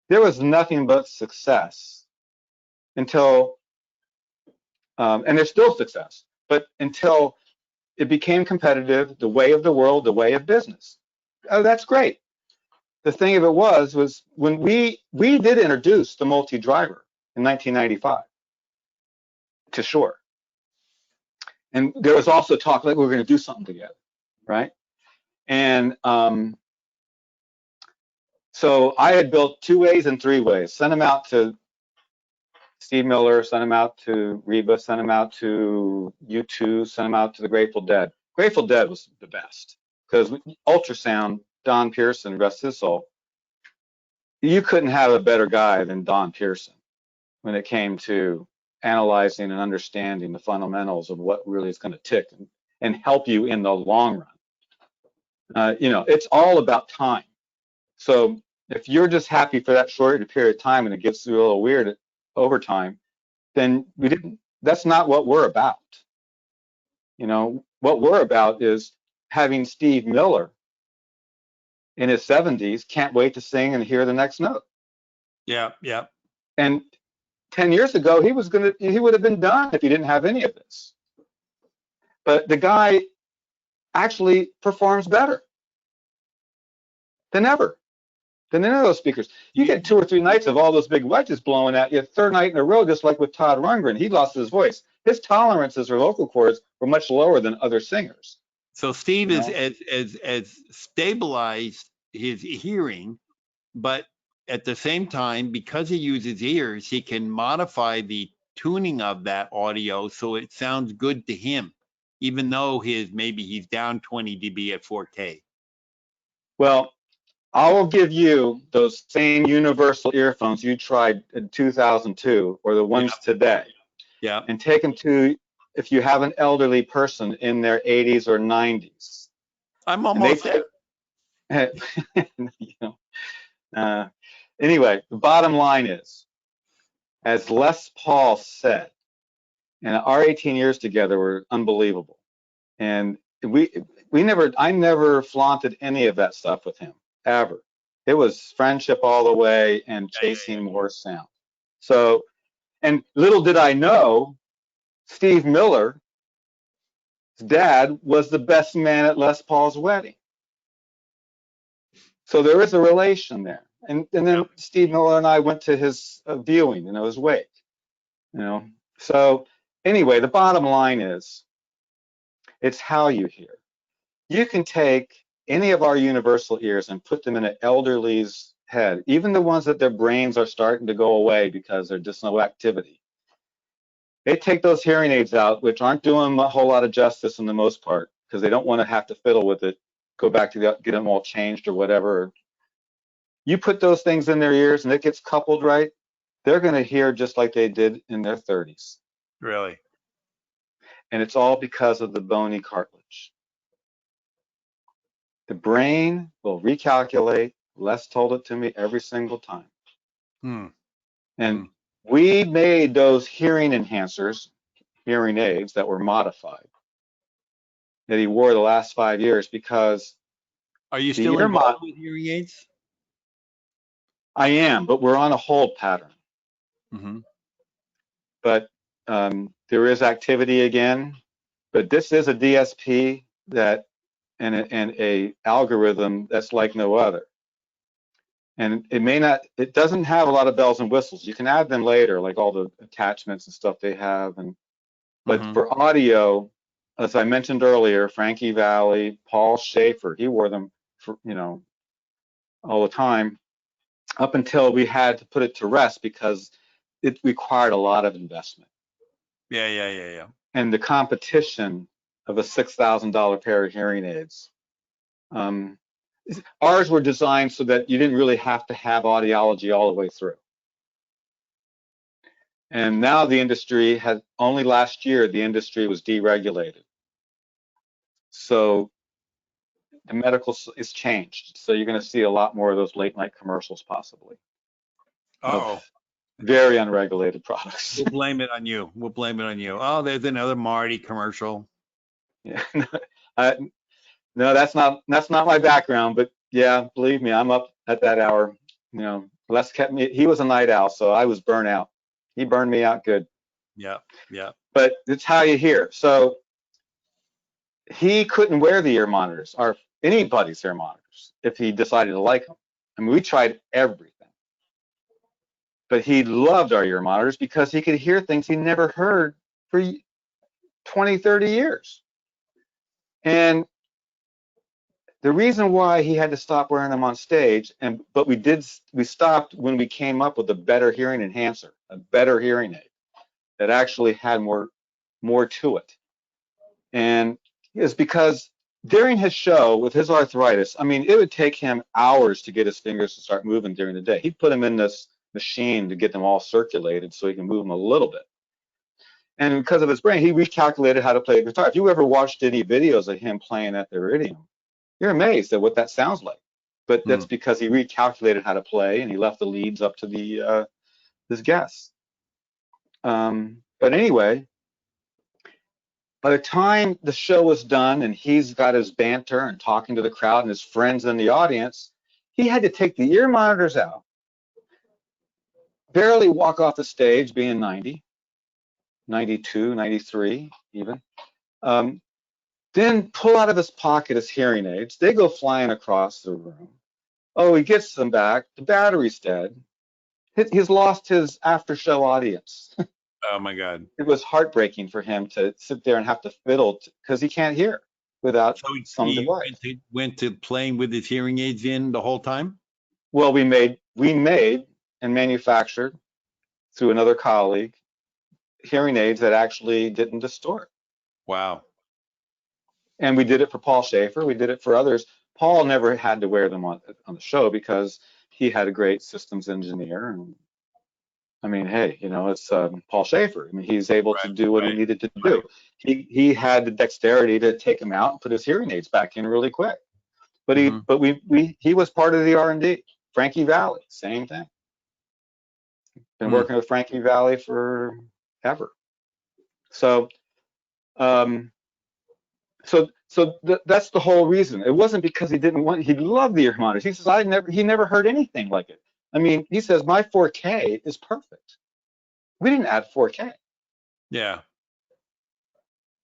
There was nothing but success until, and there's still success, but until it became competitive, the way of the world, the way of business. Oh, that's great. The thing of it was when we did introduce the multi-driver in 1995 to Shure. And there was also talk like we were going to do something together, right? And so I had built 2-ways and 3-ways, sent them out to Steve Miller, sent them out to Reba, sent them out to U2, sent them out to the Grateful Dead. Grateful Dead was the best because ultrasound, Don Pearson, rest his soul, you couldn't have a better guy than Don Pearson when it came to analyzing and understanding the fundamentals of what really is going to tick and help you in the long run. You know, it's all about time. So if you're just happy for that short period of time and it gets a little weird over time, then that's not what we're about. You know, what we're about is having Steve Miller in his 70s can't wait to sing and hear the next note. Yeah, yeah. And 10 years ago, he would have been done if he didn't have any of this. But the guy actually performs better than ever, than any of those speakers. You get 2 or 3 nights of all those big wedges blowing at you, third night in a row, just like with Todd Rundgren. He lost his voice. His tolerances for vocal cords were much lower than other singers. So Steve You has stabilized his hearing, but at the same time, because he uses ears, he can modify the tuning of that audio so it sounds good to him, even though maybe he's down 20 dB at 4K. Well, I will give you those same universal earphones you tried in 2002 or the ones today. Yeah. And take them to, if you have an elderly person in their 80s or 90s. I'm almost there. You know, anyway, the bottom line is, as Les Paul said, and our 18 years together were unbelievable. And I never flaunted any of that stuff with him, ever. It was friendship all the way and chasing more sound. So, and little did I know, Steve Miller's dad was the best man at Les Paul's wedding. So there is a relation there. And then Steve Miller and I went to his viewing, you know, his wake, you know. So anyway, the bottom line is, it's how you hear. You can take any of our universal ears and put them in an elderly's head, even the ones that their brains are starting to go away because there's just no activity. They take those hearing aids out, which aren't doing a whole lot of justice in the most part, because they don't want to have to fiddle with it, go back to get them all changed or whatever. You put those things in their ears and it gets coupled right, they're going to hear just like they did in their 30s. Really? And it's all because of the bony cartilage. The brain will recalculate. Les told it to me every single time. And we made those hearing enhancers, hearing aids that were modified, that he wore the last 5 years because. Are you still involved with hearing aids? I am, but we're on a hold pattern. But there is activity again. But this is a DSP that and a algorithm that's like no other. And it doesn't have a lot of bells and whistles. You can add them later, like all the attachments and stuff they have. But for audio, as I mentioned earlier, Frankie Valli, Paul Schaefer, he wore them for, you know, all the time, up until we had to put it to rest because it required a lot of investment. Yeah. And the competition of a $6,000 pair of hearing aids. Ours were designed so that you didn't really have to have audiology all the way through. And now the industry has, only last year, the industry was deregulated. So the medical is changed. So you're going to see a lot more of those late night commercials possibly. Very unregulated products. We'll blame it on you. Oh, there's another Marty commercial. Yeah. No, that's not my background, but yeah, believe me, I'm up at that hour. You know, Les kept me. He was a night owl, so I was burnt out. He burned me out good. Yeah. But it's how you hear. So he couldn't wear the ear monitors or anybody's ear monitors if he decided to like them. I mean, we tried everything. But he loved our ear monitors because he could hear things he never heard for 20, 30 years. And the reason why he had to stop wearing them on stage, but we stopped when we came up with a better hearing enhancer, a better hearing aid that actually had more to it. And it's because during his show with his arthritis, I mean, it would take him hours to get his fingers to start moving during the day. He'd put them in this machine to get them all circulated so he can move them a little bit. And because of his brain, he recalculated how to play the guitar. If you ever watched any videos of him playing at the Iridium, you're amazed at what that sounds like. But that's because he recalculated how to play, and he left the leads up to the his guests. But anyway, by the time the show was done and he's got his banter and talking to the crowd and his friends in the audience, he had to take the ear monitors out, barely walk off the stage, being 90, 92, 93 even. Then pull out of his pocket his hearing aids. They go flying across the room. Oh, he gets them back. The battery's dead. He's lost his after-show audience. Oh my God. It was heartbreaking for him to sit there and have to fiddle because he can't hear without So some he device. went to playing with his hearing aids in the whole time? Well, we made and manufactured through another colleague hearing aids that actually didn't distort. Wow. And we did it for Paul Schaefer. We did it for others. Paul never had to wear them on the show because he had a great systems engineer. And I mean, hey, you know, it's Paul Schaefer. I mean, he's able to do what he needed to do. He had the dexterity to take them out and put his hearing aids back in really quick. But he was part of the R&D. Frankie Valli, same thing. Been working with Frankie Valli forever. So, that's the whole reason. It wasn't because he didn't want. He loved the ear monitors. He says he never heard anything like it. I mean, he says my 4K is perfect. We didn't add 4K. Yeah.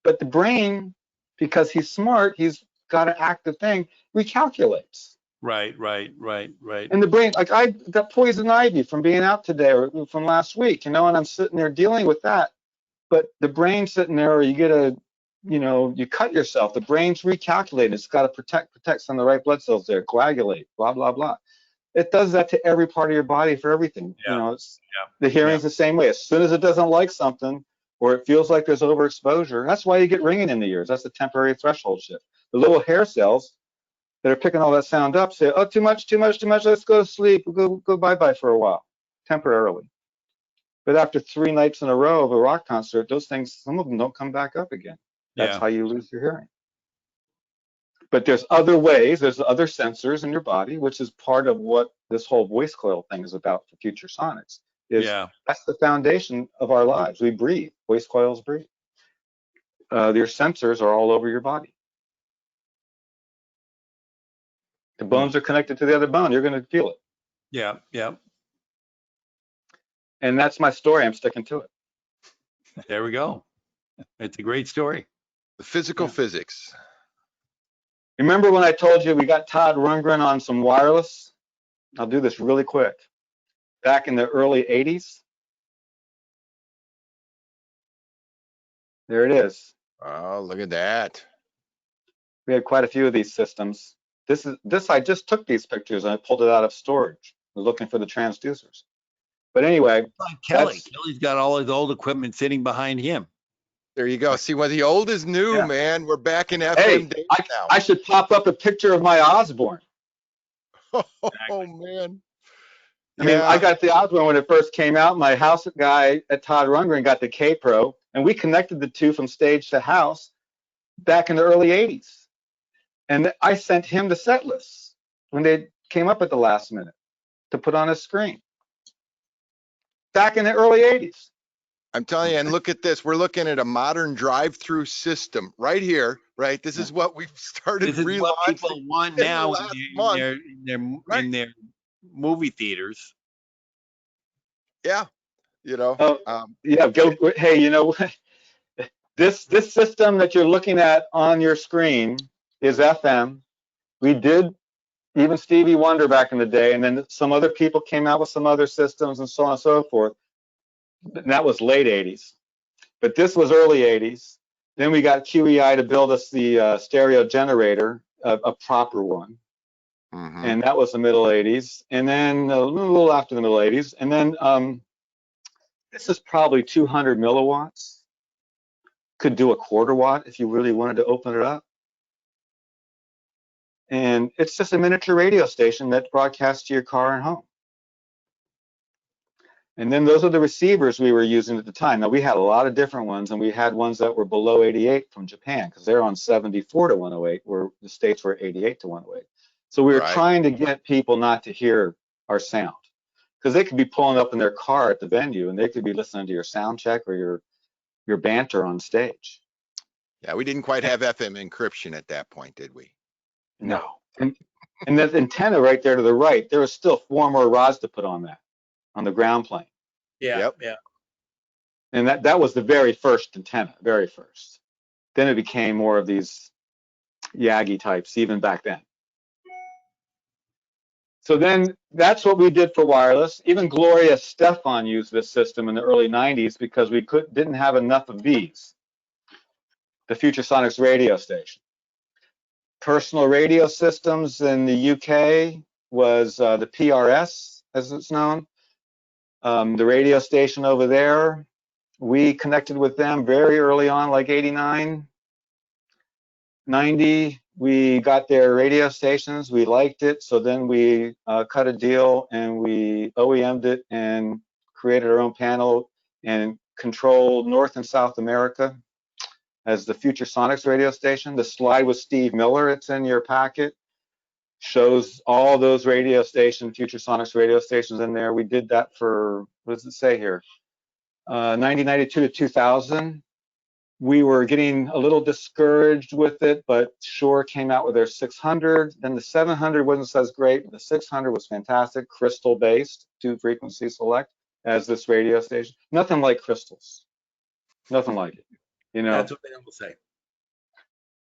But the brain, because he's smart, he's got an active thing, recalculates. Right. And the brain, like I got poison ivy from being out today or from last week, you know, and I'm sitting there dealing with that. But the brain's sitting there, or you cut yourself, the brain's recalculating. It's got to protect some of the right blood cells there, coagulate, blah, blah, blah. It does that to every part of your body for everything. Yeah. You know, the hearing's the same way. As soon as it doesn't like something or it feels like there's overexposure, that's why you get ringing in the ears. That's the temporary threshold shift. The little hair cells that are picking all that sound up say, oh, too much, let's go to sleep. We'll go bye-bye for a while, temporarily. But after 3 nights in a row of a rock concert, those things, some of them don't come back up again. That's how you lose your hearing. But there's other ways, there's other sensors in your body, which is part of what this whole voice coil thing is about for Future Sonics. That's the foundation of our lives. We breathe. Voice coils breathe. Your sensors are all over your body. The bones are connected to the other bone. You're going to feel it. Yeah. And that's my story. I'm sticking to it. There we go. It's a great story. The physical physics. Remember when I told you we got Todd Rundgren on some wireless? I'll do this really quick. Back in the early 80s. There it is. Oh, look at that. We had quite a few of these systems. I just took these pictures and I pulled it out of storage. I was looking for the transducers. But anyway. Like Kelly's got all his old equipment sitting behind him. There you go. See, when the old is new, man, we're back in FM days now. I should pop up a picture of my Osborne. Oh, man. I mean, I got the Osborne when it first came out. My house guy at Todd Rundgren got the K-Pro, and we connected the two from stage to house back in the early 80s. And I sent him the set lists when they came up at the last minute to put on his screen. Back in the early 80s. I'm telling you, and look at this. We're looking at a modern drive-through system right here, right? This is what we've started relaunching. This is what people want now in their movie theaters. Yeah, you know. Hey, you know, this system that you're looking at on your screen is FM. We did even Stevie Wonder back in the day, and then some other people came out with some other systems and so on and so forth. And that was late 80s. But this was early 80s. Then we got QEI to build us the stereo generator, a proper one. Mm-hmm. And that was the middle 80s. And then a little after the middle 80s. And then this is probably 200 milliwatts. Could do a quarter watt if you really wanted to open it up. And it's just a miniature radio station that broadcasts to your car and home. And then those are the receivers we were using at the time. Now we had a lot of different ones, and we had ones that were below 88 from Japan because they're on 74 to 108, where the States were 88 to 108. So we were Right. trying to get people not to hear our sound, because they could be pulling up in their car at the venue and they could be listening to your sound check or your banter on stage. Yeah, we didn't quite have FM encryption at that point, did we? No. And that antenna right there to the right, there was still 4 more rods to put on that, on the ground plane. Yeah, Yep. yeah. And that was the very first antenna, very first. Then it became more of these Yagi types, even back then. So then that's what we did for wireless. Even Gloria Stefan used this system in the early 90s because we didn't have enough of these. The Future Sonics radio station. Personal radio systems in the UK was the PRS, as it's known. The radio station over there, we connected with them very early on, like 89, 90. We got their radio stations, we liked it, so then we cut a deal and we OEM'd it and created our own panel and controlled North and South America as the Future Sonics radio station. The slide with Steve Miller, it's in your packet, shows all those radio stations, Future Sonics radio stations in there. We did that for, what does it say here? 1992 to 2000. We were getting a little discouraged with it, but Shure came out with their 600. Then the 700 wasn't as great, but the 600 was fantastic, crystal based, 2 frequency select as this radio station. Nothing like crystals. Nothing like it. You know, That's what they will say.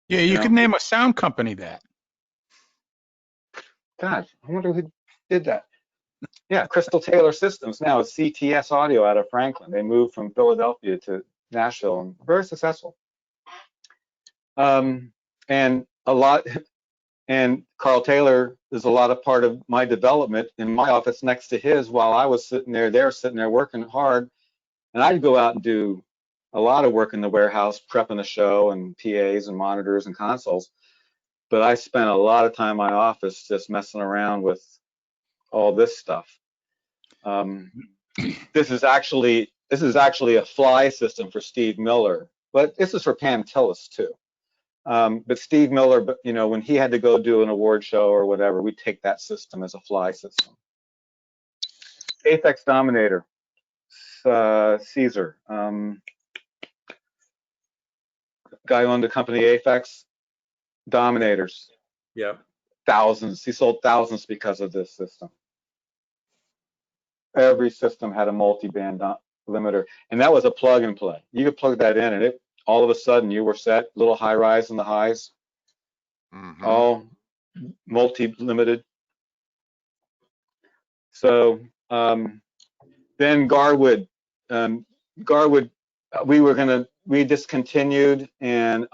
Yeah, you know? could name a sound company that. God, I wonder who did that. Yeah, Crystal Taylor Systems now is CTS Audio out of Franklin. They moved from Philadelphia to Nashville and very successful. And Carl Taylor is a lot of part of my development in my office next to his while I was sitting there. They're sitting there working hard. And I'd go out and do a lot of work in the warehouse, prepping the show and PAs and monitors and consoles. But I spent a lot of time in my office just messing around with all this stuff. This is actually a fly system for Steve Miller, but this is for Pam Tillis too. But Steve Miller, you know, when he had to go do an award show or whatever, we take that system as a fly system. Aphex Dominator, Caesar, guy owned the company Aphex Dominators. Yeah. Thousands. He sold thousands because of this system. Every system had a multi-band limiter, and that was a plug and play. You could plug that in, and it all of a sudden you were set. Little high rise in the highs, all multi-limited. So then Garwood, we discontinued, and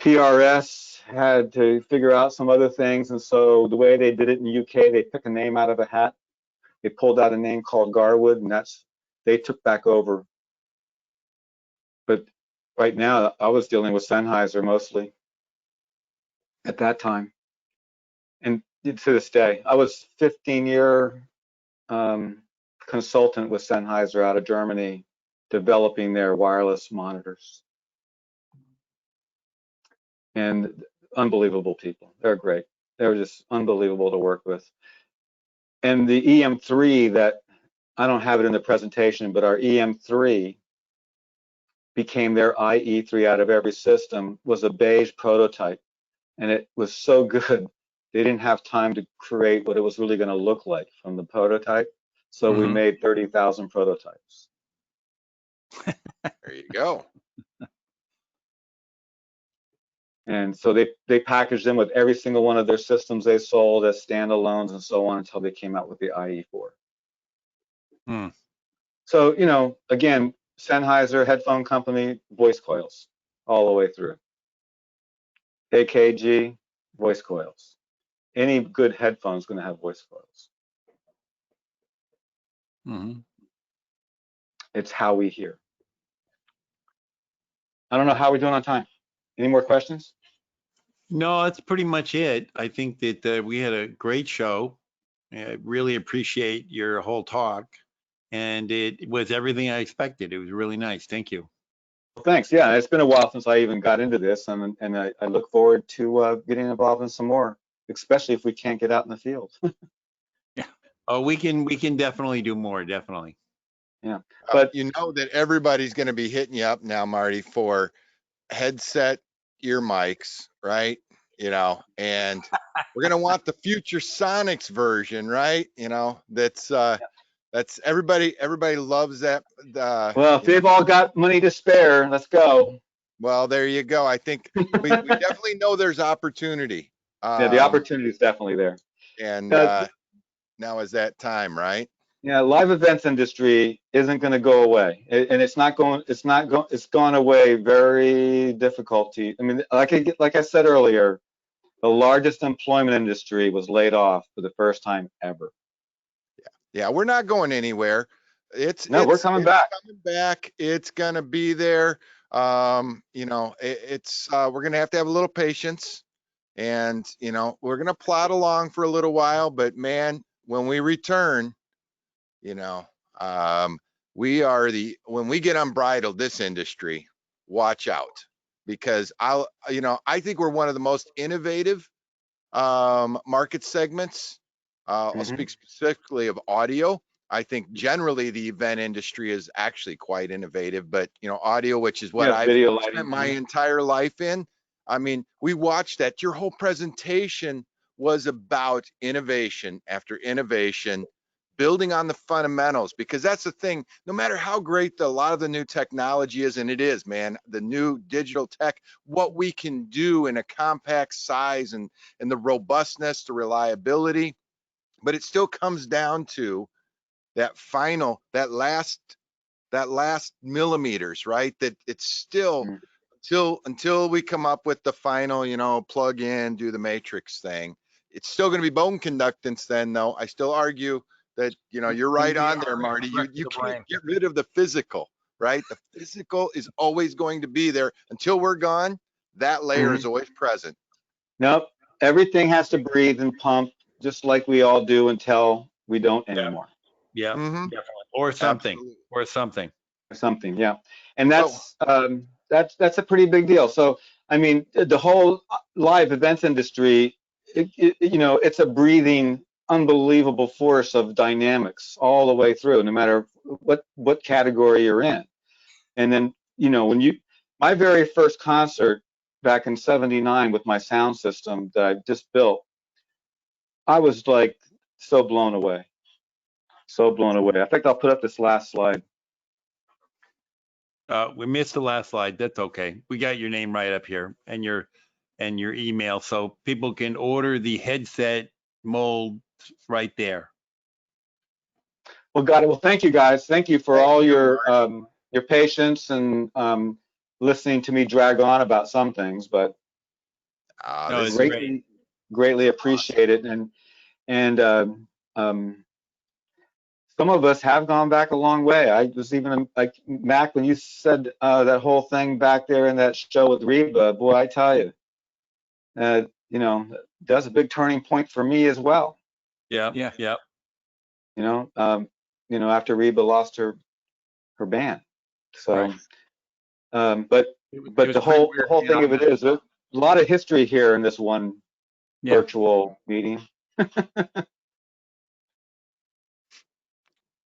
PRS had to figure out some other things, and so the way they did it in the UK, they picked a name out of a hat. They pulled out a name called Garwood, and they took back over. But right now, I was dealing with Sennheiser mostly at that time, and to this day, I was 15-year consultant with Sennheiser out of Germany, developing their wireless monitors. And unbelievable people. They're great. They're just unbelievable to work with. And the EM3 that, I don't have it in the presentation, but our EM3 became their IE3 out of every system, was a beige prototype. And it was so good, they didn't have time to create what it was really going to look like from the prototype. So we made 30,000 prototypes. There you go. And so they packaged them with every single one of their systems they sold as standalones and so on until they came out with the IE4. So, you know, again, Sennheiser headphone company, voice coils all the way through. AKG, voice coils. Any good headphone is going to have voice coils. It's how we hear. I don't know how we're doing on time. Any more questions? No, that's pretty much it. I think that we had a great show. I really appreciate your whole talk. And it was everything I expected. It was really nice. Thank you. Well, thanks. Yeah, it's been a while since I even got into this, and I look forward to getting involved in some more, especially if we can't get out in the field. Oh, we can definitely do more. Definitely. Yeah, But you know that everybody's going to be hitting you up now, Marty, for headset ear mics, right? You know, and we're going to want the future Sonics version, right? You know, that's everybody loves that. well, if they've all got money to spare, let's go. Well, there you go. I think we definitely know there's opportunity. Yeah, the opportunity is definitely there. And now is that time, right? Yeah, live events industry isn't going to go away, and it's gone away very difficulty. I mean, like I said earlier, the largest employment industry was laid off for the first time ever. Yeah, we're not going anywhere. We're coming back. Coming back. It's gonna be there. You know, we're gonna have to have a little patience, and you know, we're gonna plod along for a little while. But man, when we return, you know, when we get unbridled, this industry, watch out, because I think we're one of the most innovative market segments. I'll speak specifically of audio. I think generally the event industry is actually quite innovative, but you know, audio, which is what I've spent my entire life in. I mean, we watched that. Your whole presentation was about innovation after innovation, building on the fundamentals, because that's the thing. No matter how great a lot of the new technology is, and it is, man, the new digital tech, what we can do in a compact size and the robustness, the reliability, but it still comes down to that last millimeters, right? That it's still until we come up with the final, you know, plug in, do the matrix thing. It's still going to be bone conductance then, though. I still argue that, you know, you're right on there, Marty. You can't get rid of the physical, right? The physical is always going to be there until we're gone. That layer is always present. Nope. Everything has to breathe and pump just like we all do until we don't anymore. Yeah, definitely. Or something. Absolutely. Or something. Something, yeah. And that's a pretty big deal. So, I mean, the whole live events industry, you know, it's a breathing, unbelievable force of dynamics all the way through, no matter what category you're in. And then, you know, my very first concert back in '79 with my sound system that I just built, I was like so blown away. So blown away. In fact, I'll put up this last slide. We missed the last slide. That's okay. We got your name right up here and your email, so people can order the headset mold right there. Well, got it. Well, thank you guys. Thank you for all your patience and listening to me drag on about some things, but No, it's great. greatly appreciate it. And some of us have gone back a long way. I was even like Mac, when you said that whole thing back there in that show with Reba, boy, I tell you, you know, that's a big turning point for me as well. Yeah. You know, after Reba lost her band. So, right. but the whole thing of it is a lot of history here in this one virtual meeting.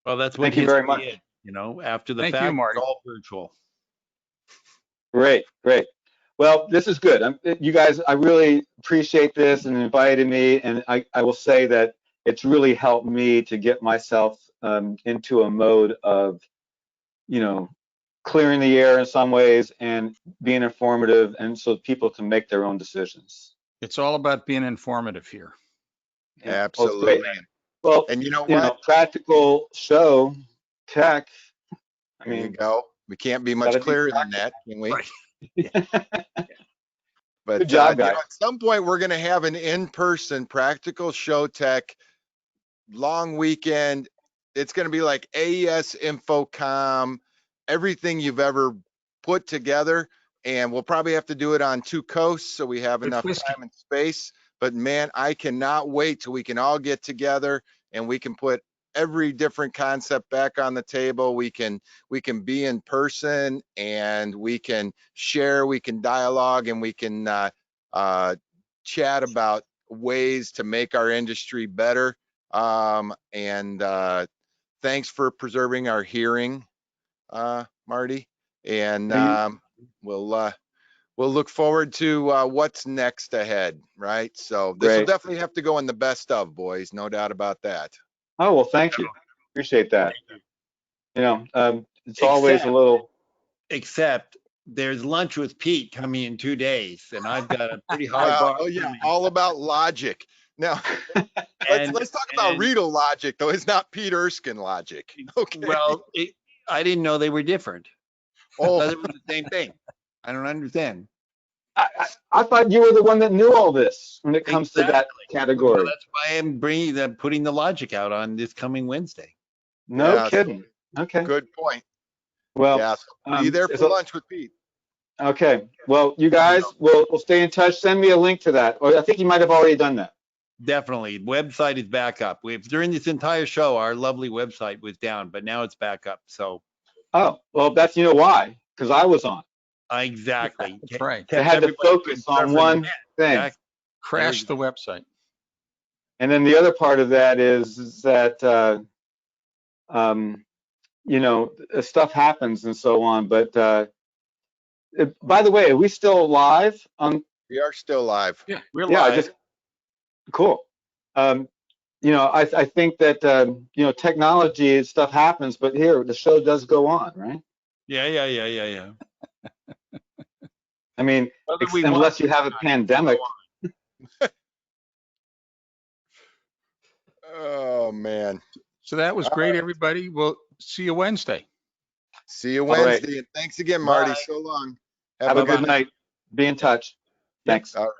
Well, that's what Thank you very much. is, you know, after the Thank fact, you, Marty. it's all virtual. Great. Well, this is good. You guys, I really appreciate this and invited me. And I will say that it's really helped me to get myself into a mode of, you know, clearing the air in some ways and being informative, and so people can make their own decisions. It's all about being informative here. Yeah. Absolutely. Well, And you know what? Practical show tech. I There you mean, go. We can't be much clearer than that, can we? Right. But good job, you know, guys. at some point, we're going to have an in-person practical show tech long weekend. It's going to be like AES Infocom, everything you've ever put together. And we'll probably have to do it on 2 coasts so we have With enough whiskey. time and space. But man, I cannot wait till we can all get together and we can put every different concept back on the table. We can be in person and we can share, we can dialogue, and we can chat about ways to make our industry better. Thanks for preserving our hearing, Marty. And we'll look forward to what's next ahead, right? So this will Great. definitely have to go in the best of, boys, no doubt about that. Oh, well, thank you. Appreciate that. You know, it's always a little. Except there's lunch with Pete coming in 2 days, and I've got a pretty high Well, bar. oh yeah, all about logic. Now, let's talk about Riedel logic, though. It's not Pete Erskine logic. Okay. Well, I didn't know they were different. Oh. I thought it was the same thing. I don't understand. I thought you were the one that knew all this when it comes to that category. Well, that's why I'm putting the logic out on this coming Wednesday. No Yeah, kidding. Okay. Good point. Well, Yeah, so be there for lunch with Pete. Okay. Well, you guys, we'll stay in touch. Send me a link to that. Or I think you might have already done that. Definitely. Website is back up. During this entire show, our lovely website was down, but now it's back up. So. Oh, well, that's, you know why? Because I was on. Exactly. That's right. They had to focus on one thing. Exactly. Crash the website. And then the other part of that is that, you know, stuff happens and so on. But by the way, are we still live? We are still live. Yeah, we're Yeah, live. Cool. You know, I think that, you know, technology and stuff happens, but here, the show does go on, right? Yeah. I mean, unless you have a pandemic. Oh, man. So that was great, everybody. We'll see you Wednesday. See you All right. Wednesday. And thanks again, Marty. Bye. So long. Have a good night. Be in touch. Thanks. All right.